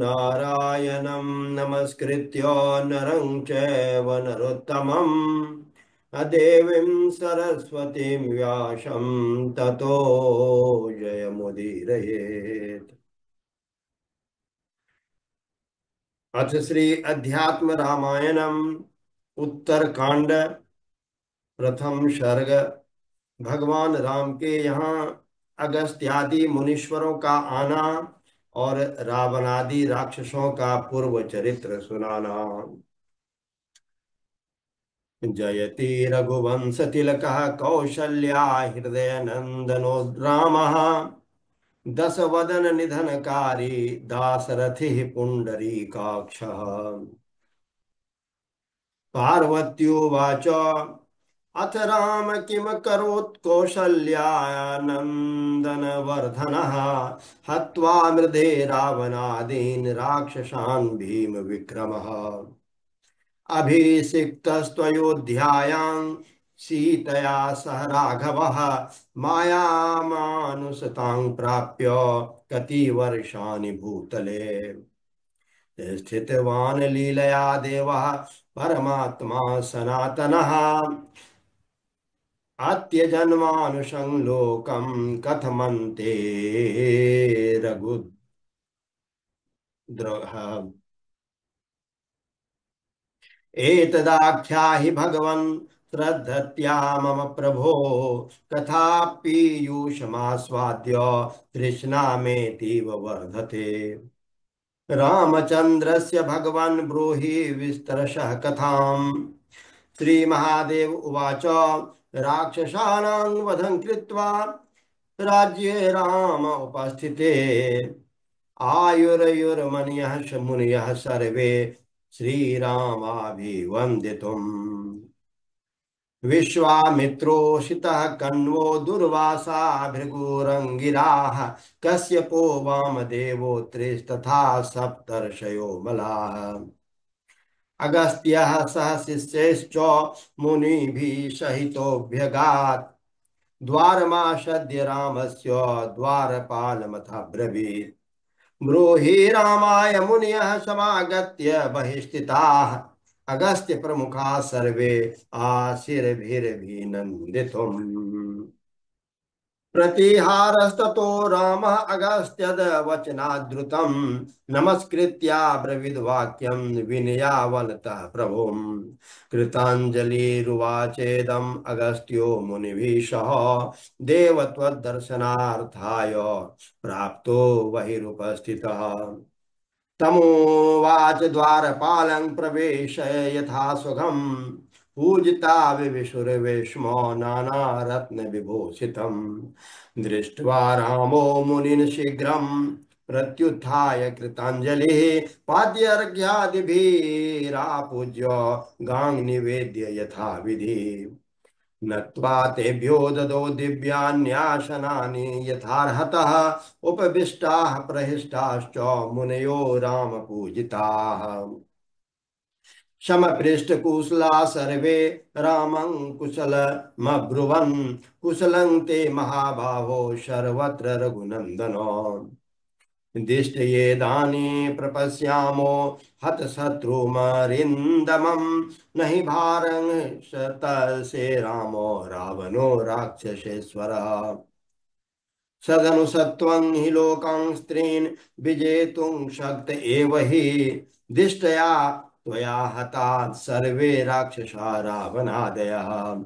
नारायणं नमस्कृत्य नरं चैव नरोत्तमं देवीं सरस्वतीं व्यासं ततो जयमुदीरयेत्। अथ श्री अध्यात्म रामायणम उत्तरकांड प्रथम सर्ग। भगवान राम के यहाँ अगस्त्यादि मुनीश्वरों का आना और रावणादि राक्षसों का पूर्व चरित्र सुनाना। जयति रघुवंश तिलकः कौशल्या हृदय नंदनो रामः दशवदन निधनकारी दाशरथि पुंडरीकाक्षः। पार्वत्युवाच अथ राम किम करोत् कौसल्यानन्दनवर्धनः हत्वा मृधे रावणादीन् राक्षसान् भीम विक्रमः। अभिषिक्तस्त्वयोध्यायां सीतया सह राघवः मायामानुसतां प्राप्य कतिवर्षाणि भूतले। स्थितवान् लीलया देवः परमात्मा सनातनः अत्यजन्मानुषं लोकं कथमन्ते रघुद्रः। एतदाख्याहि भगवन् श्रद्धत्या मम प्रभो कथा पीयूषमास्वाद्य तृष्णामेतीव वर्धते। रामचन्द्रस्य भगवन् ब्रूहि विस्तरशः कथाम्। श्रीमहादेव उवाच राक्षसानां वधं कृत्वा राज्ये राम उपस्थिते आयुर्युर्मन्यः मुनयः सर्वे श्रीरामाभिवन्दितुम्। विश्वामित्रोषितः कण्वो दुर्वासा भृगुरङ्गिराः कश्यपो वामदेवो त्रिस्तथा सप्तर्षयो मलाः। अगस्त्यः सह शिष्यैश्च मुनिभिः सहितोऽभ्यगात् द्वारमाशद्य रामस्य द्वारपालमथाब्रवीत्। ब्रूहि रामाय मुनयः समागत्य बहिस्थिताः अगस्त्य प्रमुखाः सर्वे आशीर्भिरभिनन्दितुम्। प्रतिहारस्ततो रामः अगस्त्यद्वचनाद्रुतं नमस्कृत्या ब्रवीद्वाक्यं विनयावनतः प्रभुम्। कृताञ्जलिरुवाचेदम् अगस्त्यो मुनिभिः सह देवत्वदर्शनार्थाय प्राप्तो बहिरुपस्थितः। तमोवाच द्वारपालं प्रवेशय यथा सुखं पूजिता विविशुर्विष्मो नानारत्नविभूषितं। दृष्ट्वा रामो मुनिन् शीघ्रं प्रत्युत्थाय कृताञ्जलिः पाद्यर्घ्यादिभिरापूज्य गां निवेद्य यथाविधि। नत्वा तेभ्यो ददौ दिव्यान्यासनानि यथार्हतः उपविष्टाः प्रहिष्टाश्च मुनयो रामपूजिताः। समपृष्ठकुशला सर्वे रामं कुशलमब्रुवन् कुशलं ते महाबाहो सर्वत्र रघुनन्दनो। दिष्टयेदानीं प्रपश्यामो हतशत्रुमरिन्दमं नहि भारं शतसे रामो रावणो राक्षसेश्वरः। सदनुसत्त्वं हि लोकां स्त्रीन् विजेतुं शक्त एव हि दिष्टया त्वया हताः सर्वे राक्षसा रावणादयः।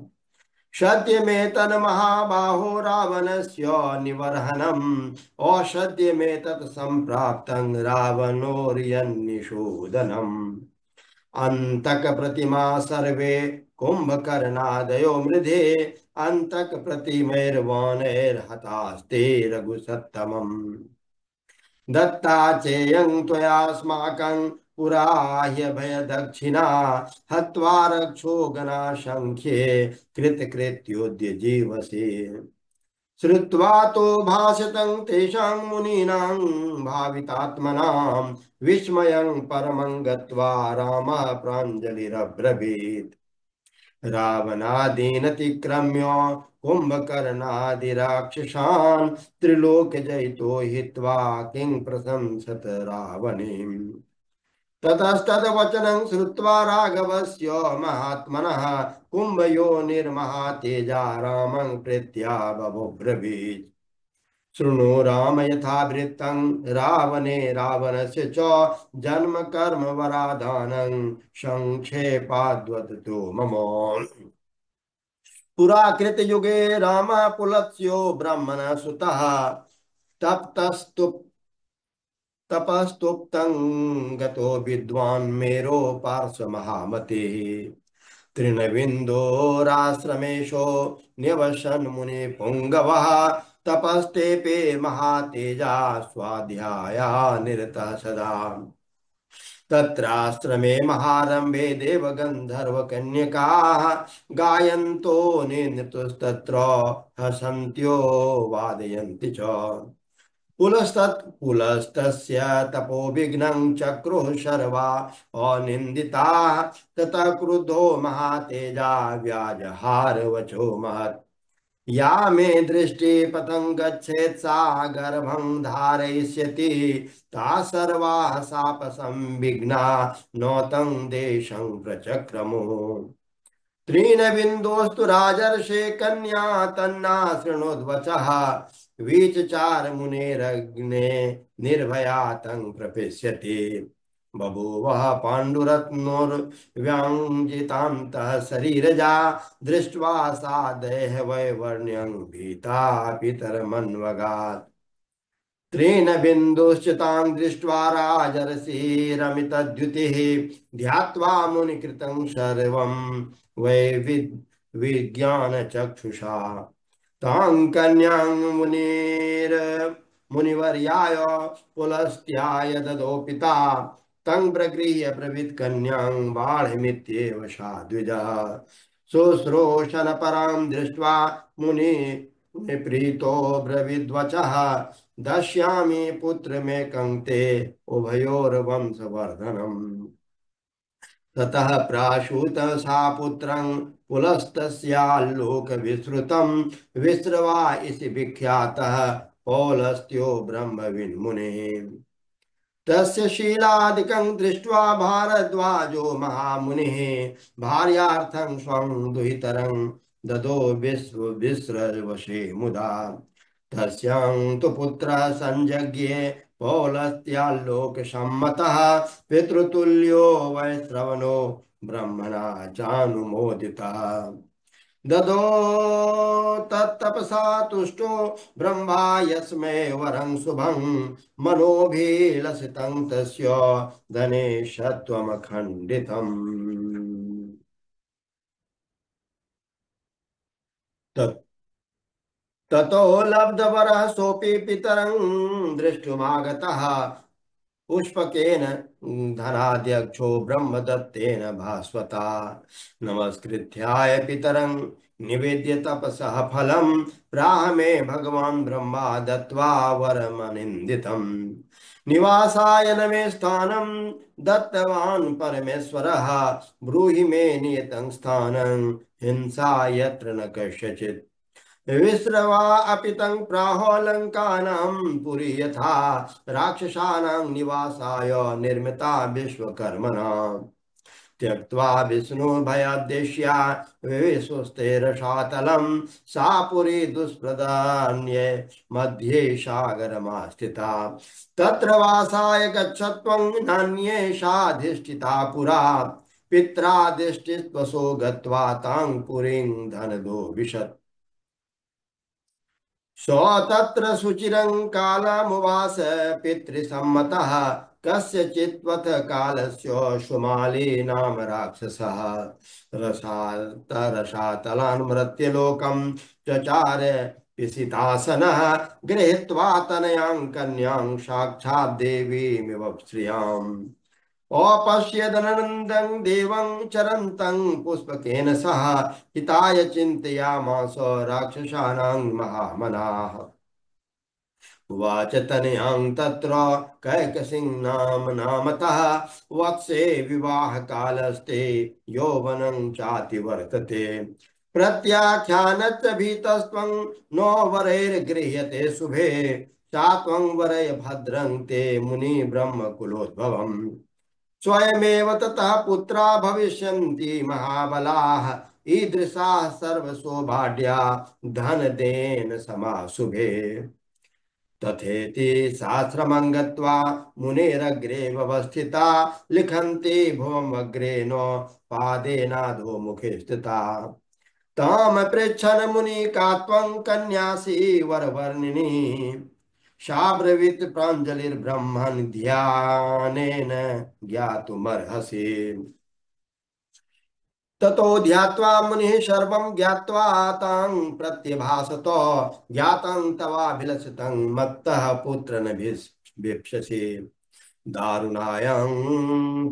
सत्यमेतन्महाबाहो रावणस्य निवर्हनम् असत्यमेतत् सम्प्राप्तं रावणोर्यन्निषूदनम्। अन्तक प्रतिमा सर्वे कुम्भकर्णादयो मृधे अन्तक प्रतिमैर्वाणैर्हतास्ते रघुसत्तमम्। दत्ता चेयं त्वयास्माकं पुरा ह्यभयदक्षिणा हत्वा रक्षो गणासंख्ये कृतकृत्योद्य जीवसे। श्रुत्वा तो भाषतं तेषां मुनीनां भावितात्मनां विस्मयं परमं गत्वा रामः प्राञ्जलिरब्रवीत्। रावणादीनतिक्रम्य कुंभकर्णादिराक्षसान् त्रिलोक्यजयितो हित्वा किं प्रशंसत रावणीम्। ततस्तद्वचनं श्रुत्वा राघवस्य महात्मनः कुम्भयोनिर्महातेजा रामं प्रीत्या बभूब्रवीत्। शृणु राम यथावृत्तं रावणे रावणस्य च जन्म कर्म वरादानं संक्षेपाद्वदतु मम। पुराकृतयुगे रामः पुलत्स्यो ब्रह्मणः सुतः तप्तस्तु तपस्तुप्तं गतो विद्वान् मेरो पार्श्वमहामतिः। तृणबिन्दोराश्रमेशो न्यवसन् मुनिपुङ्गवः तपस्तेपे महातेजा स्वाध्याया निरतः सदा। तत्राश्रमे महारंभे देवगन्धर्वकन्यकाः गायन्तो निनृतस्तत्र हसन्त्यो वादयन्ति च। पुलस्तस्य तपोविघ्नं चक्रुः सर्वा अनिन्दिताः। ततः क्रुद्धो महातेजा व्याजहार वचो महत्। या मे दृष्टि पतं गच्छेत् सा गर्भं धारयिष्यति। ता सर्वाः शाप संविघ्ना नौतं देशं प्रचक्रमुः। तृणबिन्दोस्तु राजर्षे कन्या तन्ना शृणोद्वचः। वीचचार मुनेरग्ने निर्भया तं प्रपिष्यति। बभूवः पाण्डुरत्नोर्व्यङ्जितान्तः शरीरजा दृष्ट्वा सा देहवैवर्ण्यं भीता पितरमन्वगात्। तृणबिन्दुश्च तां दृष्ट्वा राजर्षिरमितद्युतिः ध्यात्वा मुनिकृतं सर्वं वै विज्ञानचक्षुषा। तां कन्यां मुनिवर्याय पुलस्त्याय ददौ पिता। तं प्रगृह्य ब्रवीत् कन्यां बाढमित्येव सा द्विजः। शुश्रूषणपरां दृष्ट्वा मुनि प्रीतो ब्रवीद्वचः। दश्यामि पुत्रमेकं ते उभयोर्वंशवर्धनम्। ततः प्राशुत सा पुत्रं पुलस्तस्याल्लोकविश्रुतं विश्रवा इति विख्यातः पौलस्त्यो ब्रह्मविन्मुनिः। तस्य शीलादिकं दृष्ट्वा भारद्वाजो महामुनिः भार्यार्थं स्वं दुहितरं ददो विश्रवशे मुदा। तस्यां तु पुत्रः संजज्ञे पौलस्त्याल्लोकसम्मतः पितृतुल्यो वै श्रवणो ब्रह्मणा चानुमोदितः। ददो तत्तपसा तुष्टो ब्रह्मा यस्मै वरं शुभं मनोभिलसितं तस्य धनेशत्वमखण्डितम्। तत् ततो लब्धवरः सोऽपि पितरं द्रष्टुमागतः पुष्पकेन धनाध्यक्षो ब्रह्मदत्तेन भास्वता। नमस्कृत्याय पितरं निवेद्य तपसः फलं प्राह मे भगवान् ब्रह्मा दत्त्वा वरमनिन्दितम्। निवासाय न मे स्थानं दत्तवान् परमेश्वरः। ब्रूहि मे नियतं स्थानं हिंसा यत्र न कस्यचित्। विश्रवा अपि तं प्राहोलङ्कानां पुरी यथा राक्षसानां निवासाय निर्मिता विश्वकर्मणा। त्यक्त्वा विष्णुभयाद्देश्या विश्वस्तेरसातलं सा पुरी दुष्प्रदान्ये मध्ये सागरमास्थिता। तत्र वासाय गच्छत्वं नान्येषाधिष्ठिता पुरा। पित्रादिष्टिस्वशो गत्वा तां पुरीं धनदो विशत्। सो तत्र शुचिरं कालमुवास पितृसम्मतः। कस्यचित्वथ कालस्य सुमाली नाम राक्षसः। रसातलान् मृत्युलोकं चचार पिशितासनः। गृहीत्वा तनयां कन्यां साक्षात् देवीमिव श्रियाम्। औपश्यदनन्दं देवं चरन्तं पुष्पकेन सह हिताय चिन्तयामास राक्षसानां महामनाः। उवाच तनयां तत्र कैकसिं नाम नामतः वत्से विवाहकालस्ते यौवनं चातिवर्तते प्रत्याख्यानच्च भीतस्त्वं नो वरैर्गृह्यते शुभे चात्वं वरय भद्रं ते मुनि ब्रह्मकुलोद्भवम् स्वयमेव ततः पुत्रा भविष्यन्ति महाबलाः ईदृशाः सर्वसौभाग्या धनदेन समाशुभे तथेति सहस्रमं गत्वा मुनेरग्रे व्यवस्थिता लिखन्ति भुवमग्रे नो पादेनाधो मुखे स्थिता ताम पृच्छन् मुनि का त्वं कन्यासि वरवर्णिनी शाब्रवीत प्राञ्जलिर्ब्रह्मन् ध्यानेन ज्ञातुमर्हसि ततो ध्यात्वा मुनिः सर्वं ज्ञात्वा तां प्रत्यभासत ज्ञातं तवाभिलषितं मत्तः पुत्रनभिप्स्यसि दारुणायां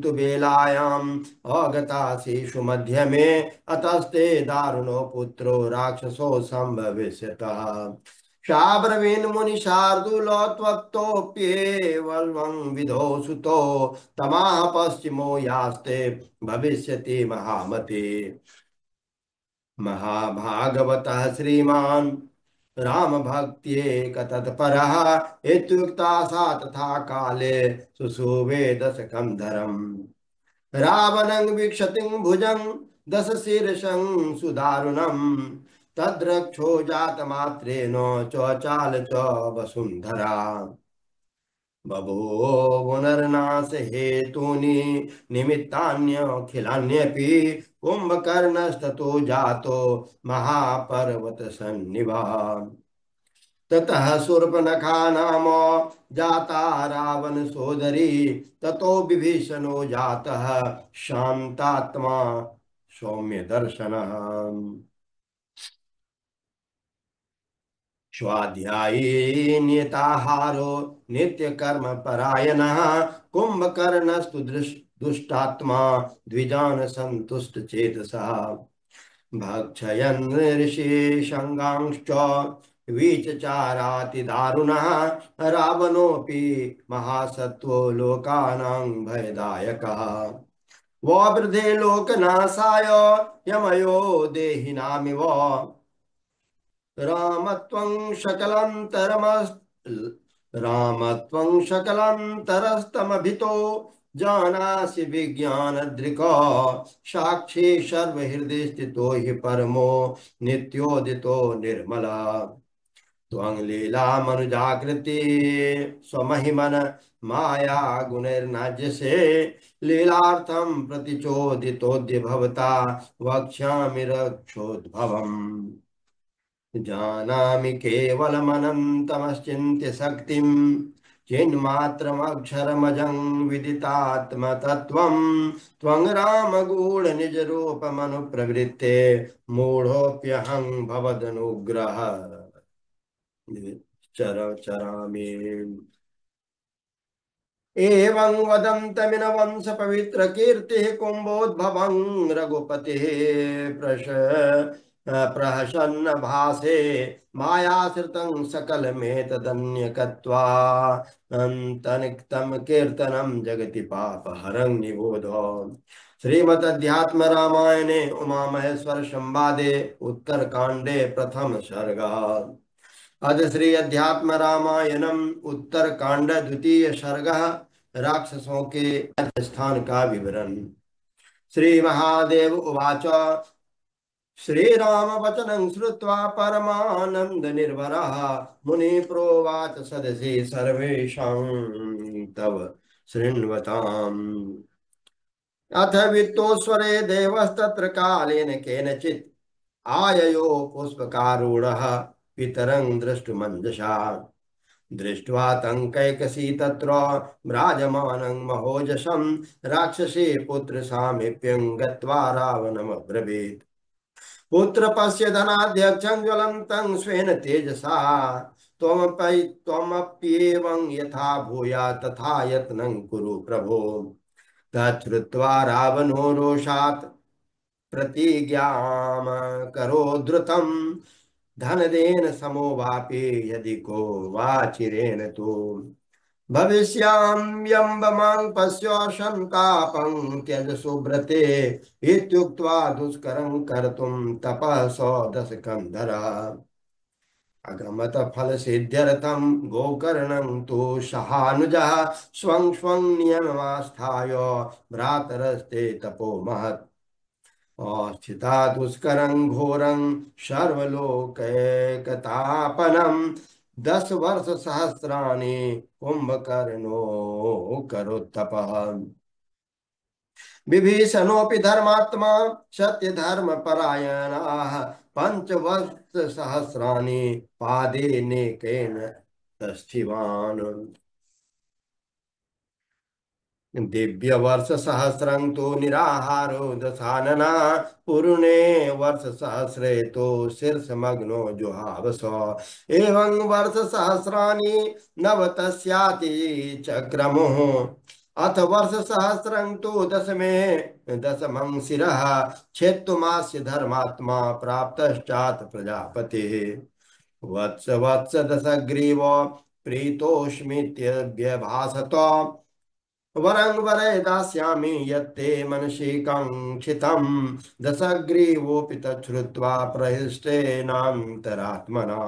तु बेलायाम् अगतासीषु मध्यमे अतस्ते दारुणो पुत्रो राक्षसो सम्भविष्यतः शाब्रवीन् मुनिशार्दूल त्वत्तोऽप्येवं विधो सुतो तमाह पश्चिमो यास्ते भविष्यति महामते महाभागवतः श्रीमान् रामभक्त्येकतत्परः इत्युक्ता सा तथा काले सुषुवे दशकं धरम् रावणं वीक्षतिं भुजं दशशीर्षं सुदारुणम् तद्रक्षो जातमात्रेण चचाल च वसुन्धरा बभूव पुनर्नाशहेतूनि निमित्तान्यखिलान्यपि कुम्भकर्णस्ततो जातो महापर्वतसन्निभः ततः शूर्पणखा नाम जाता रावण सोदरी ततो विभीषणो जातः शान्तात्मा सौम्य दर्शनः स्वाध्यायी नियताहारो नित्यकर्म परायणः कुंभकर्णस्तु दुष्टात्मा द्विजान संतुष्ट चेतसः भक्षयन् ऋषिशृङ्गांश्च वीचचाराति दारुणः रावणोऽपि महासत्त्वो लोकानां भयदायकः ववृधे लोकनाशाय यमयो देहिनामिव रामत्वं शकलान्तरस्तमभितो जानासि विज्ञानदृक् साक्षी सर्वहृदय स्थितो हि परमो नित्योदितो निर्मला त्वं लीलामनुजाकृति स्वमहिमन माया गुणैर्नाज्यसे लीलार्थं प्रतिचोदितोऽद्य भवता वक्ष्यामि रक्षोद्भवम् जानामि केवलमनन्तमश्चिन्त्य शक्तिं चिन्मात्रमक्षरमजं विदितात्मतत्त्वं त्वं रामगूढनिजरूपमनुप्रवृत्ते मूढोऽप्यहं भवदनुग्रह चरामि एवं वदन्तमिनवंश पवित्र कीर्ति कुंभोद्भवं रघुपति प्रहसन्न भासे मायाश्रितं सकलमेतदन्यकत्वा अन्तनिक्तं कीर्तनं जगति पापहरं निबोध श्रीमद्अध्यात्म रामायणे उमा महेश्वर संवादे उत्तरकांडे प्रथम सर्ग अद श्री अध्यात्म रामायणम उत्तर कांड द्वितीय सर्ग राक्षसों के स्थान का विवरण श्री महादेव उवाच श्रीराम वचनं श्रुत्वा परमानंद निर्भरः मुनि प्रोवाच सदसि सर्वेषां तव शृण्वताम् अथ वित्तोस्वरे देवस्तत्र कालेन केनचित् आययो पुष्पकारूढः पितरं द्रष्टुमञ्जसा दृष्ट्वा तं कैकसी तत्र विराजमानं महोजसं राक्षसी पुत्र सामीप्यं गत्वा रावणमब्रवीत् पुत्र पश्य धनाध्यक्षं ज्वलन्तं स्वेन तेजसा त्वमप्येवं यथा भूया तथा यत्नं कुरु प्रभो तच्छ्रुत्वा रावणो रोषात् प्रतिज्ञां करो द्रुतं धन देन समो वापि यदि को वाचिरेण तो भविष्याम यम्बमां पश्य संतापं त्यज सुब्रते इत्युक्त्वा दुष्करं कर्तुं तपः सौ दशकन्धर अगमत फल सिद्ध्यर्थं गोकर्णं तु सहानुजः स्वं स्वं नियममास्थाय भ्रातरस्ते तपो महत् स्थिता दुष्करं घोरं सर्वलोकैकतापनं 10 वर्ष सहस्राणि कुंभकर्णो करोत्तपः विभीषणोऽपि धर्मात्मा सत्य धर्म परायणाः 5 वर्ष सहस्राणि पादेनेकेन तस्थिवान् दिव्य वर्ष सहस्रं तो निराहारो दशानना पूर्णे वर्ष सहस्रे तो शीर्षमग्नो जुहावस एवं वर्ष सहस्राणि नवतस्याति चक्रमुः अथ वर्ष सहस्रं तो दशमे दशमं शिरः छेत्तुमास्य धर्मात्मा प्राप्तश्चात् प्रजापतिः वत्स वत्स दशग्रीव प्रीतोऽस्मीत्यभ्यभासत वरं वरे दास्यामि यत्ते मनसि काङ्क्षितं दशग्रीवोऽपि तच्छ्रुत्वा प्रहृष्टेनान्तरात्मना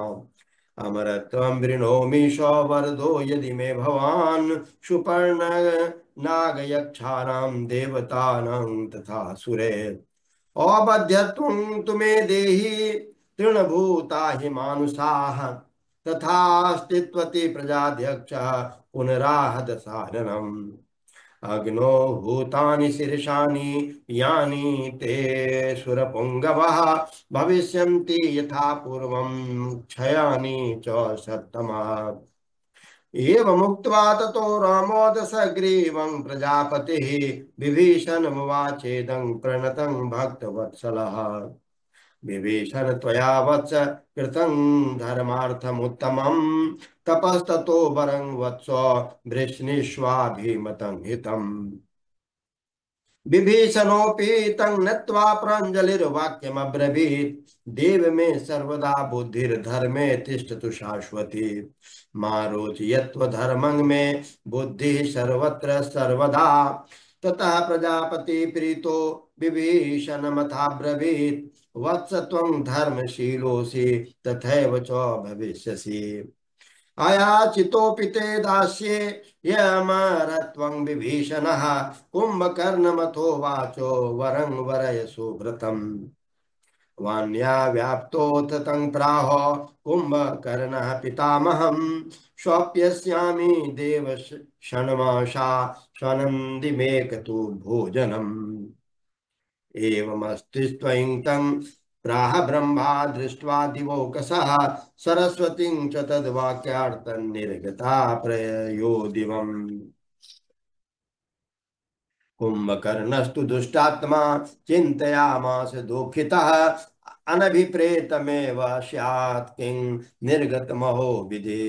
अमरत्वं वृणोमि सौवरदो यदि मे भवान् सुपर्ण नागयक्षाणां देवतानां तथा सुरे औबध्यत्वं तु मे देहि तृणभूता हि मानुषाः तथास्तित्वति प्रजाध्यक्ष पुनराह दशाननम् अग्नो भूतानि शीर्षाणि यानि ते सुरपुङ्गवः भविष्यन्ति यथा पूर्वं क्षयानि च सत्तमः एवमुक्त्वा ततो रामो दशग्रीवं प्रजापतिः विभीषणमुवाचेदं प्रणतं भक्तवत्सलः विभीषण त्वया वत्स कृतं धर्मार्थमुत्तमं तपस्ततो वरं वत्स वृष्णीष्वाभिमतं हितम् विभीषणोऽपि तं नत्वा प्राञ्जलिर्वाक्यमब्रवीत् देव मे सर्वदा बुद्धिर्धर्मे तिष्ठतु शाश्वती मा रोचयत्वधर्मं मे बुद्धिः सर्वत्र सर्वदा ततः प्रजापति प्रीतो विभीषणमथाब्रवीत् वत्स त्वं धर्मशीलोऽसि तथैव च भविष्यसि अयाचितोऽपि ते दास्ये यमरत्वं विभीषणः कुम्भकर्णमथोवाचो वरं वरय सुव्रतम् वान्या व्याप्तोऽथ तं प्राह कुम्भकर्णः पितामहं स्वप्यस्यामि देव षण्मासा स्वनन्दिमेकतु भोजनम् एवमस्ति तं प्राह ब्रह्मा दृष्ट्वा दिवौकसः सरस्वतीं च तद्वाक्यार्थं निर्गता प्रयो दिवम् कुंभकर्णस्तु दुष्टात्मा चिन्तयामास दुःखितः अनभिप्रेतमेव स्यात् किं निर्गतमहो विधि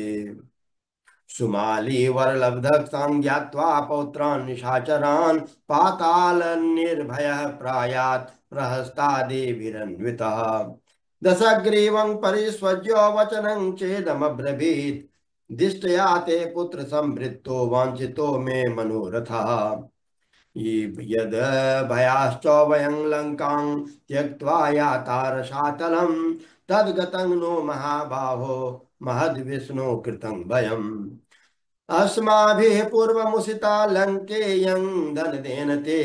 सुमाली वरलब्धं ज्ञात्वा पौत्रान् निशाचरान् पाताल निर्भयः प्रायात् प्रहस्तादिभिरन्वितः दशग्रीवं परिष्वज्य वचनं चेदमब्रवीत् दिष्टया ते पुत्र संवृत्तो वाञ्छितो मे मनोरथः यद भयाश्च वयं लङ्कां त्यक्त्वा यातारसातलं तद्गतं नो महाबाहो महद्विष्णु कृतं भयम् अस्माभिः पूर्वमुषिता लङ्केयं धनदेन ते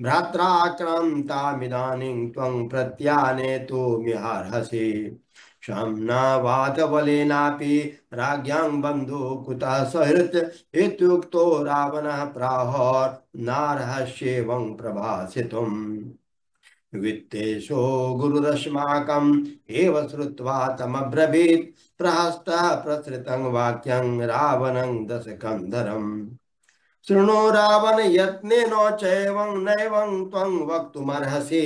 भ्रात्राक्रान्तामिदानीं त्वं प्रत्यानेतुमिहार्हसि शम्नावादबलेनापि राज्ञां बन्धु कुतः सहृत् इत्युक्तो रावणः प्राह नार्हस्येवं प्रभासितुम् वित्तेषो गुरुरस्माकम् एव श्रुत्वा तमब्रवीत् प्रहस्तः प्रसृतं वाक्यं रावणं दशकन्धरम् शृणु रावण यत्नेन चैवं नैवं त्वं वक्तुमर्हसि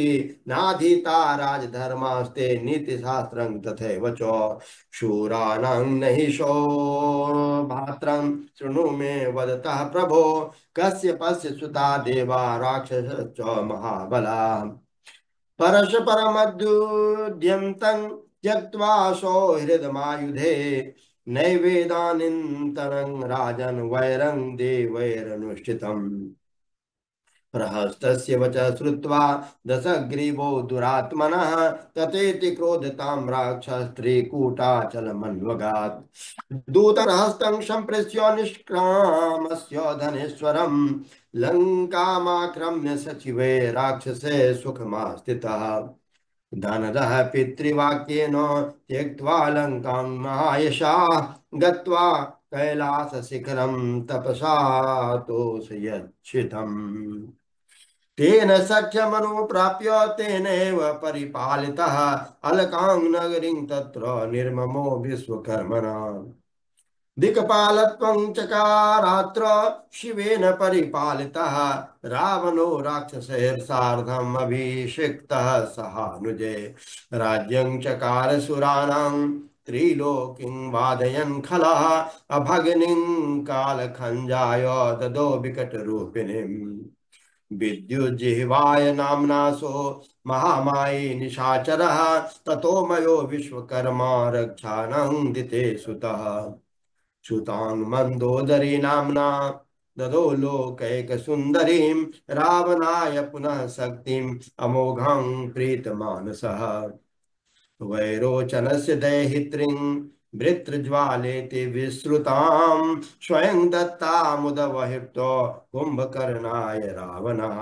नाधीता राजधर्मास्ते नीतिशास्त्रं तथैव च शूराणां नहि सौभात्रं शृणु मे वदतः प्रभो कश्यपस्य सुता देवा राक्षसश्च महाबला परस्परमद्युद्यन्तं त्यक्त्वा सौहृदमायुधे नैवेदानीन्तरं राजन् वैरं देवैरनुष्ठितम् प्रहस्तस्य वचः श्रुत्वा दशग्रीवो दुरात्मनः ततेति क्रोधतां राक्षस्त्रिकूटाचलमन्वगात् दूतरहस्तं सम्प्रेष्य निष्क्रामस्य धनेश्वरम् लङ्कामाक्रम्य सचिवे राक्षसे सुखमास्थितः धनदः पितृवाक्येन त्यक्त्वा लङ्कां महायशाः गत्वा कैलासशिखरं तपसा तोषयच्छितम् तेन सख्यमनुप्राप्य तेनैव परिपालितः अलकां नगरीं तत्र निर्ममो विश्वकर्मणा दिक्पालत्वं चकारात्र शिवेन परिपालितः रावणो राक्षसैर्सार्धम् अभिषिक्तः सहानुजे राज्यं चकार सुराणां त्रिलोकीं वादयन् खलः अभगिनीं कालखञ्जाय ददो विकटरूपिणीम् विद्युज्जिह्वाय नाम्नासो महामायी निशाचरः ततो मयो विश्वकर्मा रक्षानन्दिते सुतः सुतां मन्दोदरी नाम्ना ददो लोकैकसुन्दरीं रावणाय पुनः शक्तिम् अमोघं प्रीतमानसः वैरोचनस्य दैहित्रीं वृत्रज्वालेति विश्रुतां स्वयं दत्तामुदवहितो कुम्भकर्णाय रावणः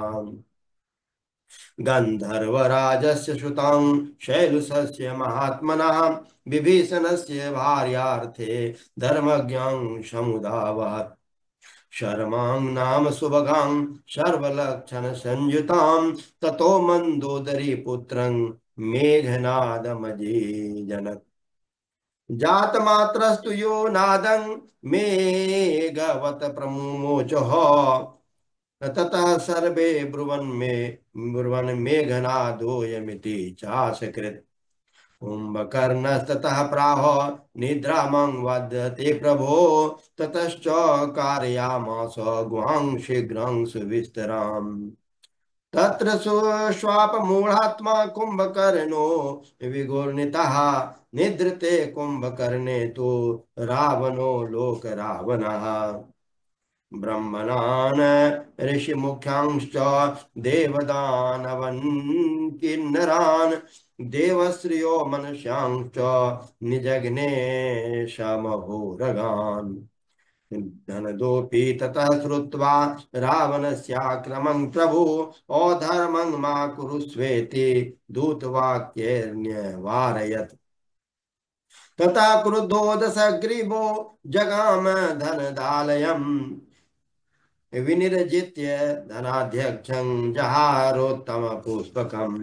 गन्धर्वराजस्य सुतं शैलुषस्य महात्मनः विभीषणस्य भार्यार्थे धर्मज्ञं समुदावहत् शर्मां नाम सुभगां सर्वलक्षणसंयुतां ततो मन्दोदरी पुत्रं मेघनादमजीजनत् जातमात्रस्तु यो नादं मेघवत् प्रमुमोचः ततः सर्वे ब्रुवन् मेघनादोऽयमिति चासकृत् कुम्भकर्णस्ततः प्राह निद्रामं वदते प्रभो ततश्च कारयामास गुहां शीघ्रं सुविस्तराम् तत्र स्वापमूढात्मा कुम्भकर्णो विगूर्णितः निद्रते कुम्भकर्णे तु रावणो लोकरावणः ब्रह्मणान् ऋषिमुख्यांश्च देवदानवन् किन्नरान् देवश्रियो मनुष्यांश्च निजघ्ने समहोरगान् धनदोऽपि ततः श्रुत्वा रावणस्याक्रमं प्रभु अधर्मं मा कुरुष्वेति दूतवाक्येऽन्यवारयत् तथा क्रुद्धो दशग्रीवो जगाम धनदालयम् विनिर्जित्य धनाध्यक्षं जहारोत्तमपुष्पकम्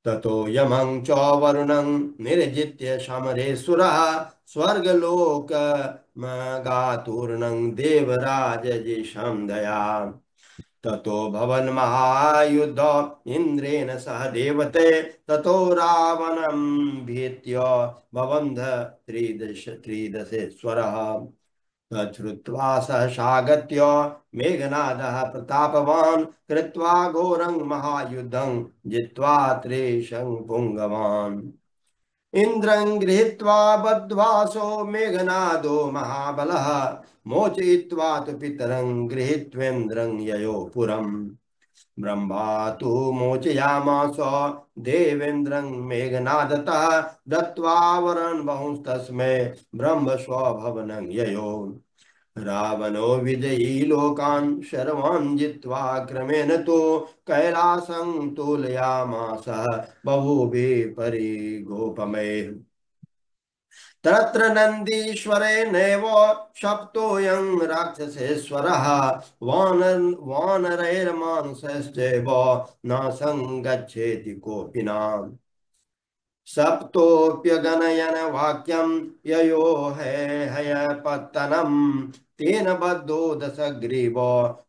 ततो यमं च वरुणं निर्जित्य समरेश्वरः स्वर्गलोकमगातूर्णं देवराजजिषं दया ततो भवन्महायुद्ध इन्द्रेण सह देवते ततो रावणं भीत्य भवन्ध त्रिदशेश्वरः तच्छ्रुत्वा सहसागत्य मेघनादः प्रतापवान् कृत्वा घोरं महायुद्धं जित्वा त्रिशं पुङ्गवान् इन्द्रं गृहीत्वा बद्ध्वासो मेघनादो महाबलः मोचयित्वा तु पितरं गृहीत्वेन्द्रं ययो पुरम् ब्रह्मा तु मोचयामास देवेन्द्रं मेघनादतः दत्त्वा वरन् बहुस्तस्मै ब्रह्म स्वभवनं ययो रावणो विजयी लोकान् सर्वान् जित्वा क्रमेण तु कैलासं तोलयामास बभूवे परिगोपमैः तत्र नन्दीश्वरेणैव सप्तोऽयं राक्षसेश्वरः वानरैर्मानुषश्चैव न सङ्गच्छेति कोऽपि नाम सप्तोऽप्यगणयन् वाक्यं ययो हयपत्तनं तेन बद्धो दशग्रीव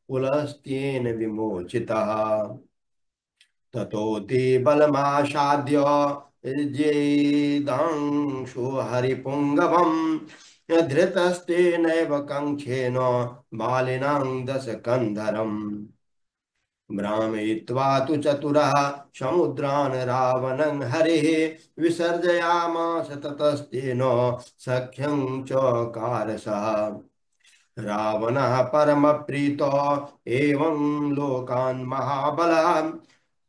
पुलस्त्येन विमोचितः ततोति बलमासाद्य जेदांशु हरिपुङ्गवम् धृतस्तेनैव कङ्क्षेन बालिनां दशकन्धरम् भ्रामयित्वा तु चतुरः समुद्रान् रावणं हरिः विसर्जयामास ततस्तेन सख्यं चकारसः। रावणः परमप्रीतो एवं लोकान् महाबलः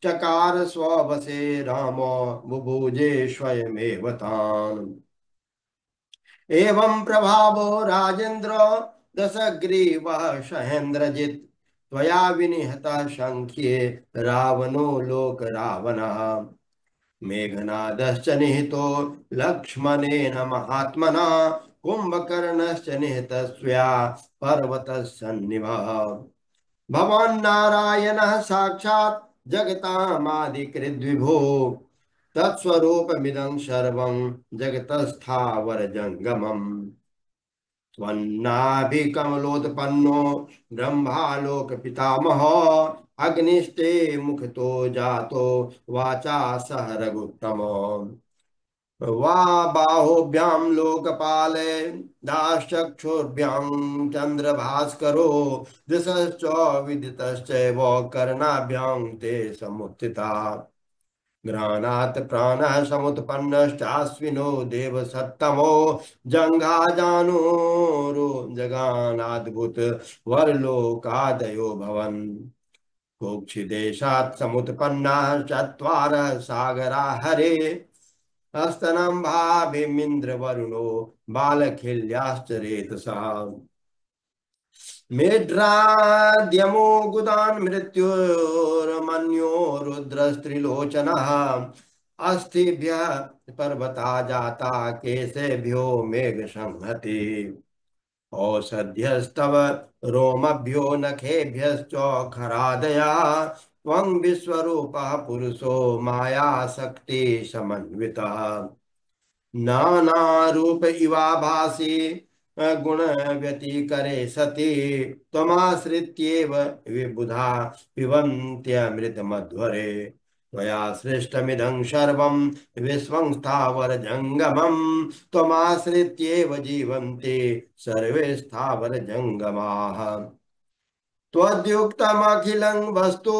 चकार स्ववशे रामो बुभुजे स्वयमेव तान्। एवं प्रभावो राजेन्द्र दशग्रीवः सहेन्द्रजित् त्वया विनिहतः शङ्ख्ये रावणो लोक रावणः। मेघनादश्च निहितो लक्ष्मणेन महात्मना कुम्भकर्णश्च निहतस्त्वया पर्वतसन्निभः। भवान् नारायणः साक्षात् जगतामादिकृद्विभो तत्स्वरूपमिदं सर्वं जगतस्थावरजङ्गमम्। त्वन्नाभिकमलोत्पन्नो ब्रह्मालोकपितामहो अग्निस्ते मुखतो जातो वाचा सह रघुत्तमो। बाहोभ्यां लोकपाले दाश्चक्षुर्भ्यां चन्द्रभास्करो दिशश्च विदितश्चैव कर्णाभ्यां ते समुत्थिता। घ्राणात् प्राणः समुत्पन्नश्चाश्विनो देवसत्तमो जङ्घाजानुरो जगानाद्भुत वरलोकादयो भवन्। कुक्षिदेशात् समुत्पन्नाः चत्वारः सागरा हरे हस्तनम्भाभिमिन्द्रवरुणो बालखिल्याश्च रेतसा। मेढ्राद्यमो गुदान् मृत्युर्मन्यो रुद्रस्त्रिलोचनः अस्थिभ्यः पर्वता जाता केशेभ्यो मेघसंहति। औषध्यस्तव रोमभ्यो नखेभ्यश्च खरादया त्वं विश्वरूपः पुरुषो मायाशक्ति समन्वितः। नानारूप इवाभासि गुण व्यतिकरे सति त्वमाश्रित्येव विबुधा पिबन्त्यमृतमध्वरे। त्वया सृष्टमिदं सर्वं विश्वं स्थावरजङ्गमं त्वमाश्रित्येव जीवन्ते सर्वे स्थावरजङ्गमाः। त्वद्युक्तमखिलं वस्तु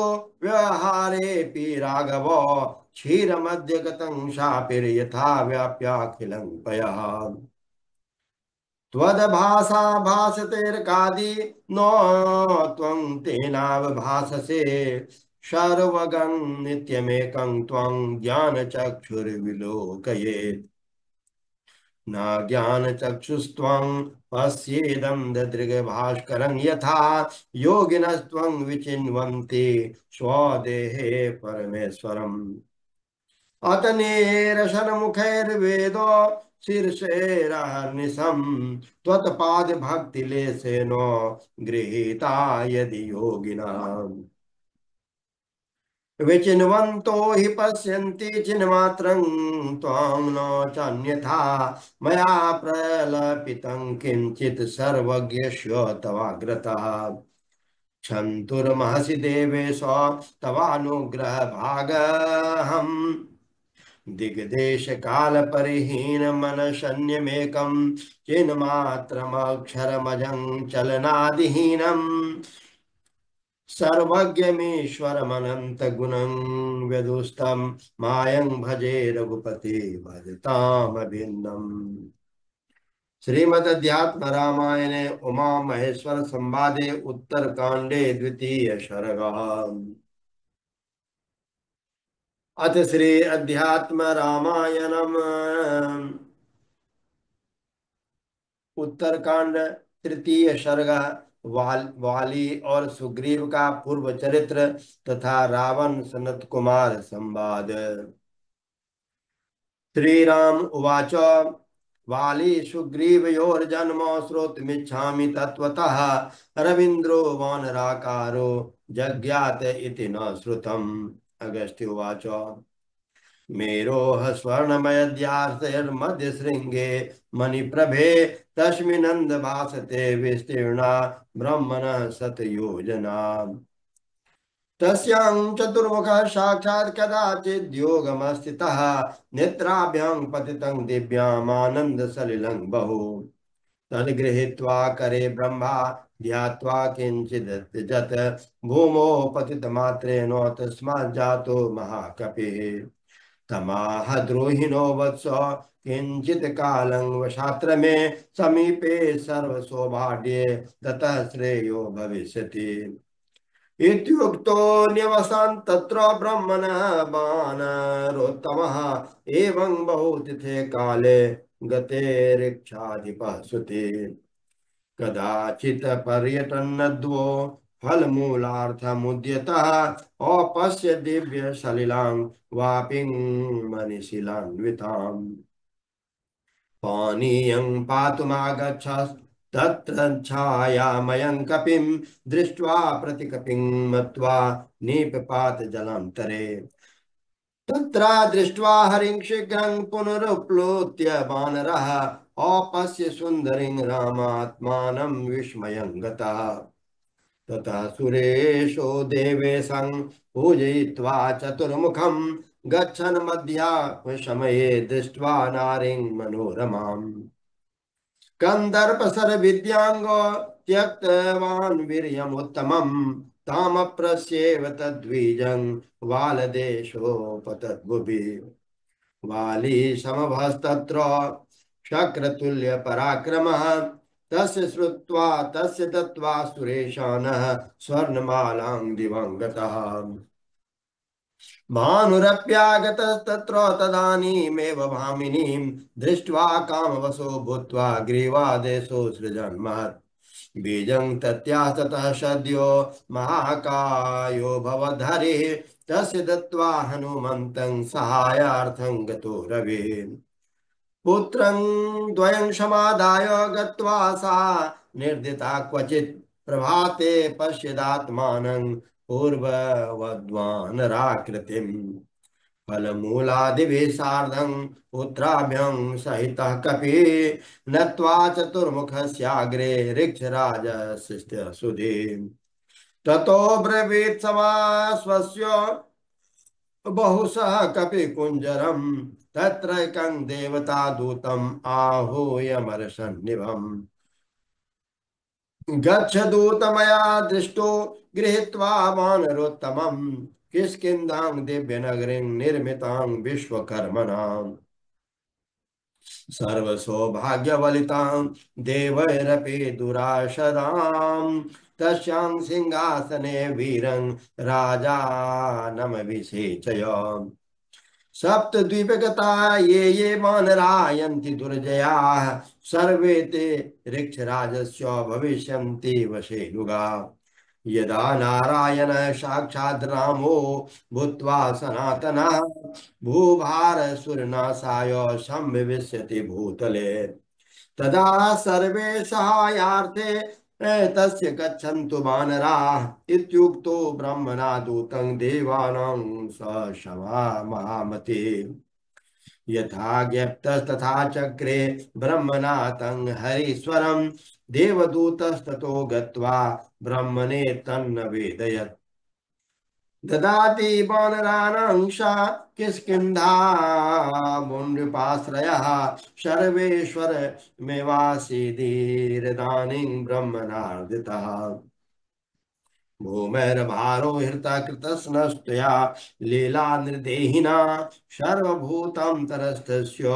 व्यवहारेऽपि राघव क्षीरमद्यगतं शापिर्यथा व्याप्याखिलं पयः। त्वद्भाषा भासतेर्कादि नो त्वं तेनावभाससे सर्वगं नित्यमेकं त्वं ज्ञानचक्षुर्विलोकयेत्। न ज्ञानचक्षुस्त्वं पश्येदं ददृग्भास्करं यथा योगिनस्त्वं विचिन्वन्ति स्वदेहे परमेश्वरम्। अतनेरशनमुखैर्वेदो शीर्षेरहर्निशम् त्वत्पादभक्तिलेशेन गृहीता यदि योगिनः। विचिन्वन्तो हि पश्यन्ति चिन्मात्रं त्वां न चान्यथा मया प्रलपितं किञ्चित् सर्वज्ञस्य तवाग्रतः। क्षन्तुर्महसि देवेश तवानुग्रहभागहम् दिग्देशकालपरिहीनमनशन्यमेकं चिन्मात्रमक्षरमजं चलनादिहीनम् सर्वज्ञमीश्वरमनन्तगुणं व्यदुस्तं मायं भजे रघुपति भजतामभिन्नम्। श्रीमद्अध्यात्म रामायणे उमा महेश्वर संवादे उत्तरकांडे द्वितीय सर्गः। अथ श्री अध्यात्म रामायणम उत्तरकांड तृतीय सर्ग वाली और सुग्रीव का पूर्व चरित्र तथा रावण सनत कुमार संवाद। श्री राम उवाच वाली सुग्रीवयोर्जन्म श्रोतुमिच्छामि तत्त्वतः रवीन्द्रो वानराकारो जज्ञात इति न श्रुतम्। अगस्त्य उवाच मेरोः स्वर्णमयद्यार्षैर्मध्यशृङ्गे मणिप्रभे तस्मिन्नन्द भासते विस्तीर्णा ब्रह्मणः शतयोजना। तस्यां चतुर्मुखः साक्षात् कदाचिद्योगमस्थितः नेत्राभ्यां पतितं दिव्यामानन्दसलिलं बहु। तद्गृहीत्वा करे ब्रह्मा ध्यात्वा किंचिदत्यजत् भूमौ पतितमात्रेण तस्मात् जातो महाकपिः तमाह द्रोहिणो वत्स किंचित कालं वशात्र मे समीपे सर्वसौभाग्ये ततः श्रेयो भविष्यति इत्युक्तो न्यवसन् तत्र ब्रह्मणः वानरोत्तमः एवं बहुतिथे काले गते ऋक्षाधिपः सुते कदाचित् पर्यटन्नद्वो फलमूलार्थमुद्यतः औपश्य दिव्य सलिलां वापिं मणिशिलान्विताम् पानीयं पातुमागच्छत् तत्र छायामयं कपिं दृष्ट्वा प्रतिकपिं मत्वा निपपात जलान्तरे तत्र दृष्ट्वा हरिं शीघ्रं पुनरुप्लुत्य वानरः औपश्य सुन्दरीं रामात्मानं विस्मयं गतः ततः सुरेशो देवेशं पूजयित्वा चतुर्मुखं गच्छन् मध्याह्नसमये दृष्ट्वा नारीं मनोरमाम् कन्दर्पसरविद्याङ्गो त्यक्तवान् वीर्यमुत्तमम् तामप्रस्येव तद्विजं वालदेशोपतद्भुवि वाली समभस्तत्र शक्रतुल्यपराक्रमः तस्य श्रुत्वा तस्य दत्त्वा सुरेशानः स्वर्णमालां दिवङ्गतः भानुरप्यागतस्तत्र तदानीमेव भामिनीं दृष्ट्वा कामवशो भूत्वा ग्रीवादेशो सृजन्महत् बीजं तत्यास्ततः सद्यो महाकायो भवद्धरिः तस्य दत्त्वा हनुमन्तं सहायार्थं गतो रविः पुत्रं द्वयं समादाय गत्वा सा निर्दिता क्वचित् प्रभाते पश्यदात्मानं पूर्ववद्वानराकृतिम् फलमूलादिभिः सार्धं पुत्राभ्यं सहितः कपिः नत्वा चतुर्मुखस्याग्रे ऋक्षराजस्य सुधे ततो ब्रवीत् स्वस्य बहुशः कपिकुञ्जरम् तत्रैकं देवतादूतम् आहूयमर्षन्निभम् गच्छ दूतमया दृष्टो गृहीत्वा वानरोत्तमम् किष्किन्धां दिव्यनगरीं निर्मितां विश्वकर्मणाम् सर्वसौभाग्यवलितां देवैरपि दुराशदां तस्यां सिंहासने वीरं राजानमभिषेचय सप्तद्वीपगता ये वानरायन्ति दुर्जयाः सर्वे ते ऋक्षराजस्य भविष्यन्ति वशेनुगा यदा नारायण साक्षात् रामो भूत्वा सनातनः भूभारसुरनाशाय संविविशति भूतले तदा सर्वे सहायार्थे तस्य गच्छन्तु वानराः इत्युक्तो ब्रह्मणा दूतं देवानां स क्षमामहामते यथा ज्ञप्तस्तथा चक्रे ब्रह्मणा तं हरीश्वरं देवदूतस्ततो गत्वा ब्रह्मणे तन्न वेदयत् ददाति वानराणांशा किष्किन्धामुन्नृपाश्रयः सर्वेश्वर मेवासीदीर्दानीं ब्रह्मणार्दितः भूमेर्भारो हृता कृतस्नस्तया लीला निर्देहिना सर्वभूतं तरस्तस्य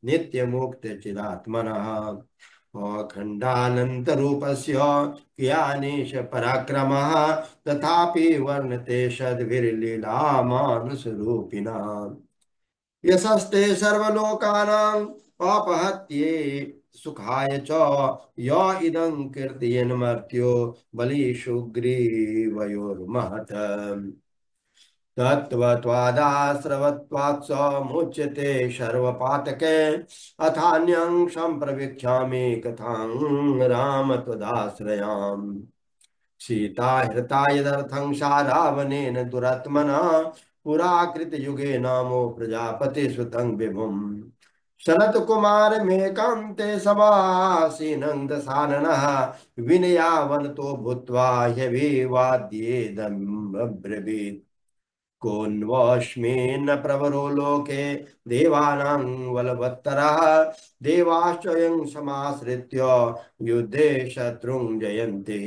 नित्यमुक्तचिदात्मनः अखण्डानन्तरूपस्य कियानीश पराक्रमः तथापि वर्णते षड्भिर्लीलामानुषरूपिणा यशस्ते सर्वलोकानां पापहत्ये सुखाय च य इदं कीर्तयन्मर्त्यो बलिशुग्रीवयोर्महत् तत्त्वत्वादाश्रवत्वात् स मुच्यते सर्वपातके अथान्यं सम्प्रवेक्ष्यामि कथां राम त्वदाश्रयाम् सीता हृता यदर्थं सा रावणेन दुरात्मना पुराकृतयुगे नामो प्रजापति सुतं विभुम् शरत कुमार मेकान्ते समासीनं दशाननः विनयावनतो भूत्वा ह्यभिवाद्येदम् अब्रवीत् कोन्वस्मिन् प्रवरो लोके देवानां बलवत्तरः देवाश्चयं समाश्रित्य युद्धे शत्रुं जयन्ति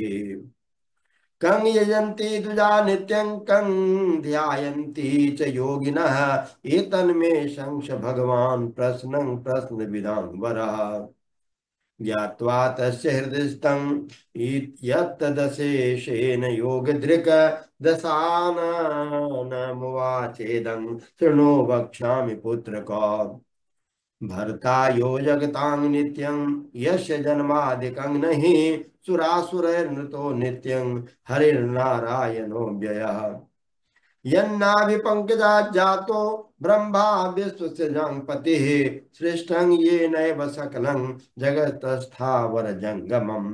कं यजन्ति दुजा नित्यं कं ध्यायन्ति च योगिनः एतन्मे शंस भगवान् प्रश्नं प्रश्नविदां वरः ज्ञात्वा तस्य हृदयस्थं यत्तदशेषेण योगधृक् दशाननमुवाचेदं शृणु वक्ष्यामि पुत्रक भर्ता यो जगतां नित्यं यस्य जन्मादिकं नहि सुरासुरैर्नृतो नित्यं हरिर्नारायणो व्ययः यन्नाभिपङ्कजात् जातो ब्रह्मा विश्वसृजं पतिः सृष्टं येनैव सकलं जगत्स्थावरजङ्गमम्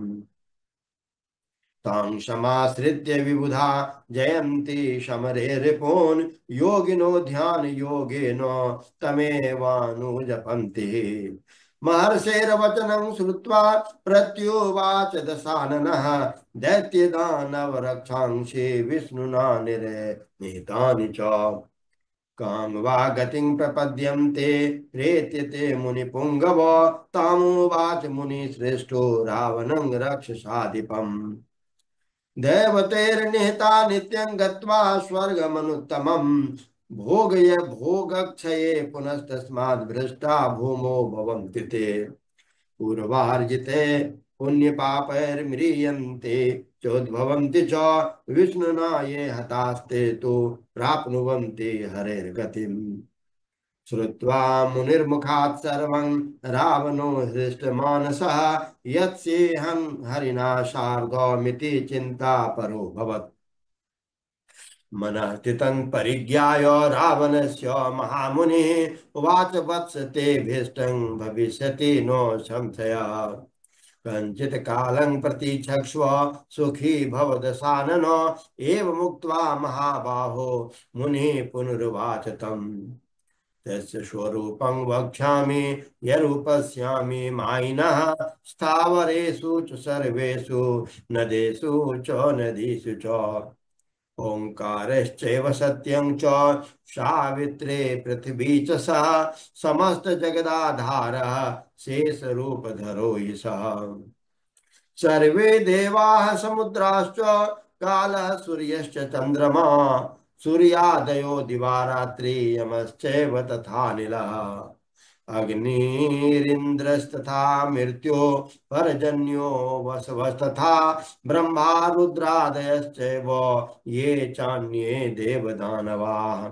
तां समाश्रित्य विबुधा जयन्ति समरे रिपून् योगिनो ध्यान योगेन तमेवानुजपन्ति महर्षेर्वचनं श्रुत्वा प्रत्युवाच दशाननः दैत्यदानवरक्षांसि विष्णुना निरनीतानि च कां वा गतिं प्रपद्यन्ते प्रेत्यते मुनिपुङ्गव तामुवाच मुनिश्रेष्ठो रावणं रक्षसाधिपम् दैवतैर्निहिता नित्यं गत्वा स्वर्गमनुत्तमम् भोगय भोगक्षये पुनस्तस्माद् भ्रष्टा भूमो भवन्ति ते पूर्वार्जिते पुण्यपापैर्म्रियन्ते चोद्भवन्ति च विष्णुना ये हतास्ते तो प्राप्नुवन्ति हरेर्गतिम् श्रुत्वा मुनिर्मुखात् सर्वं रावणो हृष्टमानसः यत्सेहं हरिणा शार्दूलमिति चिन्तापरोऽभवत् मनः स्थितं परिज्ञाय रावणस्य महामुनिः उवाच वत्स तेऽभीष्टं भविष्यति नो संशयः कञ्चित् कालं प्रतीक्षस्व सुखी भव दशानन एवमुक्त्वा महाबाहो मुनिः पुनरुवाच तम् तस्य स्वरूपं वक्ष्यामि यरूपस्यामि मायिनः स्थावरेषु च सर्वेषु नदेषु च नदीषु च ओंकारश्चैव सत्यं च सावित्रे पृथिवी च सः समस्तजगदाधारः शेषरूपधरो हि सः सर्वे देवाः समुद्राश्च कालः सूर्यश्च चन्द्रमा सूर्यादयो दिवारात्रि यमश्चैव तथानिलः अग्निरिन्द्रस्तथा मृत्यो पर्जन्यो वसवस्तथा ब्रह्मा रुद्रादयश्चैव ये चान्ये देवदानवाः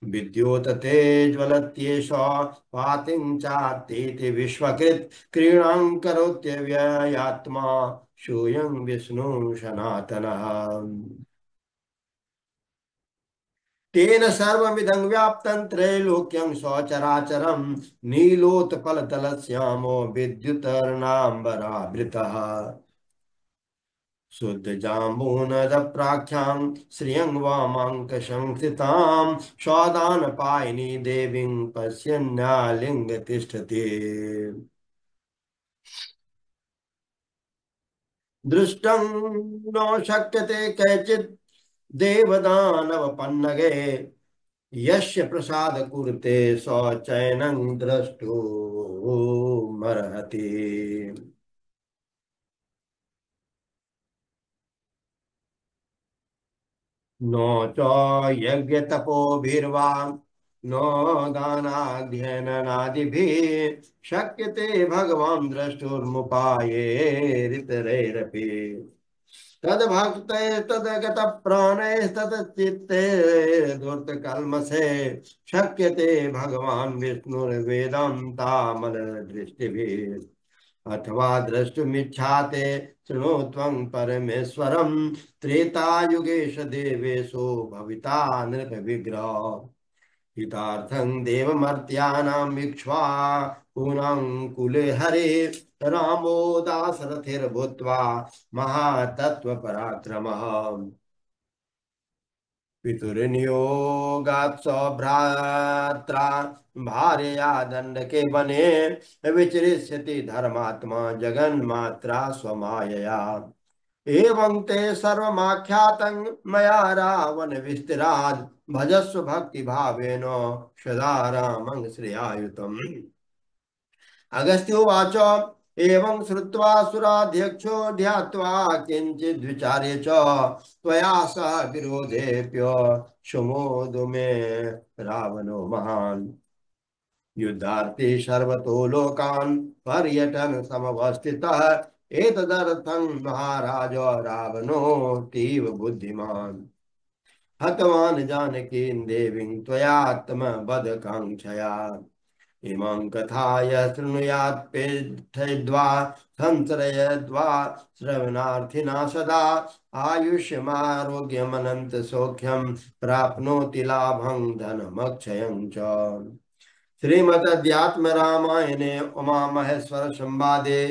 विद्योतते ज्वलत्येष पातिं चातीति विश्वकृत् क्रीडां करोत्यव्ययात्मा सोऽयं विष्णु सनातनः तेन सर्वमिदं व्याप्तं त्रैलोक्यं सचराचरं नीलोत्पलतलश्यामो विद्युतर्णाम्बरावृतः शुद्धजाम्बूनदप्राख्यां श्रियं वामाङ्कसंस्थितां स्वादानपायिनी देवीं पश्यन्नालिङ्गतिष्ठति दृष्टं न शक्यते कैचित् देवदानवपन्नगे यस्य प्रसाद कुरुते स चैनं द्रष्टुमर्हति न च यज्ञतपोभिर्वा न दानाध्ययनादिभिः शक्यते भगवान् द्रष्टुर्मुपायैरितरैरपि तद्भक्ते तद्गतप्राणैस्तच्चित्ते धूर्तकल्मषे शक्यते भगवान् विष्णुर्वेदान्तामलदृष्टिभिः अथवा द्रष्टुमिच्छाते शृणु त्वं परमेश्वरं त्रेतायुगेश देवेशो भविता नृपविग्रह हितार्थं देवमर्त्यानां इक्ष्वाकूणां कुले हरे रामो दाशरथिर्भूत्वा महातत्त्वपराक्रमः पितुर्नियोगात् भ्रात्रा भार्यया दण्डके वने विचरिष्यति धर्मात्मा जगन्मात्रा स्वमायया एवं ते सर्वमाख्यातं मया रावण विस्तिराद भजस्व भक्ति भावेन सदा रामं श्रियायुतम्। अगस्त्योवाच एवं श्रुत्वा सुराध्यक्षो ध्यात्वा किञ्चिद्विचार्य च त्वया सह विरोधेभ्यो सुमोदु मे रावणो महान् युद्धार्थे सर्वतो लोकान् पर्यटन समवस्थितः एतदर्थं महाराज रावणो तीव बुद्धिमान् हतवान् जानकीं देवीं त्वयात्मवधकाङ्क्षया इमां कथाय शृणुयात् पेठयद्वा संसरयद्वा श्रवणार्थिना सदा आयुष्यमारोग्यमनन्तसौख्यं प्राप्नोति लाभं धनमक्षयं च। श्रीमद्अध्यात्म रामायणे उमा महेश्वर संवादे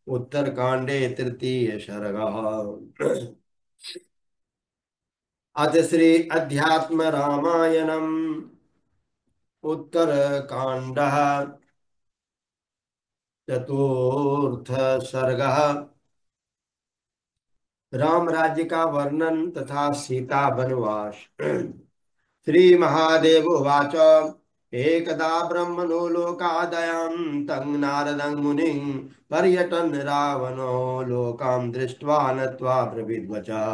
उत्तरकांडे तृतीय सर्गः। अथ श्री अध्यात्म रामायणम् उत्तरकांडः चतुर्थ सर्गः। राम राज्य का वर्णन तथा सीता वनवास। श्री महादेव उवाच एकदा ब्रह्मणो लोकादयं तं नारदं मुनिं पर्यटन् रावणो लोकां दृष्ट्वा नत्वा ब्रवीद्वचः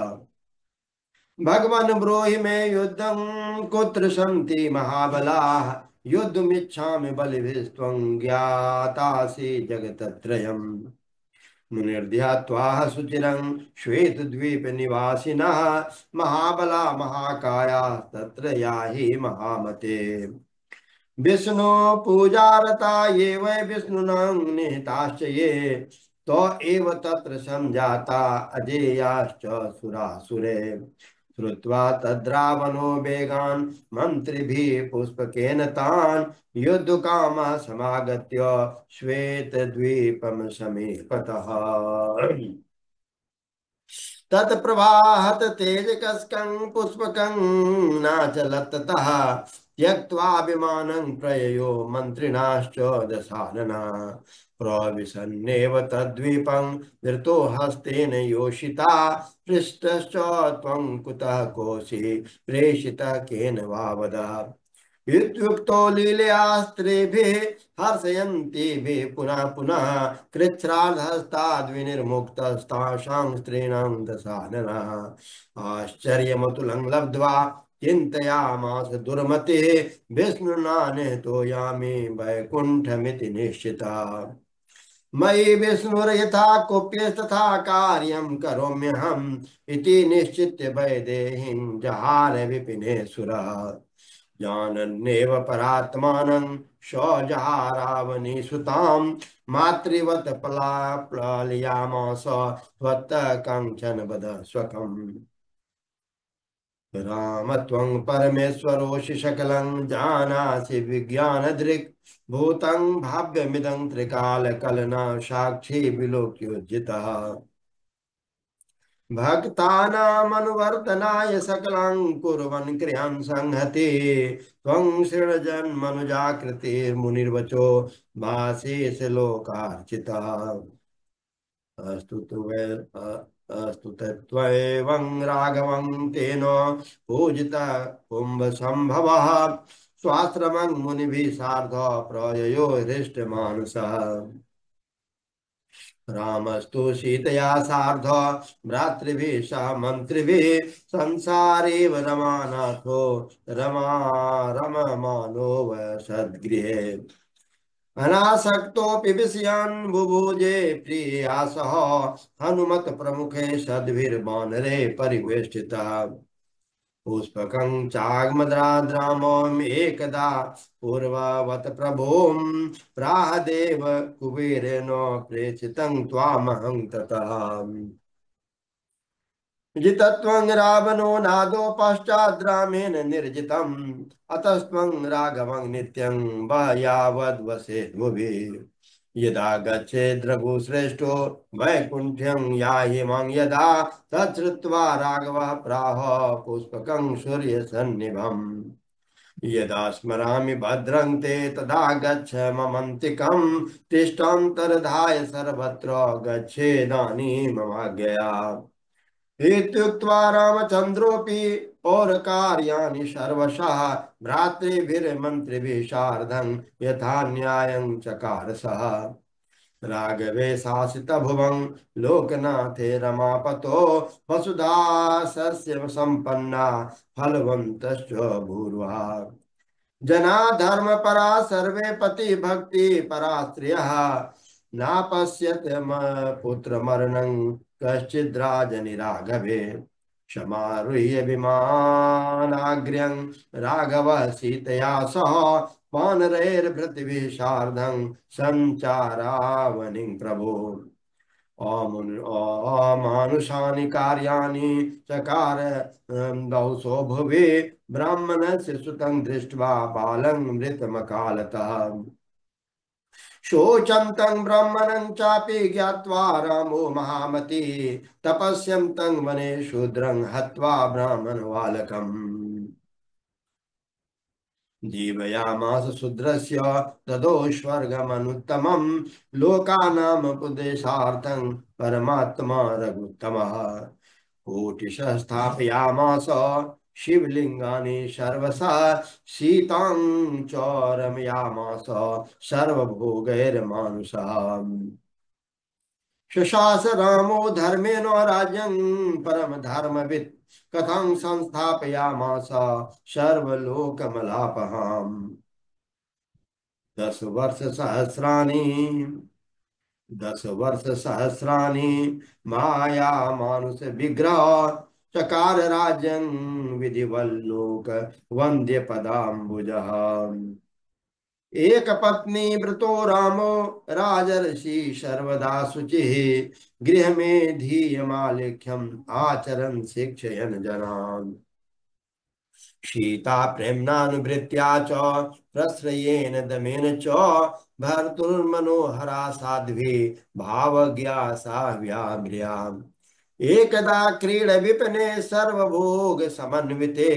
भगवन् ब्रूहि मे युद्धं कुत्र सन्ति महाबलाः युद्धमिच्छामि बलिभिस्त्वं ज्ञातासि जगत्त्रयम् मुनिर्ध्यात्वा सुचिरं श्वेतद्वीपनिवासिनः महाबला महाकाया तत्र याहि महामते विष्णु पूजारता ये वै विष्णुनां निहिताश्च ये तो एव तत्र संजाता अजेयाश्च सुरासुरे श्रुत्वा तद्रावणो वेगान् मन्त्रिभिः पुष्पकेन तान् युद्धकामः समागत्य श्वेतद्वीपं समीपतः तत्प्रवाहत तेजकस्कं पुष्पकं नाचलत् ततः त्यक्त्वा विमानं प्रययो मन्त्रिणाश्च दशानना प्रविशन्नेव तद्वीपं धृतो हस्तेन योषिता पृष्टश्च त्वं कुतः कोसि प्रेषितः केन वा वद इत्युक्तो लीलयास्त्रेभिः हर्षयन्तीभिः पुनः पुनः कृच्छ्राद्धस्ताद्विनिर्मुक्तस्तासां स्त्रीणां दशाननः आश्चर्यमतुलं लब्ध्वा चिन्तयामास दुर्मतिः विष्णुना निहतो यामि वैकुण्ठमिति निश्चिता मयि विष्णुर्यथा कुप्यस्तथा कार्यं करोम्यहम् इति निश्चित्य वैदेहीं जहार विपिने सुरः जानन्नेव परात्मानं सौजहारावनिसुतां मातृवत् पलायामास त्वत्तः काञ्चन वद स्वकम् राम त्वं परमेश्वरोऽसि सकलं जानासि विज्ञानदृक् भूतं भाव्यमिदं त्रिकालकलना साक्षी विलोक्योज्जितः भक्तानामनुवर्तनाय सकलं कुर्वन् क्रियां संहति त्वं सृणजन्मनुजाकृतिर्मुनिर्वचो भासेश लोकार्चितः अस्तु तु वै अस्तु तत्त्वैवं राघवं तेन पूजितः कुम्भसम्भवः स्वाश्रमं मुनिभिः सार्ध प्रययो हृष्टमानसः रामस्तु सीतया सार्ध भ्रातृभिः सह मन्त्रिभिः संसारेव रमानाथो रमा रममानो वसद्गृहे अनासक्तोऽपि विषयान् बुभुजे प्रिया सह हनुमत प्रमुखे सद्भिर्वानरे परिवेष्टितः पुष्पकं चाग्मद्राद्रामम् एकदा पूर्ववत् प्रभुं प्राह देव कुबेरेण प्रेषितं त्वामहं ततः जितत्वं रावणो नादो पश्चाद्रामेण निर्जितम् अतस्त्वं राघवं नित्यं यावद्वसे भुवि यदा गच्छेद् रघुश्रेष्ठो वैकुण्ठं याहि मां यदा तच्छ्रुत्वा राघवः प्राह पुष्पकं सूर्यसन्निभम् यदा स्मरामि भद्रं ते तदा गच्छ ममन्तिकं तिष्ठन्तर्धाय सर्वत्र गच्छेदानीं ममाज्ञया इत्युक्त्वा रामचन्द्रोऽपि पौरकार्याणि सर्वशः भ्रातृभिर्मन्त्रिभिः सार्धं यथा न्यायं चकार सः। राघवे शासित भुवं लोकनाथे रमापतो वसुधा सस्य संपन्ना फलवन्तश्च भूर्वा। जना धर्म परा सर्वे पति भक्ति परा स्त्रियः नापश्यत पुत्र मरणं कश्चिद्राजनि राघवे। क्षमारुह्य विमानाग्र्यं राघवः सीतया सह वानरैर्भृतिभिः सार्धं सञ्चारावनिं प्रभो। अमानुषानि कार्याणि चकार दौसो भुवि ब्राह्मणस्य सुतं दृष्ट्वा बालं मृतमकालतः। शोचन्तं ब्राह्मणं चापि ज्ञात्वा रामो महामती तपस्यं तं वने शूद्रं हत्वा ब्राह्मणबालकम्। जीवयामास शूद्रस्य ततो स्वर्गमनुत्तमं लोकानामुपदेशार्थं परमात्मा रघुत्तमः। कोटिशः स्थापयामास शिवलिंगानि सर्वशः सीतां च रमयामास सर्वभोगैर्मानुषः। शशास रामो धर्मेण राज्यं परम धर्मवित् कथं संस्थापयामास सर्वलोकमलापहाम्। 10 वर्ष सहस्राणि 10 वर्ष सहस्राणि माया मानुष विग्रह चकार राज्यं विधिवल्लोक वन्द्य पदाम्बुजः। एक पत्नी व्रतो रामो राजर्षि सर्वदा शुचिः गृह में धीयमालेख्यम आचरन् शिक्षयन् जनान्। सीता प्रेम्णानुवृत्त्या च प्रश्रयेण दमेन च भर्तुर्मनोहरा साध्वी भावज्ञा सा व्याघ्र्याम्। एकदा क्रीड विपिने सर्वभोग समन्विते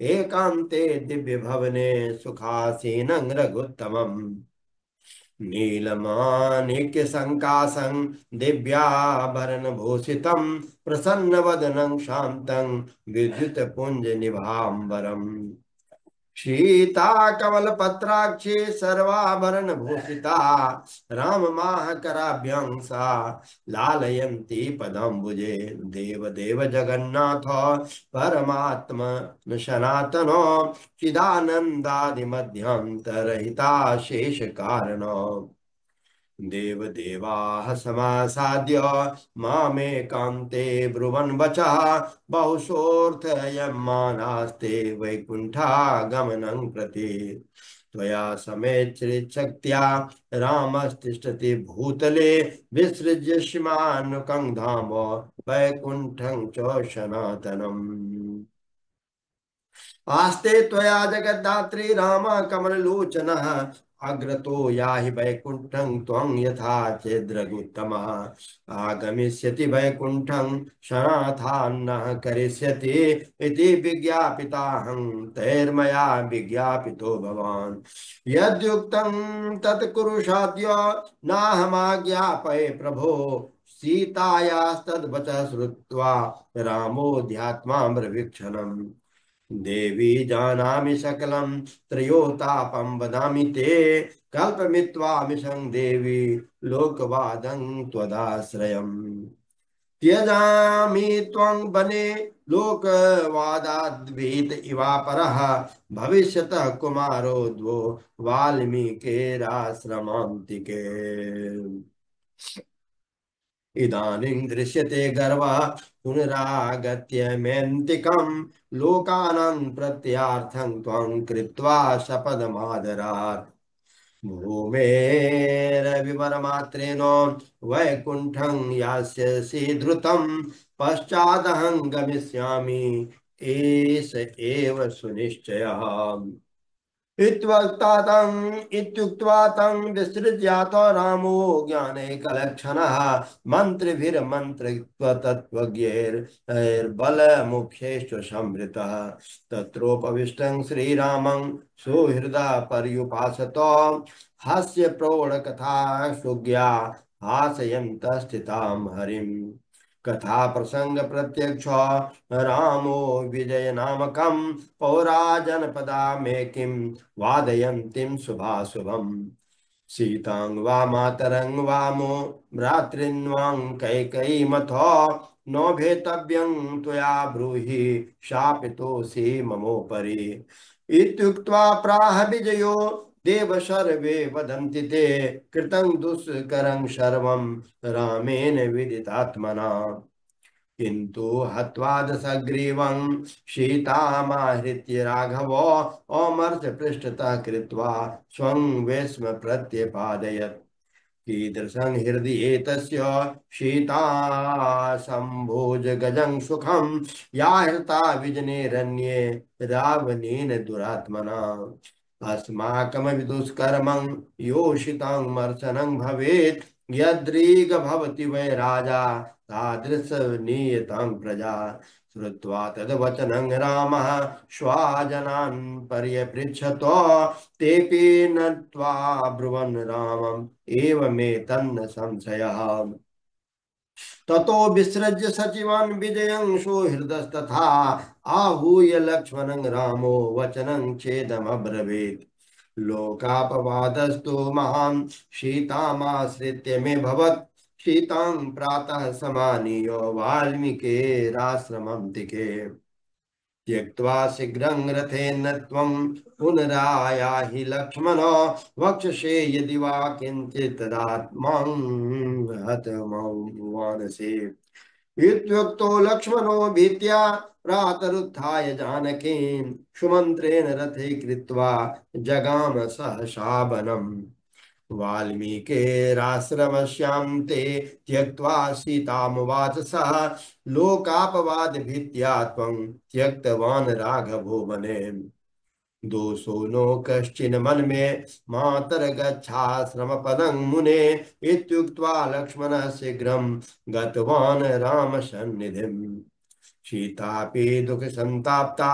एकांते दिव्य भवने सुखासीनं रघुत्तमम्। नीलमाणिक्य संकाशं दिव्याभरण भूषितं प्रसन्न वदनं शान्तं विद्युत पुंज निभांबरम्। सीता कमल पत्राक्षी सर्वाभरण भूषिता राम माह कराभ्यां सा लालयन्ती पदाम्बुजे। देव देव जगन्नाथ परमात्म सनातनो चिदानंदादि मध्यंतरहिता शेष कारण। देव देवाः समासाद्य मामेकान्ते ब्रुवन् वचः बहुशोऽर्थयमानास्ते वैकुण्ठागमनं प्रति। त्वया समेच्छक्त्या रामस्तिष्ठति भूतले विसृज्यमानुकं धाम वैकुण्ठं च सनातनम्। आस्ते त्वया जगद्धात्री राम कमललोचनः अग्रतो याहि वैकुण्ठं त्वं यथा चेद्रघुत्तमः। आगमिष्यति वैकुण्ठं क्षणार्थान्नः करिष्यति इति विज्ञापिताहं तैर्मया विज्ञापितो भवान्। यद्युक्तं तत् कुरुषाद्य नाहमाज्ञापये प्रभो। सीतायास्तद्वचः श्रुत्वा रामोऽध्यात्माम्रवीक्षणम्। देवी जानामि सकलं त्रयोतापं वदामि ते कल्पमित्वामिषं देवी लोकवादं त्वदाश्रयम्। त्यजामि त्वं वने लोकवादाद्भीत इवापरः भविष्यतः कुमारो द्वो वाल्मीकेराश्रमान्तिके। इदानीं दृश्यते गर्वः पुनरागत्य मेन्तिकं लोकानां प्रत्यार्थं त्वं कृत्वा शपथमादरात्। भूमेरविवरमात्रेण वैकुण्ठं यास्यसि द्रुतं पश्चादहं गमिष्यामि एष एव सुनिश्चयः। इत्युक्त्वा तं विसृज्यात रामो ज्ञानैकलक्षणः मन्त्रिभिर्मन्त्रित्व तत्त्वज्ञैर्बलमुख्यैश्च संवृतः। तत्रोपविष्टं श्रीरामं सुहृदा पर्युपासत हास्य प्रौढकथा सुज्ञा हासयन्तस्थितां हरिम्। कथा प्रसंग प्रत्यक्ष रामो विजय नामकम पौरा जनपदा में किम वादयन्तीं शुभाशुभम् सीतां वा मातरं वा मो भ्रातॄन्वां कैकेयीमथो नो भेतव्यं त्वया ब्रूहि शापितोऽसि ममोपरि इत्युक्त्वा प्राह विजयो देव सर्वे वदन्ति ते कृतं दुष्करं सर्वं रामेण विदितात्मना किंतु हत्वा दशग्रीवं सीतामाहृत्य राघवो अमर्ष पृष्ठतः कृत्वा स्वं वेश्म प्रत्यपादयत् कीदृशं हृदये तस्य सीता सम्भोज गजं सुखं या हृता विजनेरन्ये रावणेन दुरात्मना अस्माकमपि दुष्कर्मं योषितं मर्शनं भवेत् यद्रीग भवति वै राजा तादृशनियतं प्रजा श्रुत्वा तद्वचनं रामः स्वजनान् पर्यपृच्छतो तेऽपि नत्वा ब्रुवन् रामम् एवमेतन्न संशयः ततो विसृज्य सचिवान् विजयं सुहृदस्तथा आहूय लक्ष्मणं रामो वचनं चेदमब्रवीत् लोकापवादस्तु महान् सीतामाश्रित्य मे भवत् सीतां प्रातः समानीय वाल्मीकिराश्रमं दिके त्यक्त्वा शीघ्रं रथेन त्वं पुनरायाहि लक्ष्मण वक्षसे यदि वा किञ्चित् तदात्मां हतमौमानसे इत्युक्तो लक्ष्मणो भीत्या प्रातरुत्थाय जानकीं सुमन्त्रेण रथे कृत्वा जगाम सहसा वनम् वाल्मीकिराश्रमस्यां ते त्यक्त्वा सीतामुवाच सः लोकापवादभीत्या त्वं त्यक्तवान् राघवो वने दोषो नो कश्चिन् मन्मे मातर्गच्छाश्रमपदं मुने इत्युक्त्वा लक्ष्मणः शीघ्रं गतवान् रामसन्निधिम् सीतापि दुःखसन्ताप्ता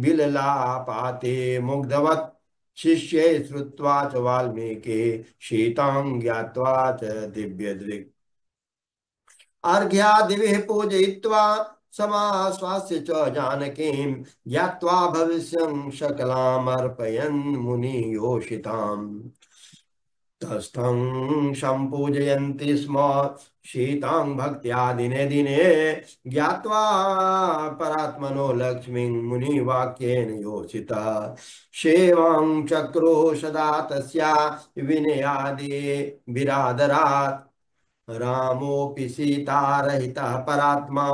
विललापाते मुग्धवत् शिष्ये श्रुत्वा च वाल्मीकि सीतां ज्ञात्वा च दिव्यदृक् अर्घ्यादिभिः पूजयित्वा समाश्वास्य च जानकीं ज्ञात्वा भविष्यं सकलामर्पयन् मुनियोषिताम् तस्थं सम्पूजयन्ति स्म सीतां भक्त्या दिने दिने ज्ञात्वा परात्मनो लक्ष्मीं मुनिवाक्येन योषितः सेवां चक्रो सदा तस्या विनयादि विरादरात् रामोऽपि सीतारहितः परात्मा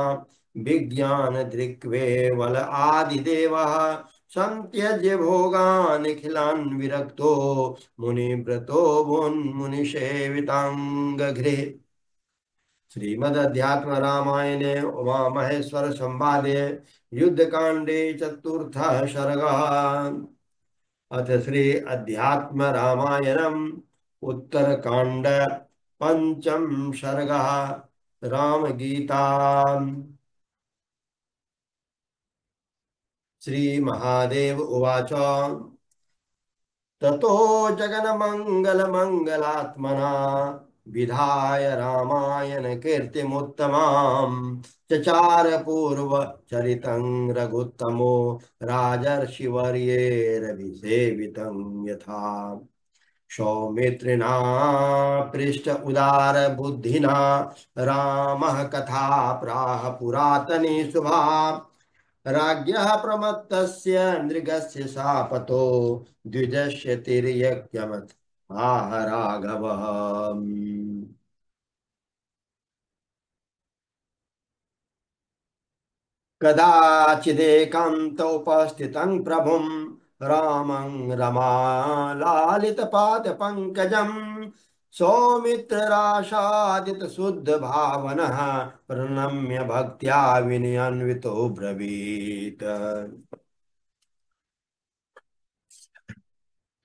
विज्ञानदृक्वेवल आदिदेवः संत्यज्य भोगान् निखिलान् विरक्तो मुनिव्रतो मुनिसेविताङ्गृहे श्रीमदध्यात्म रामायणे उमा महेश्वर संवादे युद्धकांडे चतुर्थः सर्गः अथ श्री अध्यात्म रामायणम् उत्तरकांड पंचम सर्गः राम गीता श्री महादेव उवाच ततो जगन्मङ्गलमङ्गलात्मना विधाय रामायण कीर्तिमुत्तमाम् चचार पूर्वचरितं रघुत्तमो राजर्षिवर्येरभिसेवितं यथा सौमित्रिणा पृष्ठ उदार बुद्धिना रामः कथा प्राह पुरातनी शुभा राज्ञः प्रमत्तस्य नृगस्य शापतो द्विजस्य तिर्यक्यमत् आह राघवः कदाचिदेकान्तोपस्थितं प्रभुं रामं रमालालितपादपङ्कजं सौमित्रराशादितशुद्धभावनः प्रणम्य भक्त्या विनयान्वितो ब्रवीत्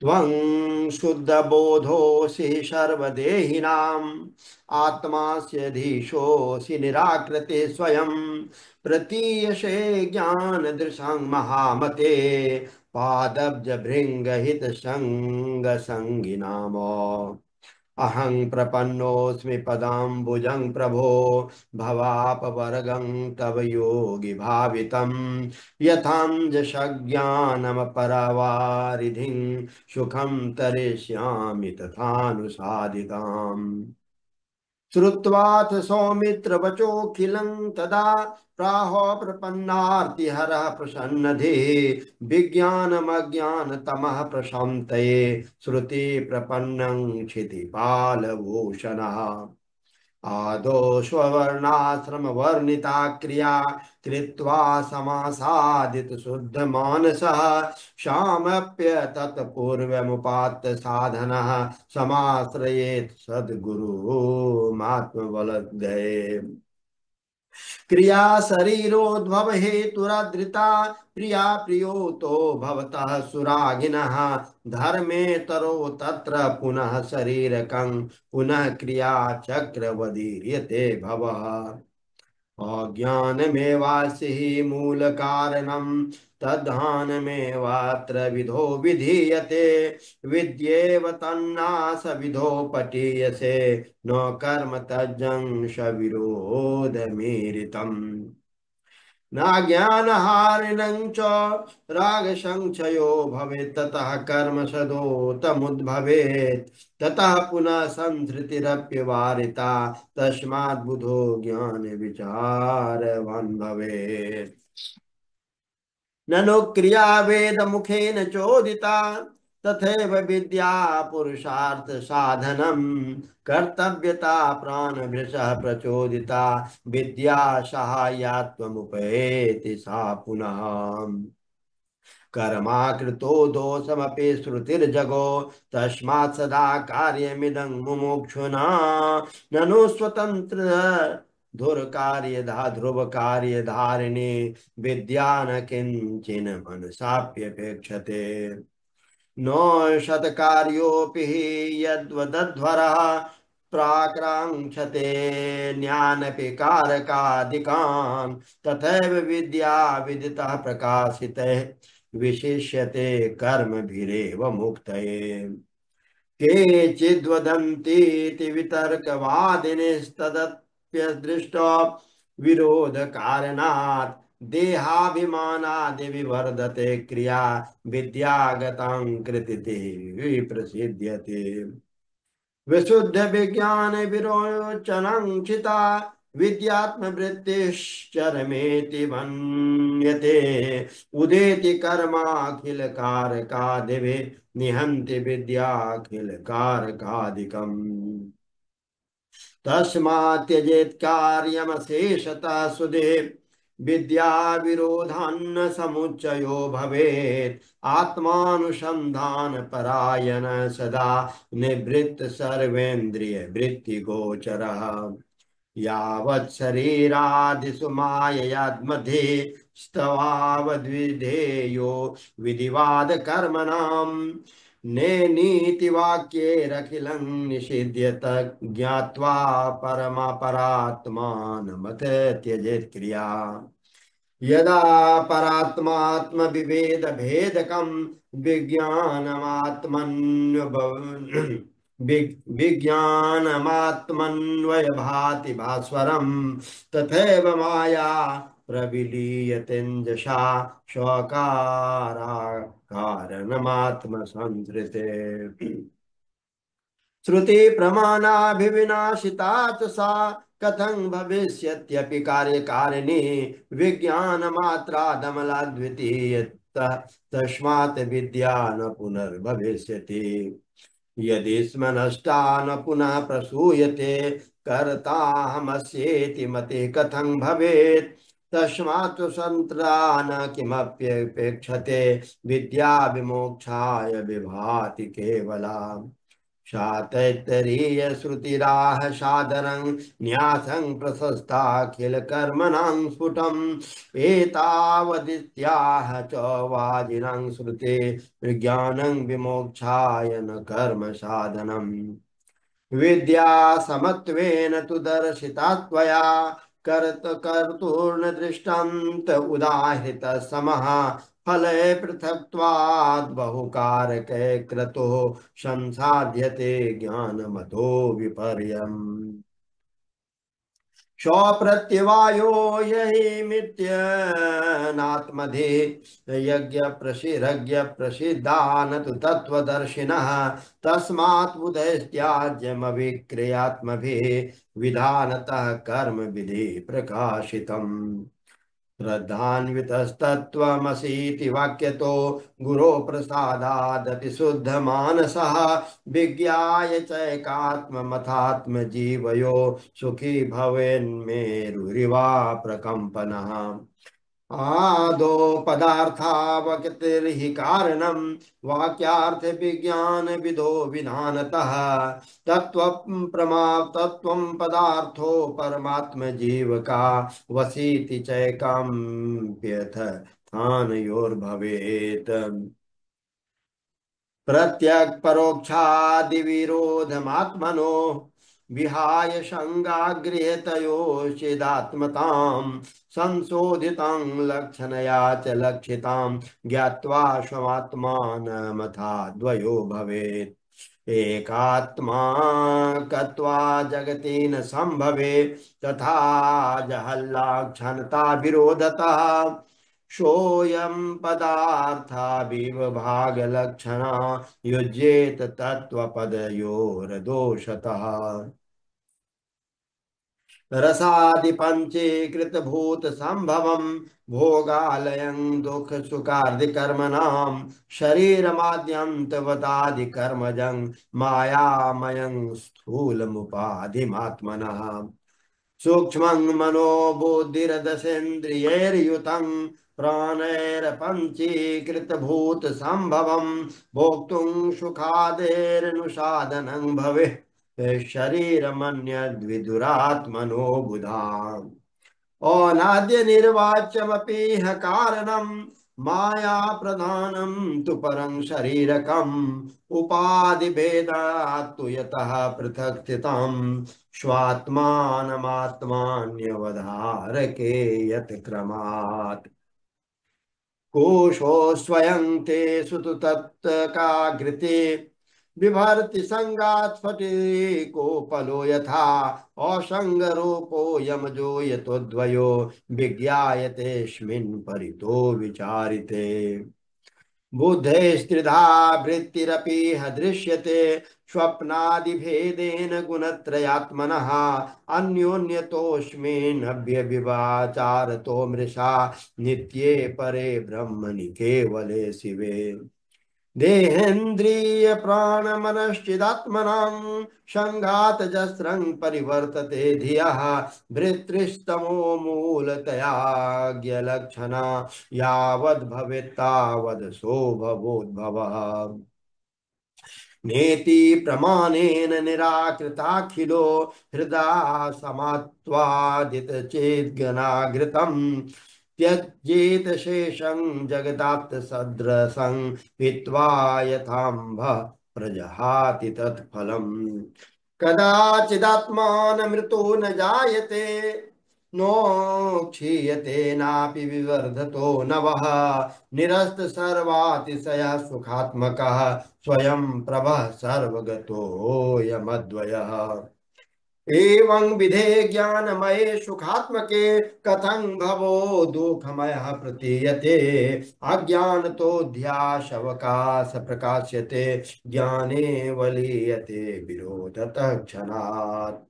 त्वं शुद्धबोधोऽसि सर्वदेहिनाम् आत्मास्यधीशोऽसि निराकृते स्वयं प्रतीयसे ज्ञानदृशं महामते पादब्जभृङ्गहितसङ्गसङ्गिनाम अहं प्रपन्नोऽस्मि पदाम्बुजं प्रभो भवापवर्गं तव योगि भावितं यथाञ्जसज्ञानमपरवारिधिं सुखं तरिष्यामि तथानुसादिताम् श्रुत्वाथ सौमित्रवचोऽखिलं तदा प्राहो प्रपन्नार्तिहरः प्रसन्नधिः विज्ञानमज्ञानतमः प्रशान्तये श्रुति प्रपन्नं क्षितिपालभूषणः आदौ स्ववर्णाश्रमवर्णिता क्रिया कृत्वा समासादित शुद्धमानसः शामप्यतत्पूर्वमुपात्त साधनः समाश्रयेत् सद्गुरुमात्मबलदये क्रिया शरीरोद्भव हेतुरादृता प्रिया प्रियो तो भवतः सुरागिनः धर्मे तरो तत्र पुनः शरीरकं पुनः क्रिया चक्रवदीर्यते भवः अज्ञानमेवास्य हि मूलकारणं तद्धानमेवात्र विधो विधीयते विद्येव तन्नासविधो पठीयसे न कर्म तज्जं सविरोधमीरितम् नाज्ञानहारिणं च रागसंक्षयो भवेत् ततः कर्म सदोतमुद्भवेत् ततः पुनः संसृतिरप्यवारिता तस्मात् बुधो ज्ञान विचारवान् भवेत् ननु क्रिया वेद मुखेन चोदिता तथैव विद्या पुरुषार्थ साधनम कर्तव्यता प्राणभृशः प्रचोदिता विद्या सहायत्वमुपैति सा पुनः कर्माकृतो दोषमपि श्रुतिर्जगो तस्मात् सदा कार्यमिदं मुमुक्षुना ननु स्वतंत्र ध्रुव कार्य धारिणी विद्या न किंचन मनसाप्यपेक्षते नो शतकार्योऽपि हि यद्वदध्वरः प्राक्रांक्षते ज्ञानपि कारकादिकान् तथैव विद्या विदितः प्रकाशितः विशिष्यते कर्मभिरेव मुक्तये केचिद्वदन्तीति वितर्कवादिनस्तदप्यदृष्ट विरोधकारणात् देहाभिमानादिविवर्धते क्रिया विद्यागतां कृतिः प्रसिद्ध्यते विशुद्ध विज्ञान विरोचनं चिता विद्यात्मवृत्तिश्चरमेति मन्यते उदेति कर्माखिल कारकादिभि निहन्ति विद्याखिल कारकादिकम् तस्मात् त्यजेत् कार्यमशेषतः सुधे विद्या विरोधान्न समुच्चयो भवेत् आत्मानुसंधान परायण सदा निवृत्त सर्वेन्द्रिय वृत्ति गोचरः यावत् शरीरादिषु माययाद्मध्ये स्तवावद्विधेयो विधिवाद कर्मणाम् नेनीतिवाक्यैरखिलं निषिध्यत ज्ञात्वा परमापरात्मानमथ त्यजेत् क्रिया यदा परात्मात्मविवेदभेदकं विज्ञानमात्मन्वयभाति भास्वरं तथैव माया प्रविलीयतेञ्जसा स्वकारणमात्मसंसृते श्रुति प्रमाणाभिविनाशिता च सा कथं भविष्यत्यपि कार्यकारिणी विज्ञान मात्रा दमला द्वितीय तस्मात् विद्या न पुनर्भविष्यति यदि स्म नष्टा न पुनः प्रसूयते कर्ताहमस्येति मते कथं भवेत् तस्मात् स्वतन्त्रा न किमप्यपेक्षते विद्या विमोक्षाय विभाति केवला शातैत्तरीय श्रुतिराह सादरं न्यासं प्रशस्ताखिल कर्मणां स्फुटम् एतावदित्याह च वाजिनं श्रुते विज्ञानं विमोक्षाय न कर्म साधनम् विद्या समत्वेन तु दर्शिता त्वया कर्तुर्न दृष्टं त उदाहृत समः फले पृथक्त्वाद् बहुकारके क्रतुः संसाध्यते ज्ञानमतो विपर्यम् स्वप्रत्यवायो यही मित्यनात्मधे यज्ञ प्रसिद्धा न तु तत्त्वदर्शिनः तस्मात् बुधैस्त्याज्यमविक्रियात्मभिः विधानतः कर्म विधि प्रकाशितम् श्रद्धान्वितस्तत्त्वमसीति वाक्यतो गुरो प्रसादादपि शुद्धमानसः विज्ञाय चैकात्ममथात्मजीवयो सुखी भवेन्मेरुरिवा प्रकम्पनः आदो पदार्थावगतिर्हि कारणं वाक्यार्थ विज्ञान विदो विधानतः तत्व प्रमा तत्वं पदार्थो परमात्म जीव का वसीति चैकाम्प्यथ स्थानयोर्भवेत् प्रत्यक् परोक्षादिविरोधमात्मनो विहाय संगागृहतयोश्चिदात्मतां संशोधितं लक्षणया च लक्षितां ज्ञात्वा स्वमात्मानमथा द्वयो भवेत् एकात्मा कत्वा जगति न संभवे तथा जहल्लाक्षणता विरोधतः सोऽयं पदार्थाविर्भागलक्षणा युज्येत तत्त्वपदयोरदोषतः रसादिपञ्चीकृतभूतसम्भवं भोगालयं दुःखसुखार्दिकर्मणां शरीरमाद्यन्तवतादिकर्मजं मायामयं स्थूलमुपाधिमात्मनः सूक्ष्मं मनोबुद्धिरदशेन्द्रियैर्युतं प्राणैरपञ्चीकृतभूतसम्भवं भोक्तुं सुखादेरनुसादनं भवेत् शरीरमन्यद्विदुरात्मनो बुधा अनाद्य निर्वाच्यमपि ह कारणं माया प्रधानं तु परं शरीरकम् उपाधिभेदात् तु यतः पृथक् स्थितं स्वात्मानमात्मान्यवधारके यत् क्रमात् कोशो स्वयं तेषु तु तत्काग्रते बिभर्ति संगात् स्फटिकोपलो यथा असंगरूपो यमजो यतोद्वयो विज्ञायतेऽस्मिन् परितो विचारिते बुद्धेस्त्रिधा वृत्तिरपि ह दृश्यते स्वप्नादिभेदेन गुणत्रयात्मनः अन्योन्यतोऽस्मिन्नव्यभिवाचारतो मृषा नित्ये परे ब्रह्मणि केवले शिवे देहेन्द्रिय प्राणमनश्चिदात्मनां संघातजस्रं परिवर्तते धियः भृतृस्तमो मूलतया ज्ञलक्षणा यावद्भवेत्तावद् सोऽभवोद्भवः नेति प्रमाणेन निराकृताखिलो हृदा समात्वादितचेद्गणाघृतम् त्यजेत शेषं जगदात्सदृशं हित्वा यथाम्भ प्रजहाति तत्फलम् कदाचिदात्मानमृतो न जायते नो क्षीयते नापि विवर्धतो नवः निरस्त सर्वातिशयः सुखात्मकः स्वयं प्रभः सर्वगतोऽयमद्वयः एवं विधे ज्ञानमये सुखात्मके कथं भवो दुःखमयः प्रतीयते अज्ञानतो ध्याशवकाश प्रकाश्यते ज्ञाने वलीयते विरोधतः क्षणात्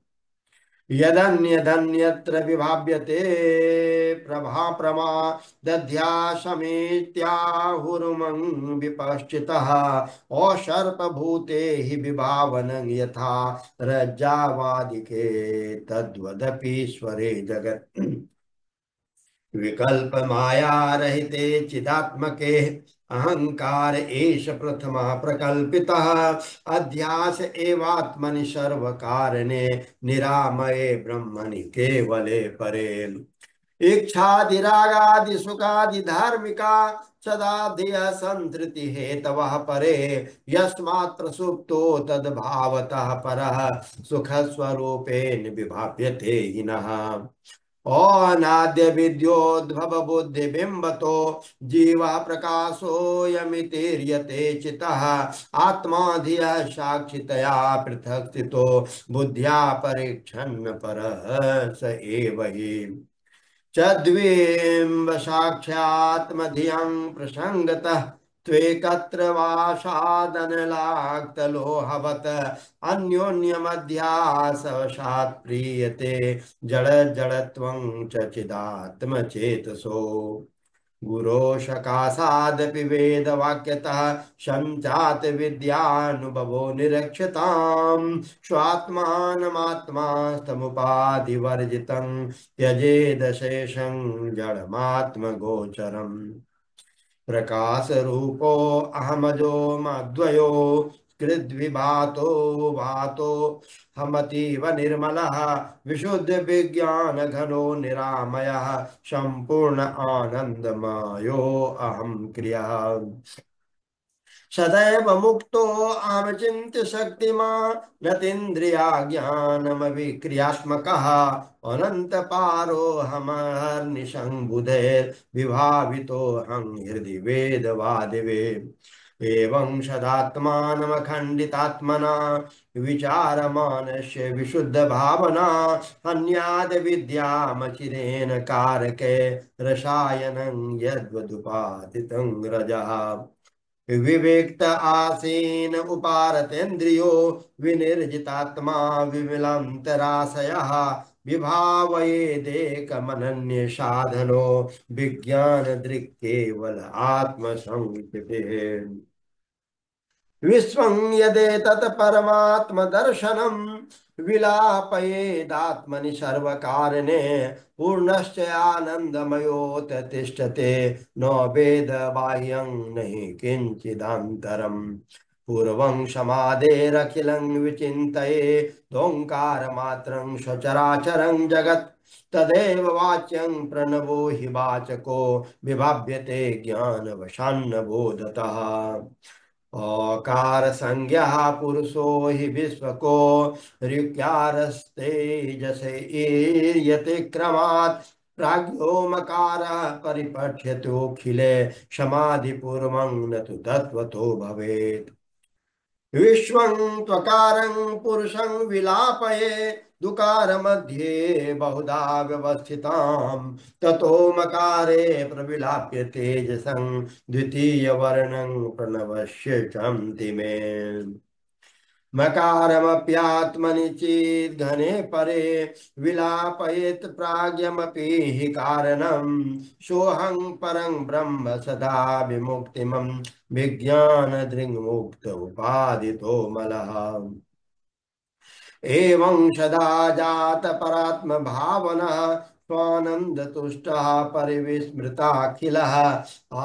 यदन्यदन्यत्र विभाव्यते प्रभा प्रमा दध्याशमेत्याहुरुमं विपश्चितः असर्पभूते हि विभावनं यथा रज्जावादिके तद्वदपीश्वरे जगत् विकल्प माया रहिते चिदात्मके अहंकार एष प्रथमा प्रकल्पितः अध्यास एवात्मनि सर्व कारणे निरामये ब्रह्मणि केवले परे इच्छादिरागादि सुखादि धार्मिका सदा धिय संतृति हेतवः परे यस्मात् प्रसुप्तो तद्भावतः परः सुख स्वरूपेण विभाव्यते हिनः अनाद्य विद्योद्भव बुद्धि बिंबतो जीव प्रकाशोऽयमितीर्यते चितः आत्मा धिया साक्षितया पृथक् स्थितो बुद्ध्या परीक्षन् परः स एव हि चद्विम्ब साक्षात्मधियं प्रसंगतः त्वेकत्र वासादनलाक्तलोहवत् अन्योन्यमध्यासवशात् प्रीयते जड़ जड़त्वं च चिदात्मचेतसो गुरो सकाशादपि वेदवाक्यतः संचात विद्यानुभवो निरक्षताम् स्वात्मानमात्मास्तमुपाधिवर्जितं त्यजेदशेषं जडमात्मगोचरम् प्रकाश रूपो अहमजो मद्वयो कृद्विभातो भातो हमतीव निर्मलः विशुद्ध विज्ञान घनो निरामयः संपूर्ण आनंदमयो अहम क्रिया सदैव मुक्तो आमचिन्त्य शक्तिमान् यतीन्द्रिया ज्ञानमविक्रियात्मकः अनंत पारोऽहमहर्निशं बुधैर्विभावितोऽहं हृदि वेदवादिवे एवं सदात्मानमखण्डितात्मना विचारमानस्य विशुद्ध भावना अन्याद विद्यामचिरेण कारके रसायनं यद्वदुपादितं रजः विवेक्त आसीन उपारतेन्द्रियो विनिर्जितात्मा विमलान्तराशयः विभावयेदेकमनन्य साधनो विज्ञान दृक् केवल आत्मसंस्थितिः विश्वं यदेतत् परमात्मदर्शनं विलापयेदात्मनि सर्वकारणे पूर्णश्च आनन्दमयोऽत तिष्ठते न वेद बाह्यं नहि किञ्चिदन्तरम् पूर्वं समाधेरखिलं विचिन्तये दोङ्कारमात्रं सचराचरं जगत् तदेव वाच्यं प्रणवो हि वाचको विभाव्यते ज्ञानवशान्न बोधतः अकार संज्ञा पुरुषो हि विश्वको ऋक्यारस्तेजसे ईर्यते क्रमात् प्राज्ञोमकार परिपठ्यतोऽखिले समाधिपूर्वं न तु तत्त्वतो भवेत् विश्वं त्वकारं पुरुषं विलापये दुकार मध्ये बहुधा व्यवस्थिताम् ततो मकारे प्रविलाप्य तेजसं द्वितीय वर्णं प्रणवस्य चन्ति मे मकारमप्यात्मनि चेद्घने परे विलापयेत् प्राज्ञमपि हि कारणम् सोऽहं परं ब्रह्म सदा विमुक्तिमं विज्ञानदृङ्मुक्त उपादितो मलः एवं सदा जात परात्म भावनः स्वानन्दतुष्टः परिविस्मृताखिलः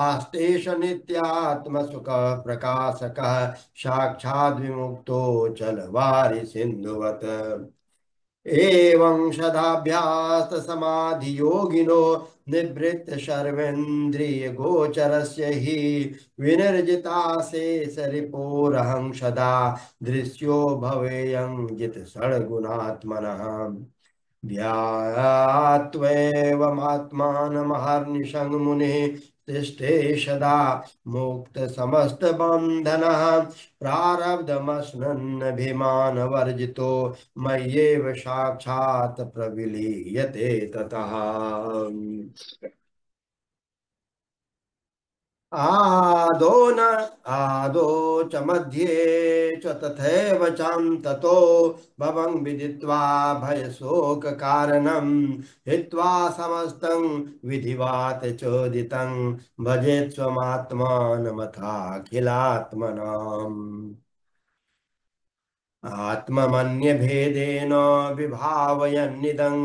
आस्तेष नित्यात्मसुख प्रकाशकः साक्षाद्विमुक्तो चलवारि सिन्धुवत् एवं सदाभ्यास समाधि योगिनो निवृत्त सर्वेन्द्रिय गोचरस्य हि विनिर्जिता शेषरिपोरहं सदा दृश्यो भवेयं जित षड्गुणात्मनः ध्यात्वैवमात्मानमहर्निशं मुनिः तिष्ठे सदा मुक्त समस्त बंधनः प्रारब्धमश्नन्नभिमानवर्जितो मय्येव साक्षात् प्रविलीयते ततः आदो न आदो च मध्ये च तथैव चान्ततो भवं विदित्वा भयशोककारणं हित्वा समस्तं विधिवात चोदितं भजेत् स्वमात्मानमथाखिलात्मनाम् आत्ममन्यभेदेन विभावयन्निदं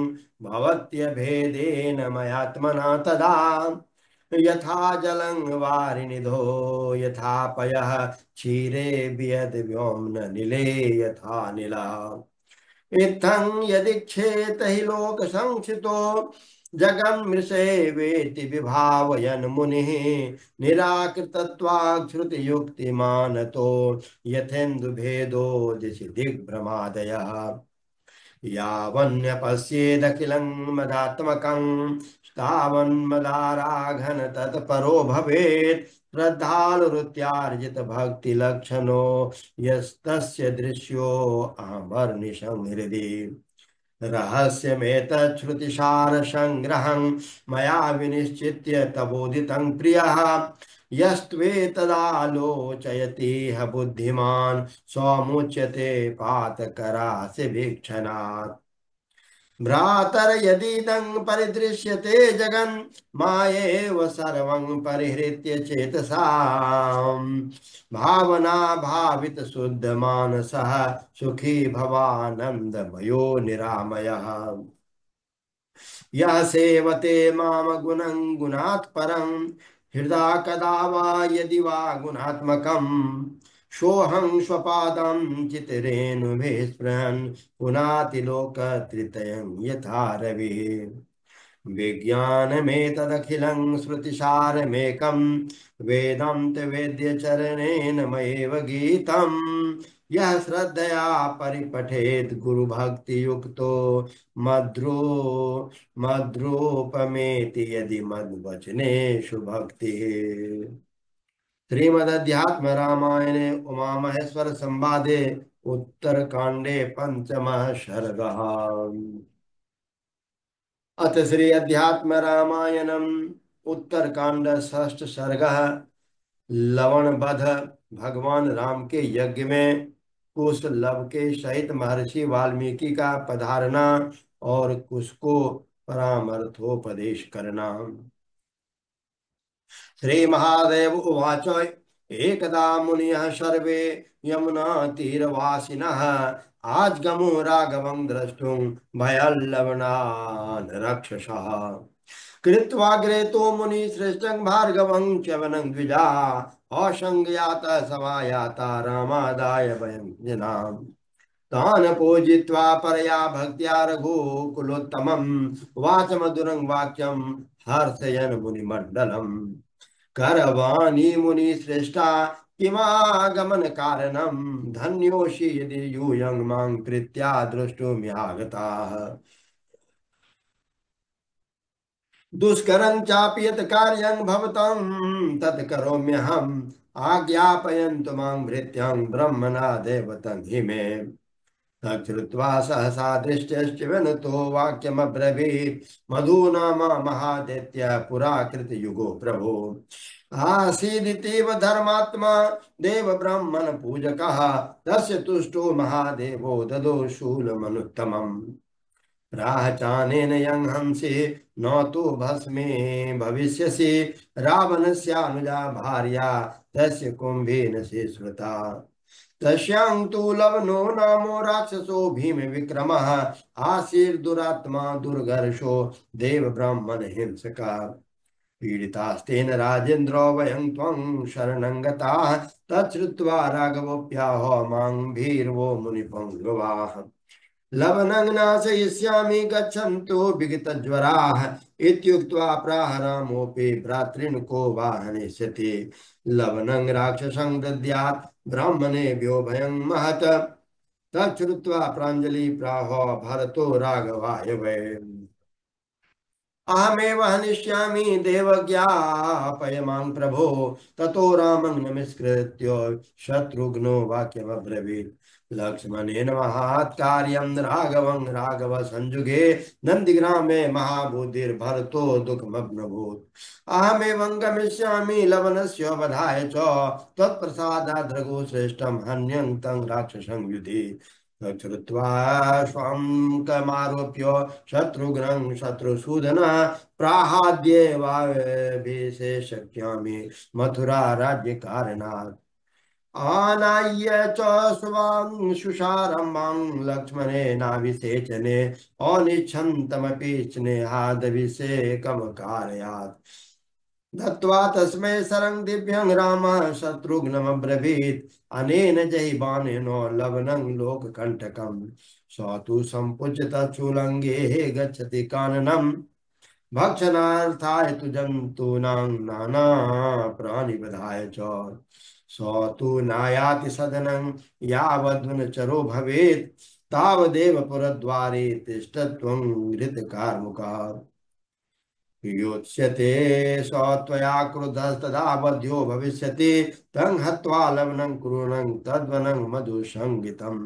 भवत्यभेदेन मयात्मना तदा यथा जलं वारिनिधो यथा पयः क्षीरे वियद् व्योम्न निले यथा नीला इत्थं यदीक्षेत हि लोकसंस्थितो जगन्मृषे वेति विभावयन् मुनिः निराकृतत्वात् श्रुतियुक्तिमानतो यथेन्दुभेदो दिशि दिग्भ्रमादयः यावन्यपश्येदखिलं मदात्मकं तावन्मदाराघन तत्परो भवेत्। श्रद्धालुरुत्यार्जित भक्ति लक्षणो यस्तस्य दृश्यो अहमर्निशं हृदि। रहस्यमेतच्छ्रुतिसारसङ्ग्रहं मया विनिश्चित्य तबोदितं प्रियः। यस्त्वेतदालोचयतीह बुद्धिमान् स्वमुच्यते पातकरासि वीक्षणात्। भ्रातर्यदीदं परिदृश्यते जगन् मायेव सर्वं परिहृत्य चेतसाम्। भावना भावित शुद्ध मानसः सुखी भवानंदमयो निरामयः। यः सेवते माम गुणं गुणात् परं हृदा कदा वा यदि वा गुणात्मकं सोऽहं स्वपादं चितरेणुभिः स्पृहन् पुनातिलोकत्रितयं यथा रविः। विज्ञानमेतदखिलं श्रुतिसारमेकं वेदान्तवेद्यचरणेन मयैव गीतं। यः श्रद्धया परिपठेत् गुरुभक्तियुक्तो मद्रो मद्रूपमेति यदि मद्वचनेषु भक्तिः। श्रीमदध्यात्म रामायणे उमा महेश्वर संवादे उत्तरकांडे पंचमः सर्गः। अथ श्री अध्यात्म रामायणम उत्तरकांड षष्ठ सर्गः। लवण वध। भगवान राम के यज्ञ में कुश लव के सहित महर्षि वाल्मीकि का पधारना और कुश को परामर्थोपदेश करना। श्री महादेव उवाच एकदा मुनियः सर्वे यमुना तीरवासिनः आजगमु राघवं द्रष्टुं भयल्लवणान् रक्षसः। कृत्वाग्रे तो मुनि श्रेष्ठं भार्गवं च वनं द्विजा असंज्ञाता समायाता रामादाय वयं जनाम। तान् पूजित्वा परया भक्त्या रघुकुलोत्तमं वाच मधुरं वाक्यं हर्षयन् मुनिमण्डलम्। करवाणी मुनि श्रेष्ठा किमागमन कारणं धन्योषि यदि यूयं मां प्रीत्या द्रष्टुम्यागताः। दुष्करं चापि यत् कार्यं भवतं तत् करोम्यहम् आज्ञापयन्तु मां भृत्यं ब्रह्मणा देवतं हि मे। तच्छ्रुत्वा सहसा दृष्टश्च विनुतो वाक्यमब्रवीत् मधुनामा महादैत्य पुरा कृतयुगो प्रभो। आसीदितीव धर्मात्मा देव ब्राह्मण पूजकः तस्य तुष्टो महादेवो ददो शूलमनुत्तमम्। राह चानेन यं हंसि न तो भस्मे भविष्यसि रावणस्यानुजा भार्या तस्य कुम्भेन से श्रुता। तस्यां तु लवनो नामो राक्षसो भीम विक्रमः आसीर्दुरात्मा दुर्घर्षो देव ब्राह्मण हिंसका। पीडितास्तेन राजेन्द्रो वयं त्वं शरणं गताः तच्छ्रुत्वा राघवोऽप्याहो मां भीर्वो मुनिपुङ्गवाः। लवनं नाशयिष्यामि गच्छन्तु विगतज्वराः इत्युक्त्वा प्राह रामोऽपि भ्रातॄन् को वा हनिष्यति। लवनं राक्षसं दद्यात् ब्राह्मणेभ्यो भयं महत् तच्छ्रुत्वा प्राञ्जलि प्राहो भरतो राघवाय वै। अहमेव हनिष्यामि देवज्ञापय मां प्रभो। ततो रामं नमस्कृत्य शत्रुघ्नो वाक्यमब्रवीत्। लक्ष्मणेन महात् कार्यं राघवं राघव संयुगे नंदीग्रामे महाबुद्धिर्भरतो दुःखमभूत्। अहमेवं गमिष्यामि लवणस्य वधाय च त्वत्प्रसादात् रघुश्रेष्ठं हन्यन्तं राक्षसं युधि। श्रुत्वा स्वं कमारोप्य शत्रुघ्नं शत्रुसूदनः प्राहाद्येवाभिषेक्ष्यामि मथुरा राज्यकारणात्। आनाय्य च शुभांशुषारम्भं लक्ष्मणेनाभिषेचने अनिच्छन्तमपि स्नेहादभिषेकमकारयात्। दत्त्वा तस्मै शरं दिव्यं रामः शत्रुघ्नमब्रवीत् अनेन जैबानेनो लवनं लोककण्टकम्। स तु सम्पूज्य तच्छूलङ्गे गच्छति काननम् भक्षणार्थाय तु जन्तूनां नाना प्राणिवधाय च। स तु नायाति सदनं यावद्वनचरो भवेत् तावदेव पुरद्वारे तिष्ठत्वं घृतकार्मुका योत्स्यते स त्वया क्रुद्धस्तदा बध्यो भविष्यति तं हत्वा लवनं कुरुणं तद्वनं मधुसंगितम्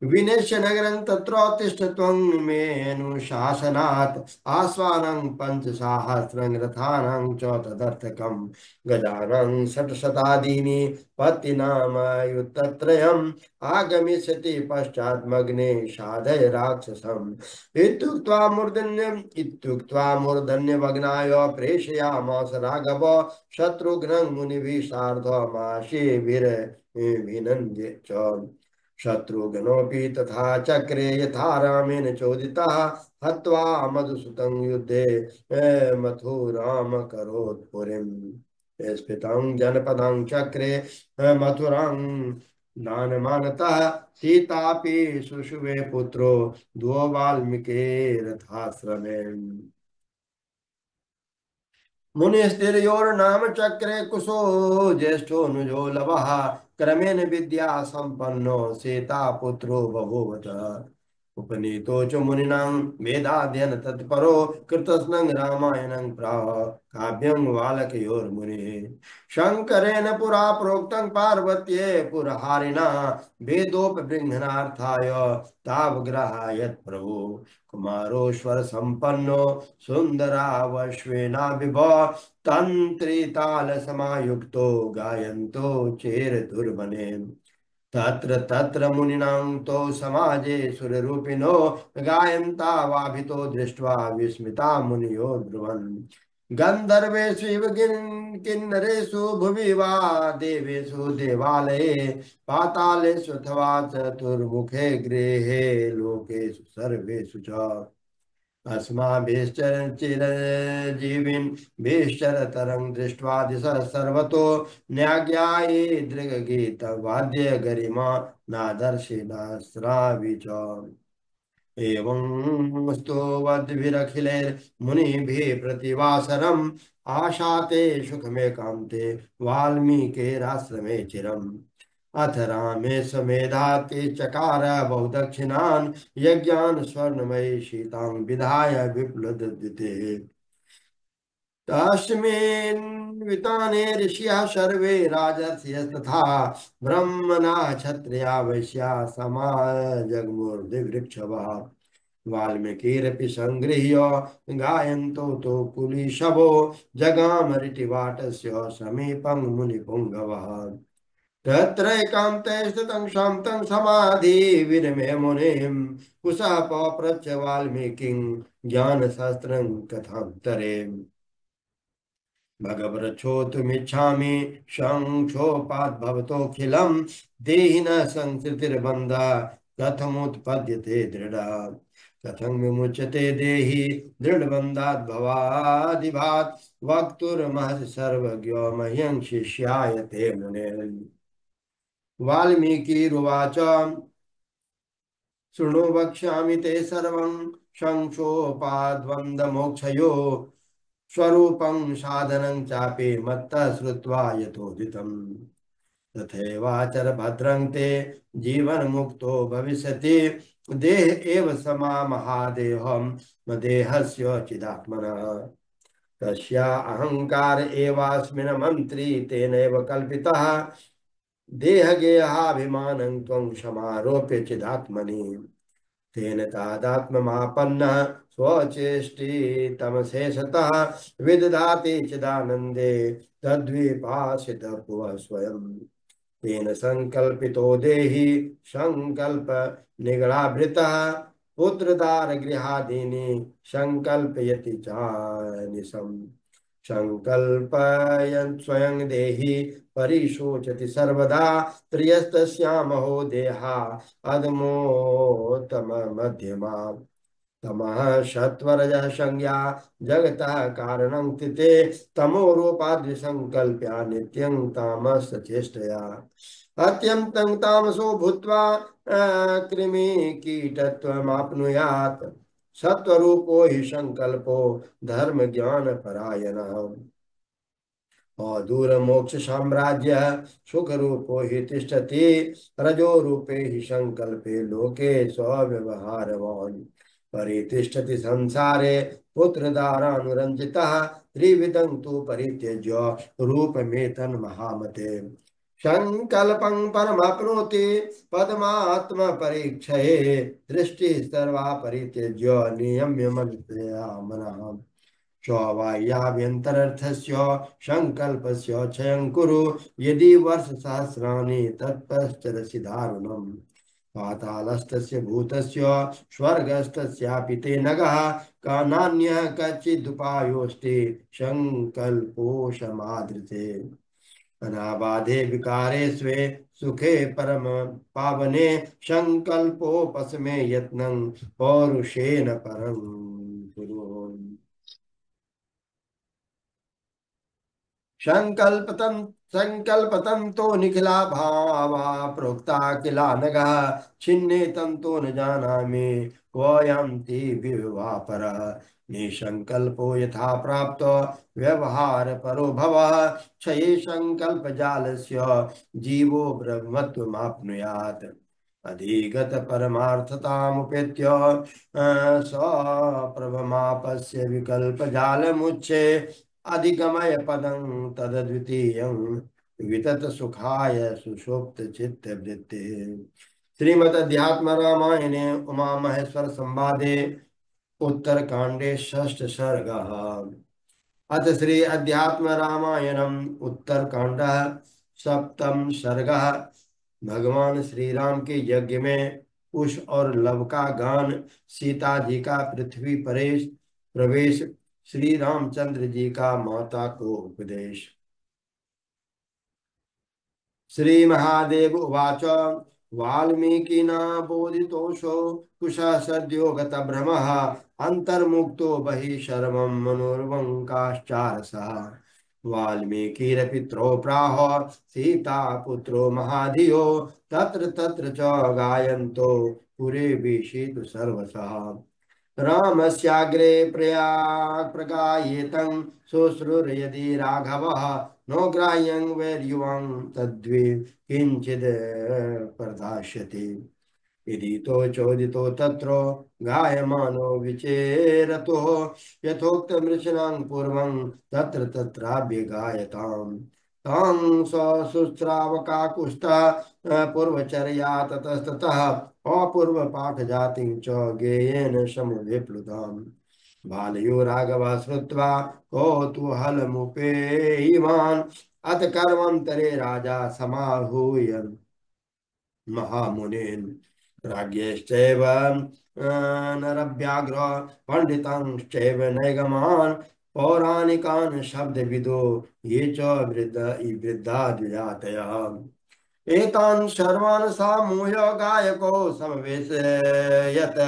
विनेश्य नगरं तत्रोत्तिष्ठ त्वं मेऽनुशासनात् आस्वानं पञ्चसाहस्रं रथानां च तदर्थकं गजानं शतशतादीनि पत्तिनामायुतत्रयम् आगमिष्यति पश्चान्मग्ने साधय राक्षसम् इत्युक्त्वा मूर्धन्यमग्नाय प्रेषयामास राघव शत्रुघ्नं मुनिभिः सार्धमाशेभिरभिनन्द्य च शत्रुघ्नोऽपि तथा चक्रे यथा रामेण चोदितः हत्वा मधुसूतं युद्धे मथुरामकरोत् पुरीम् स्फीतं जनपदं चक्रे मथुरां नानमानतः सीतापि सुषुवे पुत्रो द्वौ वाल्मीकिरथाश्रमे मुनिस्तिर्योर्नाम चक्रे कुशो ज्येष्ठोऽनुजो लवः क्रमेण विद्या संपन्नो सीता पुत्रो बभूवत उपनीतो च मुनिनां वेदाध्ययन तत्परो कृतस्नं रामायणं प्राह काव्यं बालकयोर्मुनिः शङ्करेण पुरा प्रोक्तं पार्वत्ये पुरहारिणा वेदोपबृंहनार्थाय तावग्रहायत् प्रभु कुमारोश्वर संपन्नो सुन्दरावश्वेनाभिभ तन्त्रिताल समायुक्तो गायन्तो चेरदुर्वने तत्र तत्र मुनिनां तो समाजे सुररूपिणो गायन्ता वाभितो दृष्ट्वा विस्मिता मुनियो ब्रुवन् गन्धर्वेष्विव किन्नरेषु भुवि वा देवेषु देवालये पातालेष्वथवा चतुर्मुखे गृहे लोकेषु सर्वेषु च अस्माभिश्चिरजीविन् भीश्चरतरं दृष्ट्वा दिशः सर्वतो न्याज्ञाये दृगगीतवाद्य गरिमा नादर्शिनास्रावि च एवं स्तुवद्भिरखिलैर्मुनिभिः प्रतिवासरम् आशाते सुखमेकान्ते वाल्मीकिराश्रमे चिरम् अथ रामे समेधाति चकार बहुदक्षिणान् यज्ञान् स्वर्णमयी सीतां विधाय विप्लुदद्युते तस्मिन् विताने ऋषयः सर्वे राजर्षयस्तथा ब्रह्मणा क्षत्रिया वैश्या समाजग्मुर्दिवृक्षवः वाल्मीकिरपि संगृह्य गायन्तो तो कुलीशवो जगामरिटिवाटस्य समीपं मुनिपुङ्गवः तत्रैकान्ते स्थितं शान्तं समाधिविरमे मुनिं कुशः पप्रच्छ वाल्मीकिं ज्ञानशास्त्रं कथान्तरे भगवृक्षोतुमिच्छामि शङ्क्षोपाद्भवतोऽखिलं देहि न संसृतिर्बन्ध कथमुत्पद्यते दृढा कथं विमुच्यते देहि दृढबन्धात् भवादिभात् वक्तुर्महत् सर्वज्ञो मह्यं शिष्याय ते मुने वाल्मीकिरुवाच शृणु वक्ष्यामि ते सर्वं संक्षोपाद्वन्द्वमोक्षयो स्वरूपं साधनं चापि मत्तः श्रुत्वा यथोदितम् तथैवाचर भद्रं ते जीवन्मुक्तो भविष्यति देह एव समा महादेहं मदेहस्य चिदात्मनः तस्या अहंकार एवास्मिन् मन्त्री तेनैव कल्पितः देहगेहाभिमानं त्वं समारोप्य चिदात्मनि तेन तादात्ममापन्नः स्वचेष्टितमशेषतः विदधाति चिदानन्दे तद्विभासितः स्वयं तेन संकल्पितो देहि संकल्प निगड़ाभृतः पुत्रदार गृहादीनि संकल्पयति चानिशम् संकल्पयन् स्वयं देहि परिशोचति सर्वदा प्रियस्तस्यामहो देहा अधमोत्तम मध्यमा तमः सत्वरजः संज्ञा जगतः कारणं कृते तमो रूपाद्विसंकल्प्या नित्यं तामस चेष्टया अत्यन्तं तामसो भूत्वा कृमि कीटत्वमाप्नुयात् सत्वरूपो हि संकल्पो धर्म ज्ञान परायणः और दूर मोक्ष साम्राज्य सुख रूपो हि तिष्ठति रजो रूपे हि संकल्पे लोके स्वव्यवहारवान् परितिष्ठति संसारे पुत्रदारानुरञ्जितः त्रिविधं तु परित्यज्य रूपमेतन् महामते संकल्पं परमाप्नोति पदमात्म परीक्षये दृष्टि सर्वा परित्यज्य नियम्य मनुष्या मनः स्वबाह्याभ्यन्तरर्थस्य सङ्कल्पस्य क्षयं कुरु यदि वर्षसहस्राणि तत्पश्चरसि दारुणम् पातालस्तस्य भूतस्य स्वर्गस्तस्यापि ते नगः का नान्यः कच्चिदुपायोऽस्ति सङ्कल्पोषमादृते अनाबाधे विकारे स्वे सुखे परम पावने सङ्कल्पोपशमे यत्नं पौरुषेण परं कुरु संकल्पतन संकल्पतंतो निखिला भावा प्रोक्ता किला नगः छिन्ने तंतो न जानामि क्वयंति विवापर निसंकल्पो यथा प्राप्त व्यवहार परो भवः क्षये संकल्प जालस्य जीवो ब्रह्मत्वमाप्नुयात् अधिगत परमार्थतामुपेत्य स्वप्रभमापस्य विकल्प जालमुच्चे अधिगमय पदं तदद्वितीयं वितत सुखाय सुषुप्त चित्त वृत्ति श्रीमद् अध्यात्म रामायणे उमा महेश्वर संवादे उत्तर कांडे षष्ठ सर्ग अथ श्री अध्यात्म रामायणम उत्तर कांड सप्तम सर्ग भगवान श्री राम के यज्ञ में कुश और लव का गान सीता जी का पृथ्वी परेश प्रवेश श्री रामचंद्र जी का माता को उपदेश श्री महादेव उवाच वाल्मीकिना बोधितोषो कुशः सद्यो गत भ्रमः अंतर्मुक्तो बहिः शर्मं मनोर्वङ्काश्चारसः वाल्मीकिरपित्रो प्राह सीता पुत्रो महाधियो तत्र तत्र च गायन्तो पुरे विषीतु सर्वशः रामस्याग्रे प्रयाग प्रगायेतं शुश्रूर यदि राघवः नो ग्राह्यं वैर्युवं तद्वि किंचिद प्रदास्यति इति तो चोदितो तत्रो गायमानो विचेरतो यथोक्तमृषणां पूर्वं तत्र तत्राभ्यगायताम् तां सशुस्रावकाकुष्ठः पूर्वचर्या ततस्ततः अपूर्वपाठजातिं च गेयेन समुविप्लुताम् बालयो राघवः श्रुत्वा कौतूहलमुपेयिमान् अथ कर्मन्तरे राजा समाहूय महामुनीन् राज्ञश्चैव नरव्याघ्र पण्डितांश्चैव नैगमान् पौराणिकान् शब्दविदो ये च वृद्धा द्विजातयः एतान् सर्वान् सामूह्य गायको समवेशयत्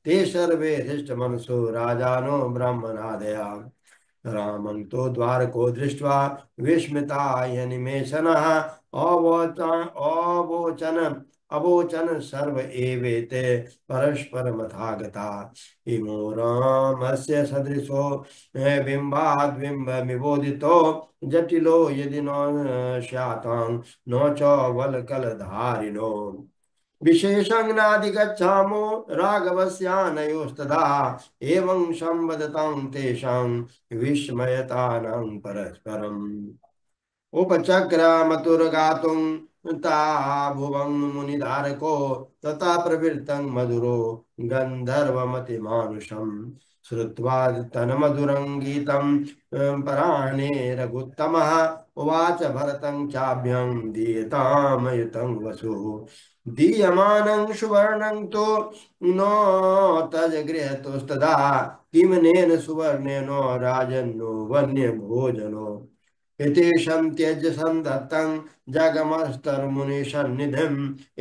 ते सर्वे हृष्टमनसो राजानो ब्राह्मणादयः रामं तो द्वारको दृष्ट्वा विस्मिताय निमेषणः अवोचन अवोचन सर्व एवेते परस्परमथागता इमो रामस्य सदृशो बिम्बाद्बिम्बमिवोदितो जटिलो यदि न स्यातां न च वल्कलधारिणो विशेषज्ञाधिगच्छामो राघवस्यानयोस्तदा एवं संवदतां तेषां विस्मयतानां परस्परम् उपचक्रमतुर्गातुं ता भुवं मुनिधारको तथा प्रवृत्तं मधुरो गन्धर्वमतिमानुषम् श्रुत्वा तन्मधुरं गीतं पराणे रघुत्तमः उवाच भरतं चाभ्यं दीयतामयुतं वसुः दीयमानं सुवर्णं तो न तजगृहतोस्तदा किमनेन सुवर्णेन राजन्नो वन्यभोजनो हितेशं त्यज्य संदत्तं जगमस्तर्मुनिसन्निधिम्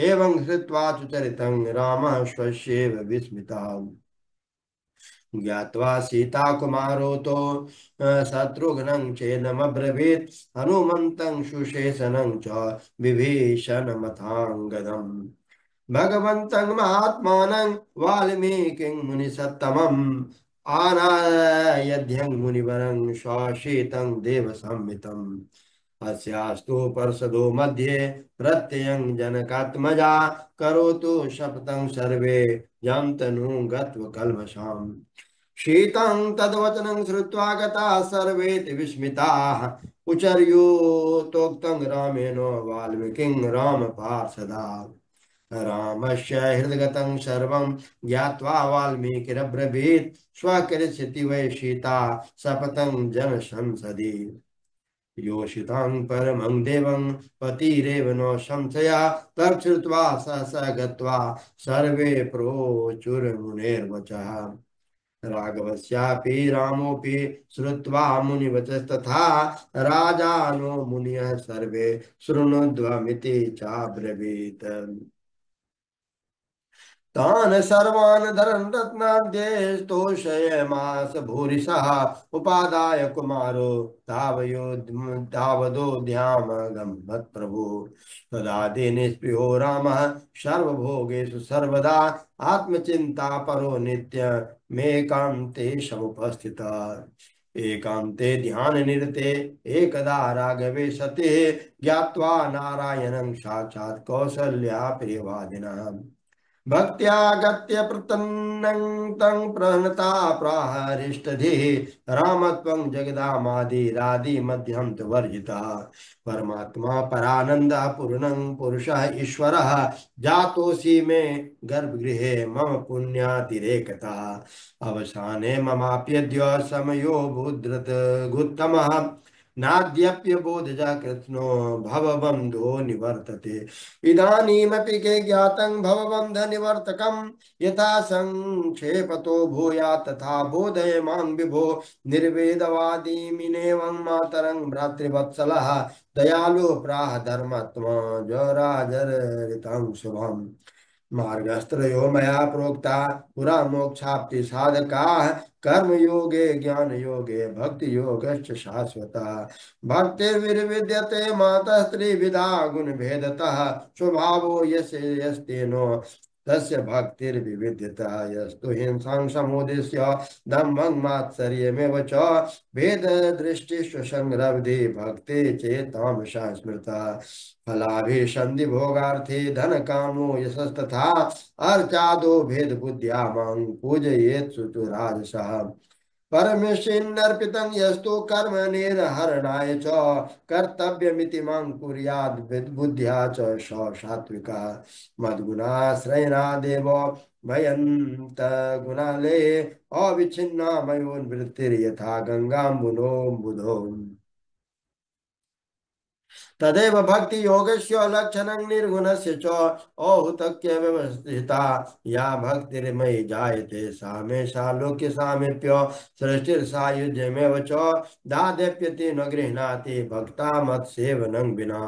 एवं श्रुत्वा च चरितं रामः स्वस्येव विस्मितः ज्ञात्वा सीता कुमारो तो शत्रुघ्नं चेदमब्रवीत् हनुमन्तं सुशेषनं च विभीषणमथाङ्गदम् भगवन्तं महात्मानं वाल्मीकिं मुनिसत्तमम् आनायध्यं मुनिवरं शासितं देव संहितम् अस्यास्तु पर्षदो मध्ये प्रत्ययं जनकात्मजा करोतु शपथं सर्वे यं तनु गत्वकल्मषाम् शीतं तद्वचनं श्रुत्वा गताः सर्वेति विस्मिताः उचर्युतोक्तं रामेण वाल्मीकिं रामपार्षदा रामस्य हृदगतं सर्वं ज्ञात्वा वाल्मीकिरब्रवीत् स्वकरिष्यति वै सीता शपथं जनसंसदि योषितां परमं देवं पतिरेव न संशया तच्छ्रुत्वा सहसा गत्वा सर्वे प्रोचुर्मुनेर्वचः राघवस्यापि रामोऽपि श्रुत्वा मुनिवचस्तथा राजानो मुनयः सर्वे शृणुध्वमिति चाब्रवीत् तान् सर्वान् धरन् रत्नाद्यैस्तोषयमास भूरिशः उपादाय कुमारो तावदोद्यामगं मत्प्रभु तदा निःस्पृहो रामः सर्वभोगेषु सर्वदा आत्मचिन्ता परो नित्य मेकान्ते समुपस्थितः एकान्ते ध्याननिरते एकदा राघवे सते ज्ञात्वा नारायणं साक्षात् कौसल्या प्रियवादिनः भक्त्या गत्य प्रतन्नं तं प्रणता प्राहरिष्टधिः रामत्वं जगदामादिरादि मध्यं तु वर्जिता परमात्मा परानन्दः पूर्णं पुरुषः ईश्वरः जातोऽसि मे गर्भगृहे मम पुण्यातिरेकता अवसाने ममाप्यद्य समयो भूद्रत गुत्तमः नाद्यप्यबोधजा कृत्स्नो भवबन्धो निवर्तते इदानीमपि के ज्ञातं भवबन्धनिवर्तकं यथा संक्षेपतो भूयात् तथा बोधय मां विभो निर्वेदवादीमिनेवं मातरं भ्रातृवत्सलः दयालु प्राह धर्मात्मा जराजरितं शुभम् मार्गस्त्रयो मया प्रोक्ता पुरा मोक्षाप्ति साधकाः कर्म योगे ज्ञान योगे भक्ति योगश्च शाश्वता भक्तिर्विविद्यते माता स्त्रीविधा गुण भेदतः स्वभावो यस्य यस्तेनो तस्य भक्तिर्विविध्यता यस्तु हिंसां समुद्दिश्य दम्भं मात्सर्यमेव च भेद दृष्टिषु संरब्धि भक्ति चेतामशा स्मृता फलाभिसन्धि भोगार्थे धन कामो यशस्तथा अर्चादो भेद बुद्ध्या मां पूजयेत् सुतु राजसः परमेष्ठिन्नर्पितं यस्तु कर्म निर्हरणाय च कर्तव्यमिति मां कुर्याद् बुद्ध्या च स सात्विका मद्गुणाश्रयणादेव भयन्त गुणाले अविच्छिन्ना मयोन्वृत्तिर्यथा गंगाम्बुनो बुधो तदेव भक्ति योगस्य लक्षणं निर्गुणस्य च औहुतक्य व्यवस्थिता या भक्तिर्मयि जायते सा मे सालोक्य सामीप्य सृष्टिर्सायुज्यमेव च दादेप्यति न गृह्णाति भक्ता मत्सेवनं विना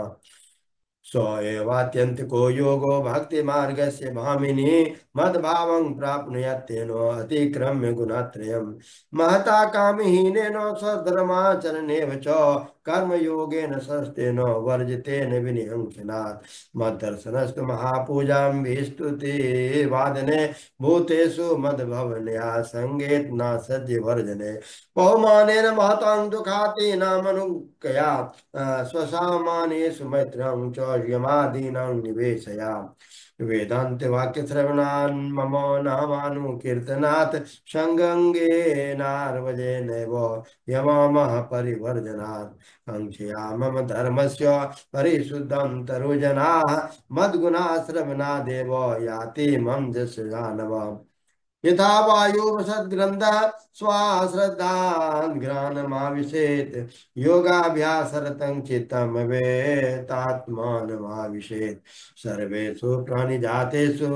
स एवात्यन्तिको योगो भक्तिमार्गस्य भामिनी मद्भावं प्राप्नुयात् अतिक्रम्य गुणत्रयम् महता कामहीनेन सधर्माचरणेन च कर्मयोगेन सस्तेन वर्जितेन विनिहंसनात् मद्दर्शनस्तु महापूजां विस्तुते वादने भूतेषु मद्भवनया संगेत न सज्ज वर्जने बहुमानेन महतां दुःखाति नामनुकया स्वसामानेषु मैत्रं च यमादीनां निवेशया वेदांत वाक्य श्रवणान् मम नामानुकीर्तनात् संगंगेनार्वजेनैव यमामः परिवर्जनात् अंशया मम धर्मस्य परिशुद्धं तरुजनाः मद्गुणाश्रवणादेव याति मम जस्य जानव यथा वायुर्सद्गन्धः स्वाश्रद्धान् घ्राणमाविशेत् योगाभ्यासरतं चित्तमवेतात्मानमाविशेत् सर्वेषु प्राणिजातेषु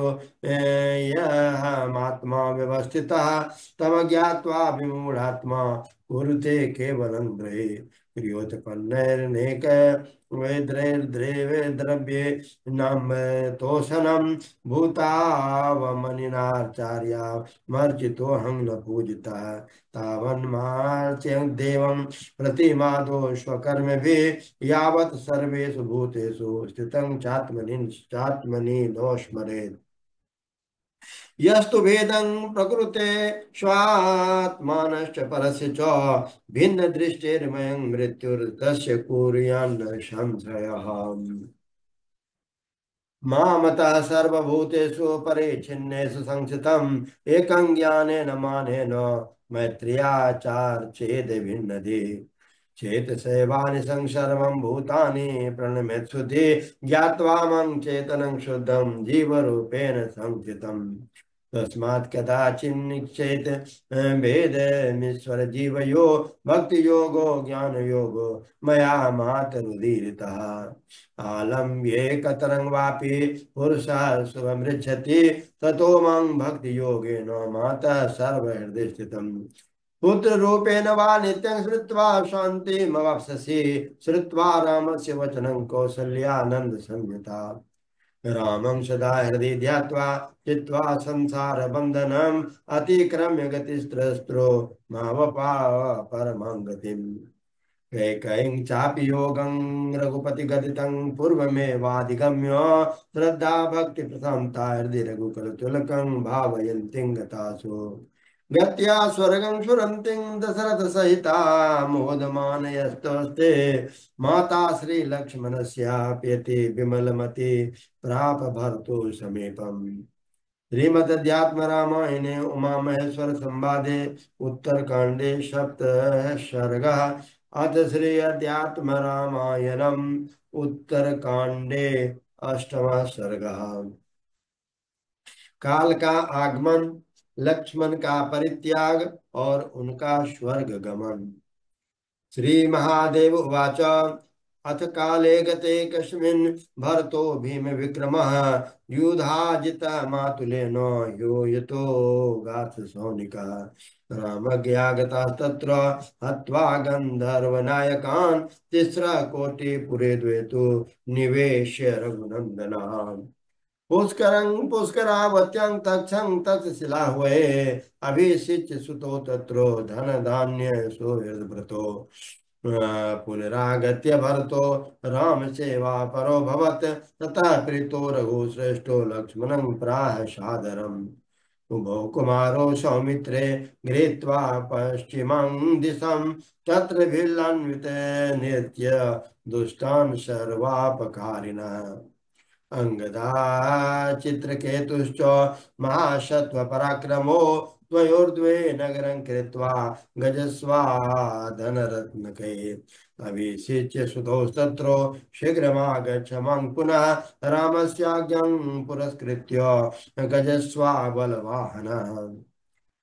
यमात्मा व्यवस्थितः तम ज्ञात्वा विमूढात्मा कुरुते केवलं ग्रहे क्रियोत्पन्नैर्नेक वैद्रैर्द्रव्ये द्रव्ये नाम तोषणं भूतावमनिनाचार्या मर्चितोऽहं न पूजिता तावन्मार्च्य देवं प्रतिमादो स्वकर्मभिः यावत् सर्वेषु भूतेषु स्थितं चात्मनि न स्मरेत् यस्तु भेदं प्रकृते स्वात्मानश्च परस्य च भिन्न दृष्टिर्मयं मृत्युर्तस्य कुर्यान्न संशयः। मामतः सर्वभूतेषु परिच्छिन्नेषु संस्थितम् एकं ज्ञानेन मानेन मैत्र्याचार्येद भिन्नधि चेत सेवानि सर्वं भूतानि प्रणमेत्सुति ज्ञात्वा मं चेतनं शुद्धं जीवरूपेण संस्थितम् तस्मात् कदाचिन्निश्चेत भेदमीश्वर जीवयो भक्ति योगो ज्ञान योगो मया मातरुदीरितः आलम्ब्ये कतरं वापि पुरुषः सुखमृच्छति ततो मां भक्ति योगेन माता सर्वहृदय स्थितम् पुत्र रूपेण वा नित्यं श्रुत्वा शान्तिमवाप्स्यसि श्रुत्वा रामस्य वचनं कौसल्यानन्द संयुता रामं सदा हृदि ध्यात्वा चित्वा संसार बंधनम अतिक्रम्य गतिस्त्रस्त्रो मावपा परमां गतिम् कैकैं चापि योगं रघुपति गदितं पूर्वमेवाधिगम्य श्रद्धा भक्ति प्रथमता हृदि रघुकुल तुलकं भावयन्तीं गतासु गत्या स्वर्गं सुरन्तीं दशरथ सहिता मोदमानयस्तस्ते माता श्रीलक्ष्मणस्याप्यति विमलमति प्राप भर्तु समीपम् श्रीमद्अध्यात्म रामायणे उमा महेश्वर संवादे उत्तरकांडे सप्त सर्ग अथ श्री अध्यात्म रामायणम उत्तरकांडे अष्टम सर्ग काल का आगमन लक्ष्मण का परित्याग और उनका स्वर्ग गमन। श्री महादेव उवाच अथ काले गते कस्मिन् भरतो भीम विक्रमः युधाजित मातुलेन यो यतो गाथ सौनिकः रामज्ञागतास्तत्र हत्वा गन्धर्वनायकान् तिस्रकोटिपुरे द्वे तु निवेश्य रघुनन्दनः पुष्करं पुष्करावत्यं तक्षं तक्षशिला हुए अभिषिच्य सुतो तत्रो धन धान्य सुहृद्भृतो पुनरागत्य भरतो राम सेवा परो भवत् ततः प्रीतो रघु श्रेष्ठो लक्ष्मणं प्राह सादरम् उभौ कुमारो सौमित्रे गृहीत्वा पश्चिमं दिशं तत्र भिल्लान्वित नित्य दुष्टान् सर्वापकारिणः अंगदा चित्रकेतुश्च महासत्त्वपराक्रमो द्वयोर्द्वे नगरं कृत्वा गजस्वादनरत्नके अभिषिच्य सुतोस्तत्रो शीघ्रमागच्छ मं पुनः रामस्याज्ञं पुरस्कृत्य गजस्वाबलवाहनः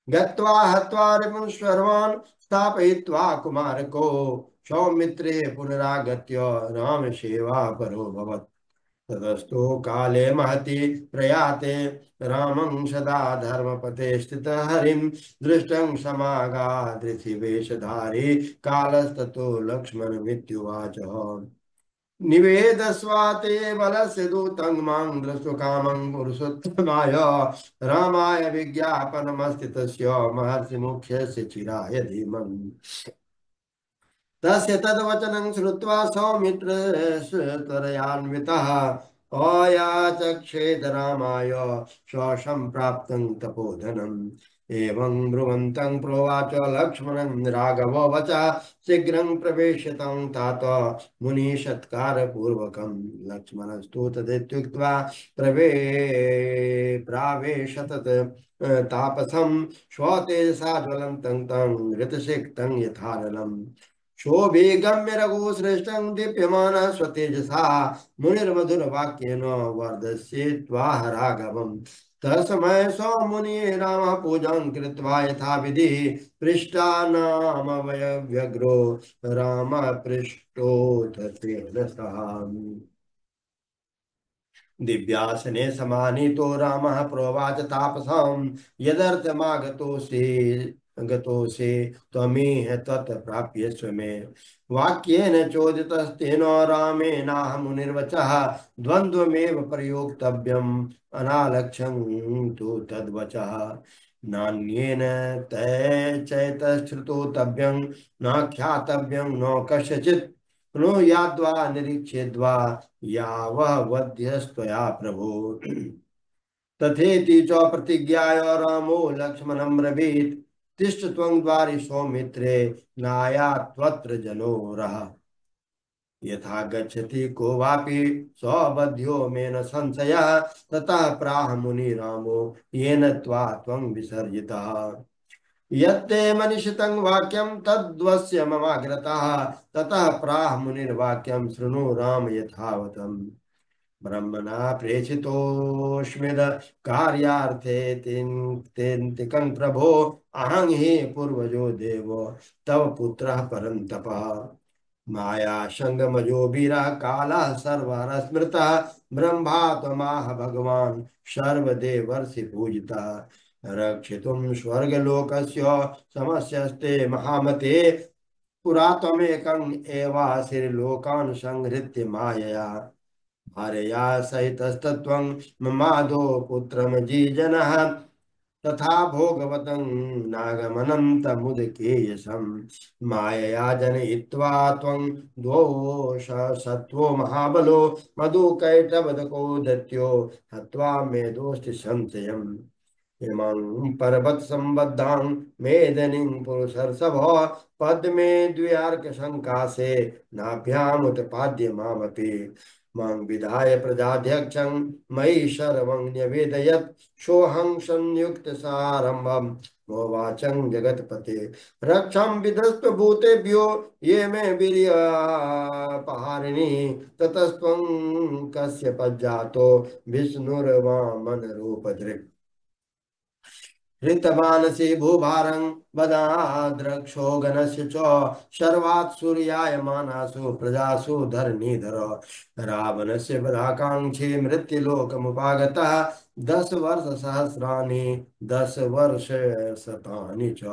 गत्वा हत्वा रिपुं सर्वान् स्थापयित्वा कुमारको सौमित्रे पुनरागत्य रामसेवा परो भवत् ततस्तु काले महति प्रयाते रामं सदा धर्मपते स्थितः हरिं दृष्टं समागादृथिवेशधारी कालस्ततो लक्ष्मणमित्युवाच निवेदस्वाते बलस्य दूतं मां दृष्टुकामं पुरुषोत्तमाय रामाय विज्ञापनमस्ति तस्य महर्षिमुख्यस्य चिराय धीमम् तस्य तद्वचनं श्रुत्वा सौमित्रस्त्वरयान्वितः अयाचक्षेद रामाय स्वसम्प्राप्तं तपोधनम् एवं ब्रुवन्तं प्रोवाच लक्ष्मणं राघव वचः शीघ्रं प्रवेश्यतं तात मुनिसत्कारपूर्वकं लक्ष्मणस्तु तदित्युक्त्वा प्रावेशत तापसं स्वतेजसा ज्वलन्तं तं ऋतसिक्तं यथानलम् शोभिगम्य रघुश्रेष्ठं दीप्यमान स्वतेजसा मुनिर्मधुरवाक्येन वर्धस्येत्वा राघवम् तस्मै सौमुनि रामः पूजां कृत्वा यथाविधि पृष्ठानामवयव्यग्रो रामः पृष्ठोऽथ तेन सह दिव्यासने समानीतो रामः प्रोवाच तापसं यदर्थमागतोऽसि गतोऽसि त्वमेह तत् प्राप्यस्व मे वाक्येन चोदितस्तेन रामेणाह मुनिर्वचः द्वन्द्वमेव प्रयोक्तव्यम् अनालक्ष्यं तु तद्वचः नान्येन तै चैतश्रुतोतव्यं न ख्यातव्यं न कस्यचित् शृणुयाद्वा निरीक्षेद्वा यावः वध्यस्त्वया प्रभो तथेति च प्रतिज्ञाय रामो लक्ष्मणं ब्रवीत् तिष्ठ त्वं द्वारि सौमित्रे नायात्वत्र जनो रः यथा गच्छति को वापि स्वबध्यो मेन संशयः ततः प्राह मुनि रामो येन त्वा त्वं विसर्जितः यत्ते मनीषितं वाक्यं तद्वस्य ममाग्रतः ततः प्राह मुनिर्वाक्यं शृणु राम यथावतम् ब्रह्मणा प्रेषितोऽस्मिद् कार्यार्थे तेन्तिकं प्रभो अहं हि पूर्वजो देवो तव पुत्रः परन्तपः माया संगमजो वीरः कालः सर्वरस्मृतः ब्रह्मा त्वमाह भगवान् सर्वदेवर्षि पूजितः रक्षितुं स्वर्गलोकस्य समस्यस्ते महामते पुरा त्वमेकं एवासिर्लोकान् संहृत्य मायया भार्यया सहितस्तत्त्वं ममादो पुत्रमजीजनः तथा भोगवतं नागमनं तमुदकेयसं मायया जनयित्वा त्वं द्वौ सत्त्वो महाबलो मधुकैटवदको दत्यो हत्वा मेदोऽस्ति संशयम् इमं पर्वतसम्बद्धां मेदिनीं पुरुषर्षभो पद्मे द्व्यार्कशङ्कासे नाभ्यामुत्पाद्य मामपि मां विधाय प्रजाध्यक्षं मयि सर्वं न्यवेदयत् सोऽहं संयुक्तसारम्भं मोवाचं जगत्पते रक्षं विधस्तु भूतेभ्यो ये मे वीर्यपहारिणि ततस्त्वं कस्य पज्जातो विष्णुर्वामनरूपधृक् ऋतमानसि भूभारं वदाद्रक्षो गणस्य च शर्वात् सूर्यायमानासु प्रजासु धरणीधर रावणस्य वधाकाङ्क्षी मृत्युलोकमुपागतः 10 वर्षसहस्राणि 10 वर्षशतानि च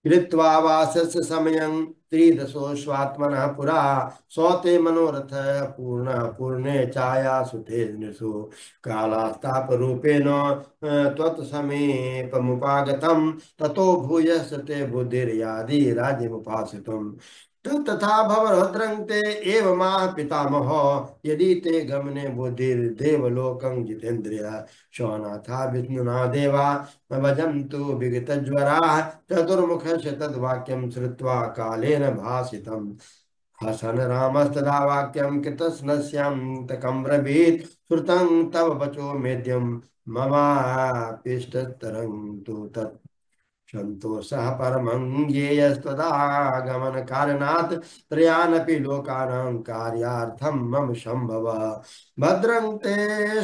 कृत्वा वासस्य समयं त्रिदशोऽश्वात्मनः पुरा सौते मनोरथ पूर्ण पूर्णे छायासु तेजसु कालास्तापरूपेण त्वत्समीपमुपागतं ततो भूयश्च ते बुद्धिर्यादि राज्यमुपासितुम् तथा भवभद्रं ते एव माः पितामह यदि ते गमने बुद्धिर्देवलोकं जितेन्द्रिय शौनाथा विष्णुना देवा भजन्तु विगतज्वराः चतुर्मुखस्य तद्वाक्यं श्रुत्वा कालेन भासितम् हसन रामस्तदा वाक्यं कृतस्नस्यां तकं ब्रवीत् श्रुतं तव वचो मेद्यं ममापिष्टतरं तु तत् सन्तोषः परमं ज्ञेयस्त्वदागमन कारणात् त्रयानपि लोकानां कार्यार्थं मम सम्भव भद्रं ते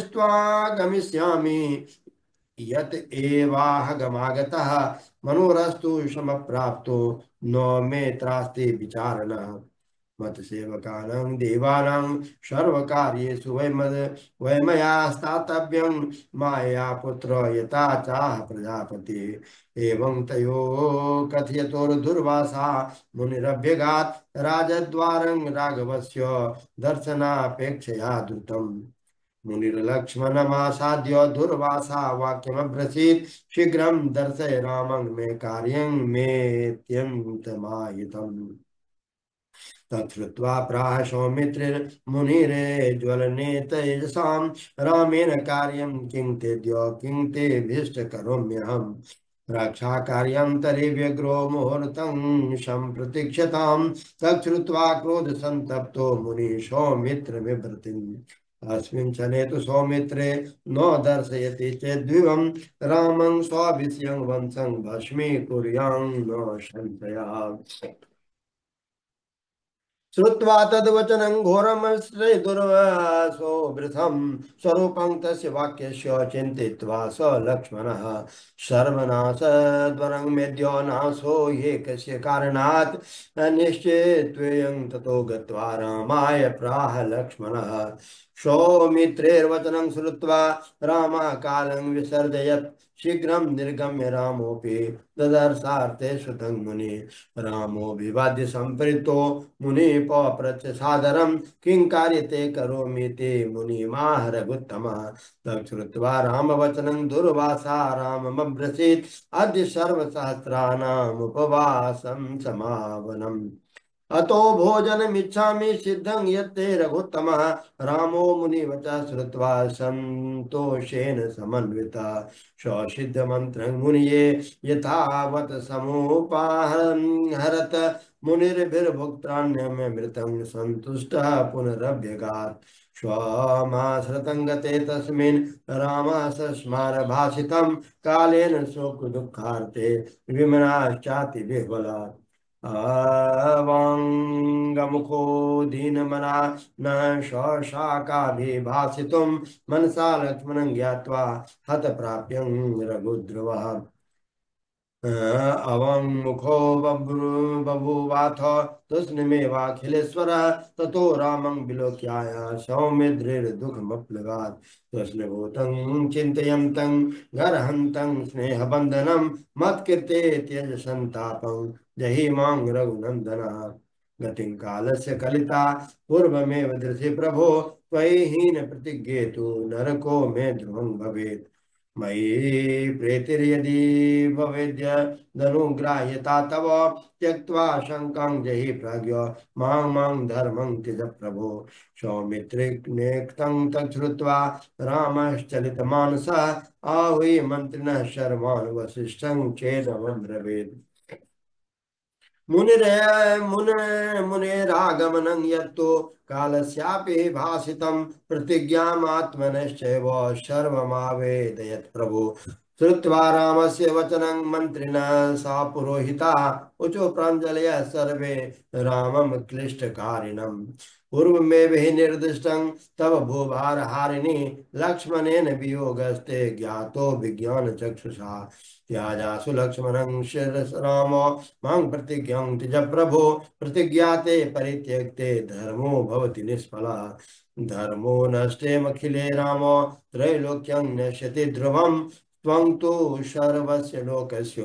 स्त्वागमिष्यामि यत एवाहगमागतः मनोरस्तु समप्राप्तो नो मे त्रास्ति विचारणः मत्सेवकानां देवानां सर्वकार्येषु वै मया स्थातव्यं माया पुत्र यथा चाह प्रजापति एवं तयो कथयतोर्दुर्वासा मुनिरभ्यगात् राजद्वारं राघवस्य दर्शनापेक्षया द्रुतम् मुनिर्लक्ष्मणमासाद्य दुर्वासा वाक्यमब्रसीत् शीघ्रं दर्शय रामं मे कार्यं मेऽत्यन्तमाहितम् तच्छ्रुत्वा प्राह सौमित्रिर्मुनिरे ज्वलने तेजसां रामेण कार्यं किं तेद्य किं तेभीष्ट करोम्यहम् रक्षा कार्यं तरे व्यग्रो मुहूर्तं सम्प्रतीक्षतां तच्छ्रुत्वा क्रोध संतप्तो मुनि सौमित्र विभ्रतिम् अस्मिन् क्षणे तु सौमित्रे न दर्शयति चेद्विवं रामं स्वाभिषयं वंशं भस्मीकुर्यां न संशयः श्रुत्वा तद्वचनं घोरमश्रे दुर्वासो वृथं स्वरूपं तस्य वाक्यस्य चिन्तयित्वा स लक्ष्मणः सर्वनाशद्वरं मेद्यो नाशो एकस्य कारणात् निश्चेत्वेयं ततो गत्वा रामाय प्राह लक्ष्मणः सौमित्रेर्वचनं श्रुत्वा रामः कालं विसर्जयत् शीघ्रं निर्गम्य रामोऽपि ददर्शार्थे श्रुतं मुनि रामो विवाद्य सम्प्रीतो मुनि पप्रच्छ सादरं किं कार्यते करोमि ते मुनिमाह रघुत्तमः तच्छ्रुत्वा रामवचनं दुर्वासा राममब्रवीत् अद्य सर्वसहस्राणाम् उपवासं समावनम् अतो भोजनमिच्छामि सिद्धं यत्ते रघुत्तमः। रामो मुनिवचः श्रुत्वा सन्तोषेण समन्वितः। ससिद्धमन्त्रं मुनिये यथावत् समुपाहरत्। मुनिर्भिर्भुक्तान्यमृतं सन्तुष्टः पुनरभ्यगात्। स्वमाश्रितं गते तस्मिन् रामः सस्मार भाषितं। कालेन शोकदुःखार्ते विमनाश्चाति विह्वलात्। अवाङ्गमुखो दीनमना न शशाकाभिभाषितुं। मनसा लक्ष्मणं ज्ञात्वा हतप्राप्यं रघुद्रुवः। अवमुखो बभूवाथ तस्मिमेवाखिलेश्वरः। ततो रामं विलोक्याय सौमित्रिर्दुःखमप्लुगात्। तस्मभूतं चिन्तयन्तं गर्हन्तं स्नेहबन्धनं। मत्कृते त्यज सन्तापं जहि मां रघुनन्दनः। गतिं कालस्य कलिता पूर्वमेव दृशे प्रभो। त्वयि हीन प्रतिज्ञेतु नरको मे ध्रुवं भवेत्। मयि प्रीतिर्यदि भवेद्य धनुग्राह्यता तव। त्यक्त्वा शङ्कां जहि प्रज्ञ मां मां धर्मं त्यज प्रभो। सौमित्रिनेक्तं तच्छ्रुत्वा रामश्चलितमानसः। आहूय मन्त्रिणः शर्मान् वसिष्ठं चेदमब्रवीत्। मुनिरे मुनेरागमनं यत्तो कालस्यापि भाषितं। प्रतिज्ञामात्मनश्चैव सर्वमावेदयत् प्रभु। श्रुत्वा रामस्य वचनं मन्त्रिणः सा पुरोहिता। उचो प्राञ्जलयः सर्वे रामं क्लिष्टकारिणम्। पूर्वमेव हि निर्दिष्टं तव भूभारहारिणि। लक्ष्मणेन वियोगस्ते ज्ञातो विज्ञानचक्षुषा। त्याजासु लक्ष्मणं शिरस राम मां प्रतिज्ञां त्यज प्रभो। प्रतिज्ञाते परित्यक्ते धर्मो भवति निष्फलः। धर्मो नष्टेमखिले राम त्रैलोक्यं नश्यति ध्रुवम्। त्वं तु सर्वस्य लोकस्य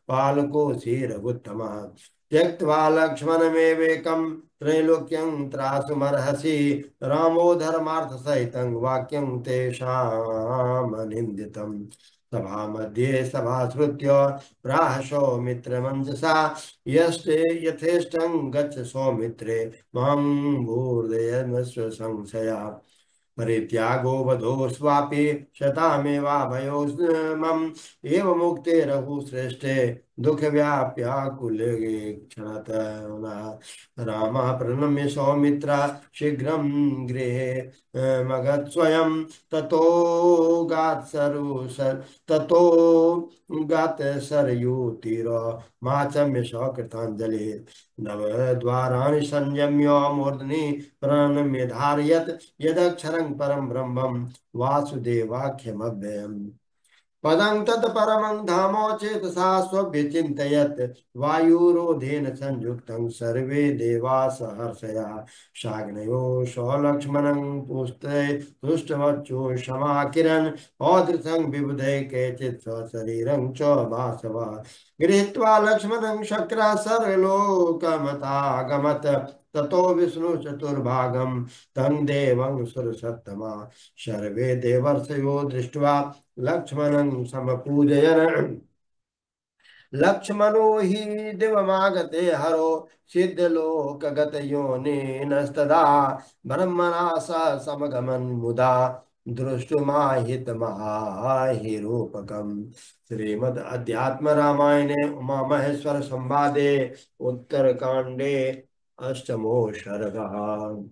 पालकोऽसि रघुत्तमः। त्यक्त्वा लक्ष्मणमेवेकं त्रैलोक्यं त्रासुमर्हसि। रामो धर्मार्थसहितं वाक्यं तेषामनिन्दितम्। सभा मध्ये सभाश्रुत्य प्राह सौमित्रमञ्जसा। यस्ते यथेष्टं गच्छ सौमित्रे मां भूर्दयन्स्व संशया। परित्यागो वधो स्वापि शतामेवाभयोऽस्मम्। एवमुक्ते रघुश्रेष्ठे दुःखव्याप्याकुले क्षणतः। रामः प्रणम्य सौमित्रा शीघ्रं गृहे मगत् स्वयं। ततो ततो गात् सरयूतीरमाचम्य सकृताञ्जलिः। नवद्वाराणि संयम्य मूर्ध्नि प्रणम्य धारयत्। यदक्षरं परं ब्रह्मं वासुदेवाख्यमव्ययम्। पदं तत्परमं धामो चेतसा स्वभ्यचिन्तयत्। वायुरोधेन संयुक्तं सर्वे देवा सहर्षया। शाग्नयो सलक्ष्मणं पुष्टे तुष्टवचो क्षमाकिरन्। औदृशं विबुधे केचित् सशरीरं च वासव। गृहीत्वा लक्ष्मणं शक्रा सर्वलोकमतागमत्। ततो विष्णु चतुर्भागं तं देवं सुरसत्तमा। सर्वे देवर्षयो दृष्ट्वा लक्ष्मणं समपूजयन्। लक्ष्मणो हि दिवमागते हरो सिद्धलोकगत योनिनस्तदा। ब्रह्मणा सह समगमन् मुदा दृष्टुमाहितमहाहिरूपकम्। श्रीमद् अध्यात्म रामायणे उमा महेश्वर संवादे उत्तरकांडे अष्टमो सर्गः।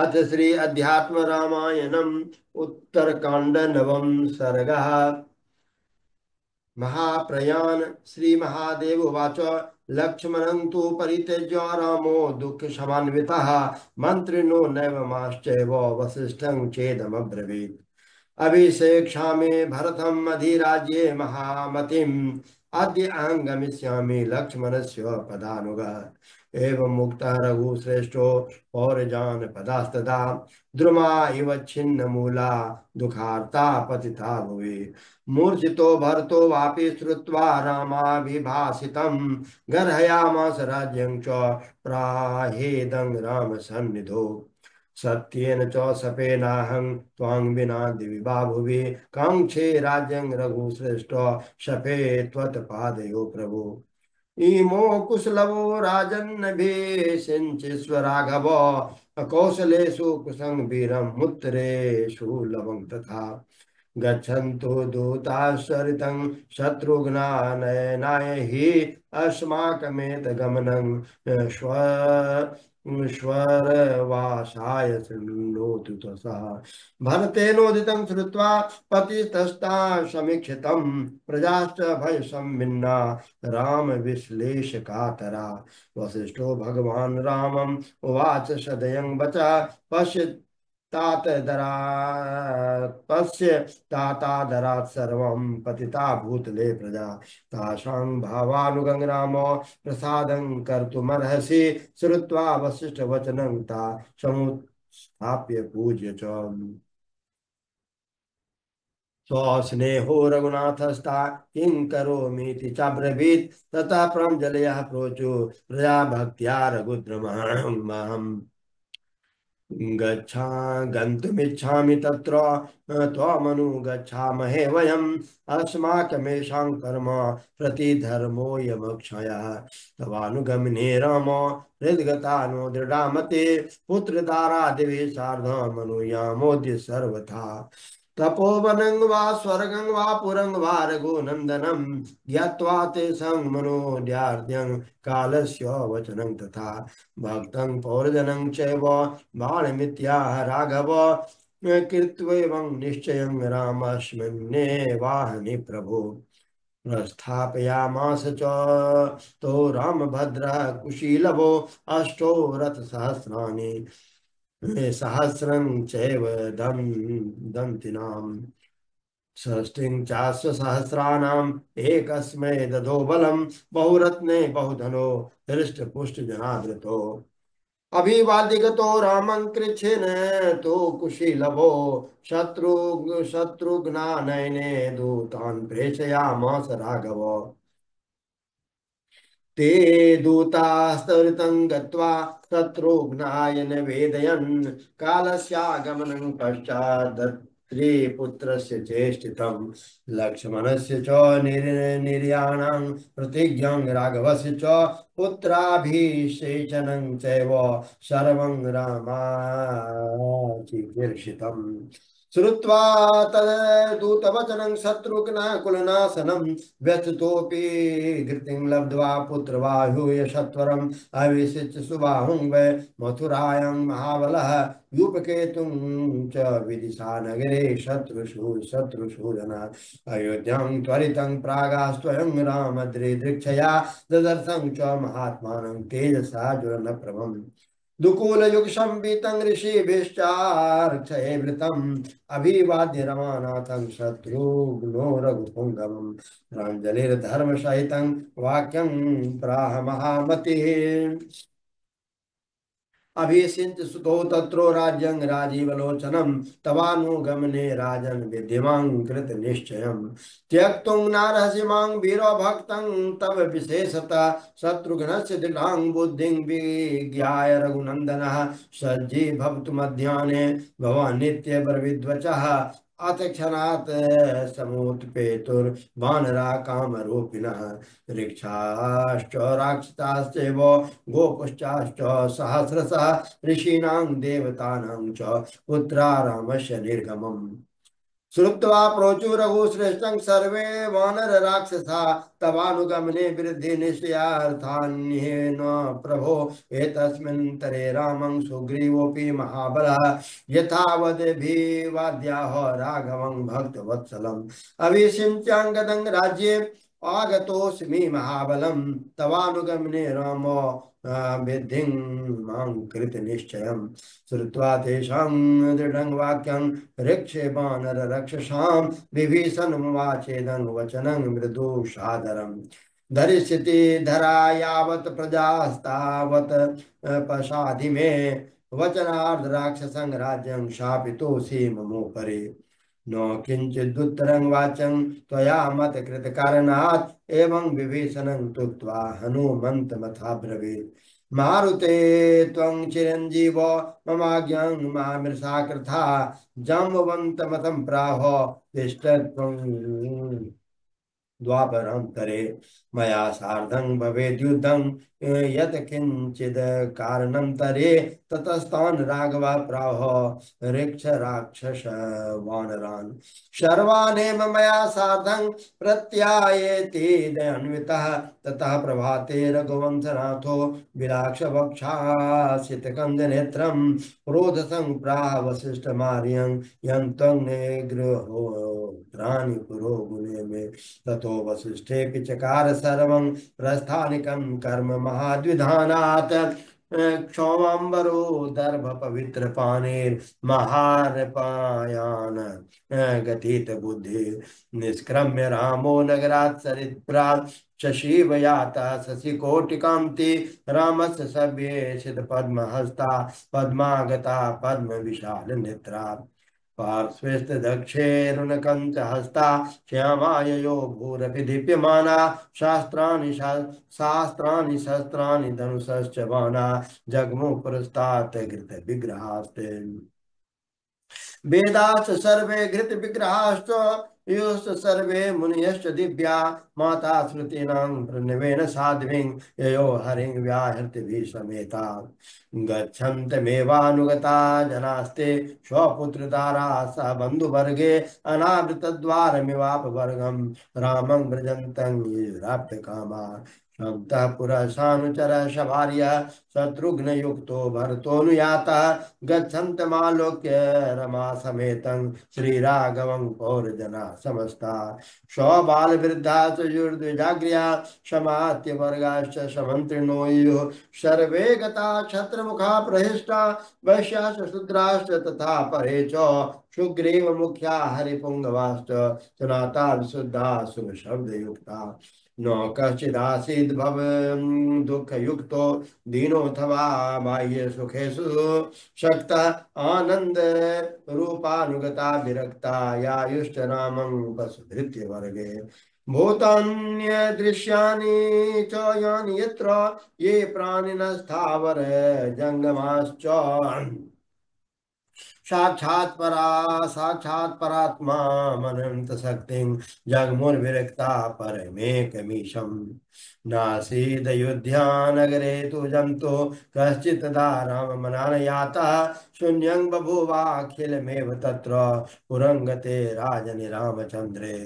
अथ श्री अध्यात्म रामायणम् उत्तरकांड नवम सर्गः। महाप्रयाण श्री महादेव उवाच। लक्ष्मणं तु परित्यज्य रामो दुःखसमान्वितः। मन्त्रिणो नैवमाश्चैव वसिष्ठं चेदमब्रवीत्। अभिषेक्षामि भरतम् अधिराज्ये महामतिम्। अद्य अहं गमिष्यामि लक्ष्मणस्य पदानुगः। एवं मुक्तः रघुश्रेष्ठो पौरजानपदास्तदा। द्रुमा इव छिन्नमूला दुःखार्ता पतिता भुवि। मूर्छितो भरतो वापि श्रुत्वा रामाभिभाषितं। गर्हयामास राज्यं च प्राहेदं रामसन्निधौ। सत्येन च शपेनाहं त्वां विना दिवि वा भुवि। काङ्क्षे राज्यं रघुश्रेष्ठ शपे त्वत्पादयो प्रभो। इमो कुशलवो राजन् भीषिञ्चिस्व राघव कौशलेषु कुसंग वीरं मुत्रेषु लवं तथा गच्छन्तु दूताश्चरितं शत्रुघ्नानयनाय हि अस्माकमेतगमनं स्व श्वरवासाय शृणोतु तथा भरतेनोदितं श्रुत्वा पतितस्ता समीक्षितं प्रजाश्च भयसम्मिन्ना राम विश्लेष कातरा वसिष्ठो भगवान् रामम् उवाच सदयं वचा पश्य तात दरा तस्य तातादरात् सर्वं पतिता भूतले प्रजा तासां भावानुगं रामो प्रसादं कर्तुमर्हसि श्रुत्वा वसिष्ठवचनं ता समुत्थाप्य पूज्य च स्वस्नेहो रघुनाथस्था किं करोमीति चाब्रवीत् ततः प्रञ्जलयः प्रोचु प्रजा भक्त्या रघुद्रमहम् गच्छा गन्तुमिच्छामि तत्र त्वमनुगच्छामहे वयम् अस्माकमेषां कर्म प्रतिधर्मोऽयमक्षयः तवानुगमने राम हृद्गता नो दृढा मते पुत्रदारादिभिः सार्धमनुयामोद्य सर्वथा तपोवनं वा स्वर्गं वा पुरं वा रघुनन्दनं ज्ञात्वा ते संमनोद्यार्द्यं कालस्य वचनं तथा भक्तं पौरजनं चैव बाणमित्याह राघव कृत्वेवं निश्चयं रामस्मिन्ने वाहनि प्रभो प्रस्थापयामास च तो रामभद्रः कुशीलवो अष्टो रथसहस्राणि सहस्रं चैव दन्तिनाम् षष्टिं चाश्वसहस्राणाम् एकस्मै ददो बलं बहुरत्ने बहुधनो हृष्टपुष्टजनादृतो अभिवादिगतो रामं कृच्छेन तो कुशीलवो शत्रुघ्नानयने दूतान् प्रेषयामास राघव ते दूतास्तरितं गत्वा शत्रुघ्नाय निवेदयन् कालस्यागमनं पश्चादत्रिपुत्रस्य चेष्टितं लक्ष्मणस्य च निर्याणां प्रतिज्ञां राघवस्य च पुत्राभिषेचनं चैव सर्वं रामाचिकीर्षितम् श्रुत्वा तद्दूतवचनं शत्रुघ्नः कुलनाशनं व्यथितोऽपि धृतिं लब्ध्वा पुत्रवाहुय सत्वरम् अविशिच्य सुबाहुं वै मथुरायां महाबलः यूपकेतुं च विदिशा नगरे शत्रुशूलना अयोध्यां त्वरितं प्रागास्त्वयं रामद्रिदृक्षया ददर्थं च महात्मानं तेजसा ज्वलनप्रभम् दुकूलयुग संवितं ऋषिभिश्चार्चयेवृतम् अभिवाद्य रमानाथं शत्रुघ्नो रघुपुङ्गवम् प्राञ्जलिर्धर्मसहितं वाक्यं प्राह महामतिः अभिषिञ्च सुतो तत्रो राज्यं राजीवलोचनं तवानुगमने राजन् विद्यमां कृत निश्चयम् त्यक्तुं नार्हसि मां वीरो भक्तं तव विशेषतः शत्रुघ्नस्य दृढां बुद्धिं विज्ञाय रघुनन्दनः सज्जी भवतु मध्याह्ने भवान् नित्यब्रविद्वचः अथ क्षणात् समुत्पेतुर्वानरा कामरूपिणः ऋक्षाश्च राक्षसाश्चैव गोपुश्चाश्च सहस्रशः ऋषीणां देवतानां च पुत्रा रामस्य निर्गमम् श्रुत्वा प्रोचुरघुश्रेष्ठं सर्वे वानर राक्षसा तवानुगमने वृद्धि निश्चयार्थान्येन प्रभो एतस्मिन्नन्तरे रामं सुग्रीवोऽपि महाबलः यथावदभिवाद्याः राघवं भक्तवत्सलम् अभिषिञ्चाङ्गदं राज्ये आगतोऽस्मि महाबलं तवानुगमने रामो विद्धिं मां कृतनिश्चयम् श्रुत्वा तेषां दृढं वाक्यं ऋक्षे वानररक्षसां विभीषणमुवाचेदं वचनं मृदु सादरम् धरिष्यति धरा यावत् प्रजास्तावत् पशाधि मे वचनार्ध राक्षसं राज्यं शापितोऽसि ममोपरि न किञ्चिदुत्तरं वाचं त्वया मतकृतकारणात् एवं विभीषणं तुक्त्वा हनुमन्तमथाब्रवीत् मारुते त्वं चिरञ्जीवो ममाज्ञां मामृषा कृथा जाम्बवन्तमतं प्राहो तिष्ठ त्वं द्वापरंतरे मया सार्धं भवेद्युद्धं यत् किंचिद कारणं तरे ततस्तान् राघव प्राह ऋक्ष राक्षस वानरान् शर्वानेम मया सार्धं प्रत्यायेति दयान्वितः ततः प्रभाते रघुवंशनाथो विलाक्ष वक्षासितकन्दनेत्रं क्रोधसं प्राह वसिष्ठमार्यं यं त्वं निगृहो त्राणि पुरो गुणे में ततो वसिष्ठे चकार सर्वं प्रस्थानिकं कर्म महाद्विधानात् क्षौमांबरो दर्भ पवित्र पानेर महारपायान गतित बुद्धि निष्क्रम्य रामो नगरात् सरित्प्रात् शशीव याता शशिकोटिकान्ति रामस्य सभ्ये सिद्ध पद्महस्ता पद्मागता पद्म विशाल नेत्रा पार्श्वस्थ दक्षेरुणकञ्च हस्ता श्यामाययो भूरपि दीप्यमाना शास्त्राणि शस्त्राणि धनुषश्च बाणा जग्मु पुरस्तात् घृत विग्रहास्ते वेदाश्च सर्वे घृत विग्रहाश्च योश्च सर्वे मुनयश्च दिव्या माता श्रुतीनां प्रणवेन साध्वीं ययो हरिं व्याहृतिभिः समेता गच्छन्तमेवानुगता जनास्ते स्वपुत्रदारा स बन्धुवर्गे अनावृतद्वारमिवापवर्गं रामं व्रजन्तं ये प्राप्तकामा क्षमतः पुरसानुचर शभार्य शत्रुघ्नयुक्तो भरतोऽनुयातः गच्छन्तमालोक्य रमा समेतं श्रीराघवं पौरजना समस्ता सबालवृद्धा चुर्द्विजाग्र्या समात्य वर्गाश्च समन्त्रिणो युः सर्वे गता छत्रमुखा प्रहिष्टा वैश्याश्च शूद्राश्च तथा परे च सुग्रीव मुख्या हरिपुंगवाश्च सनाता विशुद्धा शुभ शब्द युक्ता न कश्चिदासीद् भव दुःखयुक्तो दीनोऽथवा बाह्य सुखेषु शक्तः आनंद रूपानुगता विरक्ता यायुश्च रामं वसुधृत्य वर्गे भूतान्य दृश्यानि च यानि यत्र ये प्राणिनस्थावर जंगमाश्च साक्षात् परात्मा मनंत शक्ति जगमुर्विरक्ता परमेकमीशम् नासीदयोध्या नगरे तु जंतो कश्चित् तदा राममनानयातः शून्यं बभूवाखिलमेव तत्र पुरंगते राजनि रामचन्द्रे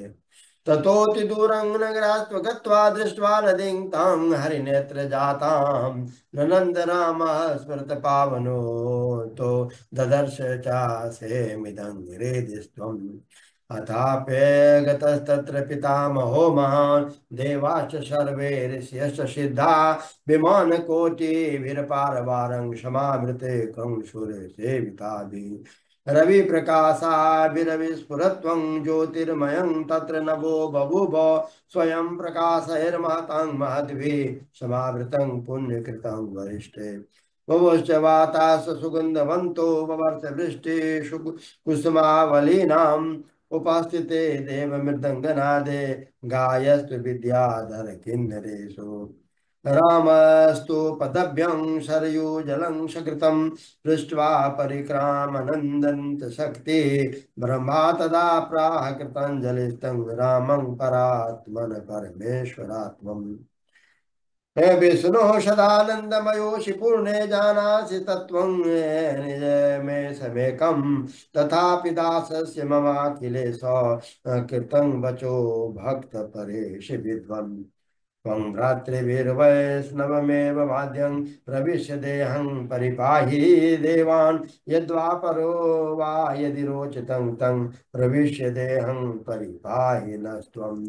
ततोऽतिदूरं नगरात् गत्वा दृष्ट्वा नदीं तां हरिनेत्रजातां ननन्द रामः स्मृतपावनो तो ददर्श चासेमिदं हृदिस्त्वम् अथाप्यगतस्तत्र पितामहो महान् देवाश्च सर्वे ऋषयश्च सिद्धा विमानकोटिभिरपारवारं क्षमामृते कंसुरे सेविताभिः रवि प्रकाशाभिरविस्फुरत्वं ज्योतिर्मयं तत्र नभो बभूव स्वयं प्रकाशैर्महतां महद्भिः समावृतं पुण्यकृतं वरिष्ठे भवश्च वातास सुगन्धवन्तो ववर्ष वृष्टिषु कुसुमावलीनाम् उपास्थिते देवमृदङ्गनादे गायस्तु विद्याधर किन्नरेषु रामस्तु पदभ्यं सरयूजलं सकृतं पृष्ट्वा परिक्रामनन्दन्त शक्ति ब्रह्मा तदा प्राह कृताञ्जलिस्तं रामं परात्मन परमेश्वरात्मम् हे विष्णु सदानंदमयोषि पूर्णे जानासि तत्त्वं निज मे समेकं तथापि दासस्य ममाखिलेश कृतं वचो भक्त परेश विद्वन् त्वं भ्रातृभिर्वैष्णवमेव वाद्यं प्रविश्य देहं परिपाहि देवान् यद्वापरो वा यदि रोचतं तं प्रविश्य देहं परिपाहि नस्त्वम्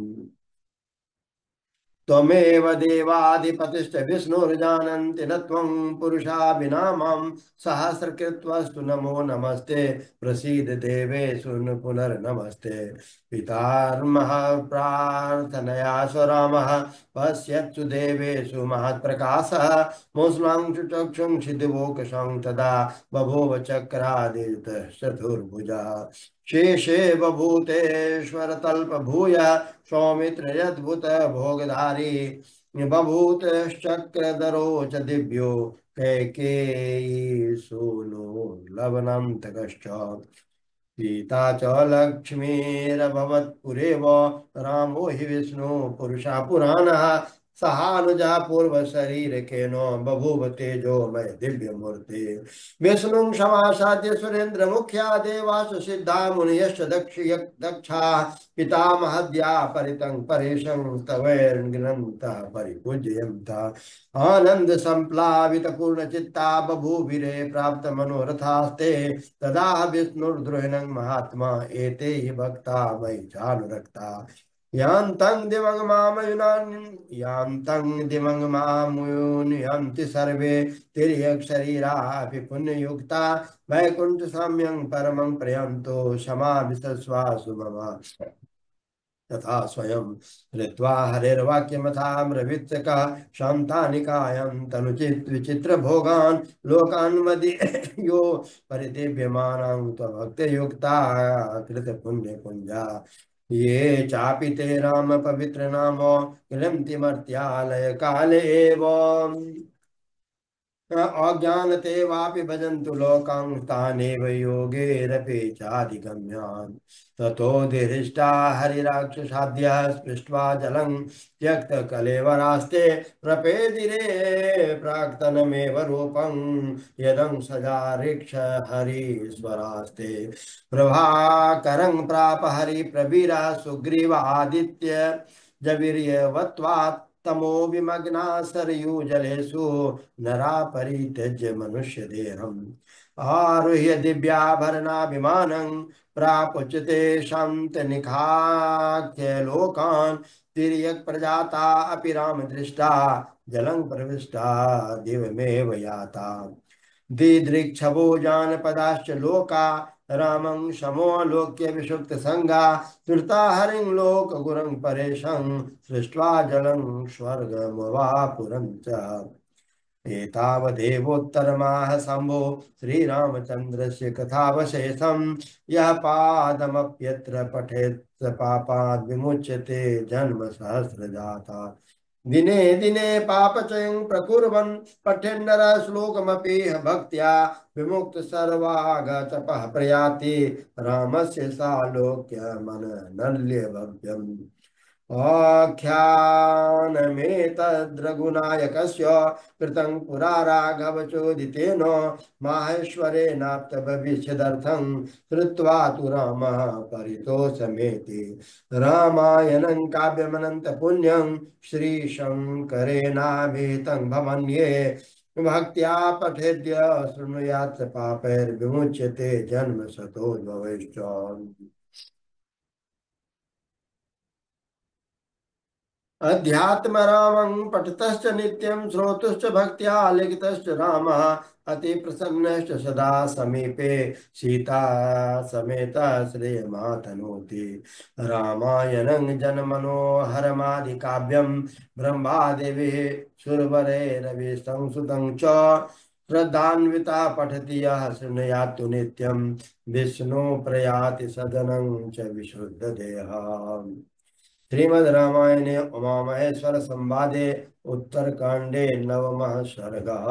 त्वमेव देवाधिपतिश्च विष्णुर्जानन्ति न त्वं पुरुषा विना मां सहस्रकृत्वस्तु नमो नमस्ते प्रसीद देवेषु न पुनर्नमस्ते पितार्मः प्रार्थनया स्वरामः पश्यत्सु देवेषु महत्प्रकाशः मुष्मांशु चक्षुंषि दिवोकशं तदा बभूव चक्रादितः चतुर्भुजः शेषे बभूतेश्वर तल्प भूय सौमित्र यद्भुत भोगधारी बभूतश्चक्रधरो च दिव्यो कैकेयी सूनो लवनम तगश्च सीता च लक्ष्मीरभवत्पुरेव रामो हि विष्णु पुरुषा पुराणः सहानुजा पूर्व शरीर केनो बभूव तेजोमय दिव्य मूर्ति विष्णु समासाद्य सुरेंद्र मुख्या देवास सिद्धा मुनियश्च दक्षा पितामहद्या परितं परेशं स्तवैर्ग्रन्थ परिपूजयन्तः आनंद संप्लावित पूर्ण चित्ता बभूविरे प्राप्त मनोरथास्ते तदा विष्णुर्द्रोहिणं महात्मा एते हि भक्ता मयि चानुरक्ता यान्तं दिवं मामयुनानि यान्तं दिवं मामुनिहन्ति सर्वे तिर्यक्शरीरापि पुण्ययुक्ता वैकुण्ठ साम्यं परमं प्रयन्तो क्षमा विसस्वासु मम तथा स्वयं ऋत्वा हरेर्वाक्यमथाम्रवित्सकः शान्तानिकायं तनुचित् विचित्र भोगान् लोकान् मदीयो परिदेव्यमानं त्वभक्तयुक्ता कृत पुण्य पुंजा ये चापि ते राम पवित्र नामो किलन्ति मर्त्यालय काले एव अज्ञानते वापि भजन्तु लोकां तानेव योगेरपि चाधिगम्यान् ततोऽधिष्ठा हरिराक्षसाद्यः स्पृष्ट्वा जलं त्यक्तकलेवरास्ते प्रपेदिरे प्राक्तनमेव रूपं यदं सजारीक्ष हरीश्वरास्ते प्रभाकरं प्राप हरिप्रवीरः सुग्रीवादित्य जवीर्यवत्वात् तमो विमग्ना सरयूजलेषु नरा परित्यज्य मनुष्य देहम् आरुह्य दिव्याभरणाभिमानं प्रापुच्यते शान्त निखाख्य लोकान् तिर्यक् प्रजाता अपि राम दृष्टा जलं प्रविष्टा दिवमेव याता दिदृक्षवो जानपदाश्च लोका रामं समोलोक्य विषुप्त संगा तुरता हरिं लोक गुरं परेशं सृष्ट्वा जलं स्वर्गमवापुरं च एतावदेवोत्तरमाह शम्भो श्रीरामचन्द्रस्य कथावशेषं यः पादमप्यत्र पठेत् स पापाद् विमुच्यते जन्म सहस्रजाता दिने दिने पापचयं प्रकुर्वन् पठेन्नरः श्लोकमपि भक्त्या विमुक्त सर्वागतपः प्रयाति रामस्य सालोक्यमननल्य भव्यम् आख्यानमेतद्रघुनायकस्य कृतं पुरा राघवचोदितेन माहेश्वरेणाप्तभविष्यदर्थं श्रुत्वा तु रामः परितोषमेति रामायणं काव्यमनन्तपुण्यं श्रीशङ्करेणाभिहितं भवन्ये भक्त्या पठेद्य शृणुयात् स पापैर्विमुच्यते जन्म शतोद्भवैश्च अध्यात्म रामं पठतश्च नित्यं श्रोतुश्च भक्त्या लिखितश्च रामः अति प्रसन्नश्च सदा समीपे सीता समेत श्रेयमातनोति रामायणं जनमनोहरमादिकाव्यं ब्रह्मादेविः सुरवरैरविं सुतं च श्रद्धान्विता पठति यः शृणुयात्तु नित्यं विष्णु प्रयाति सदनं च विशुद्धदेहः श्रीमद् रामायणे उमामहेश्वर संवादे उत्तरकांडे नवमः सर्गः।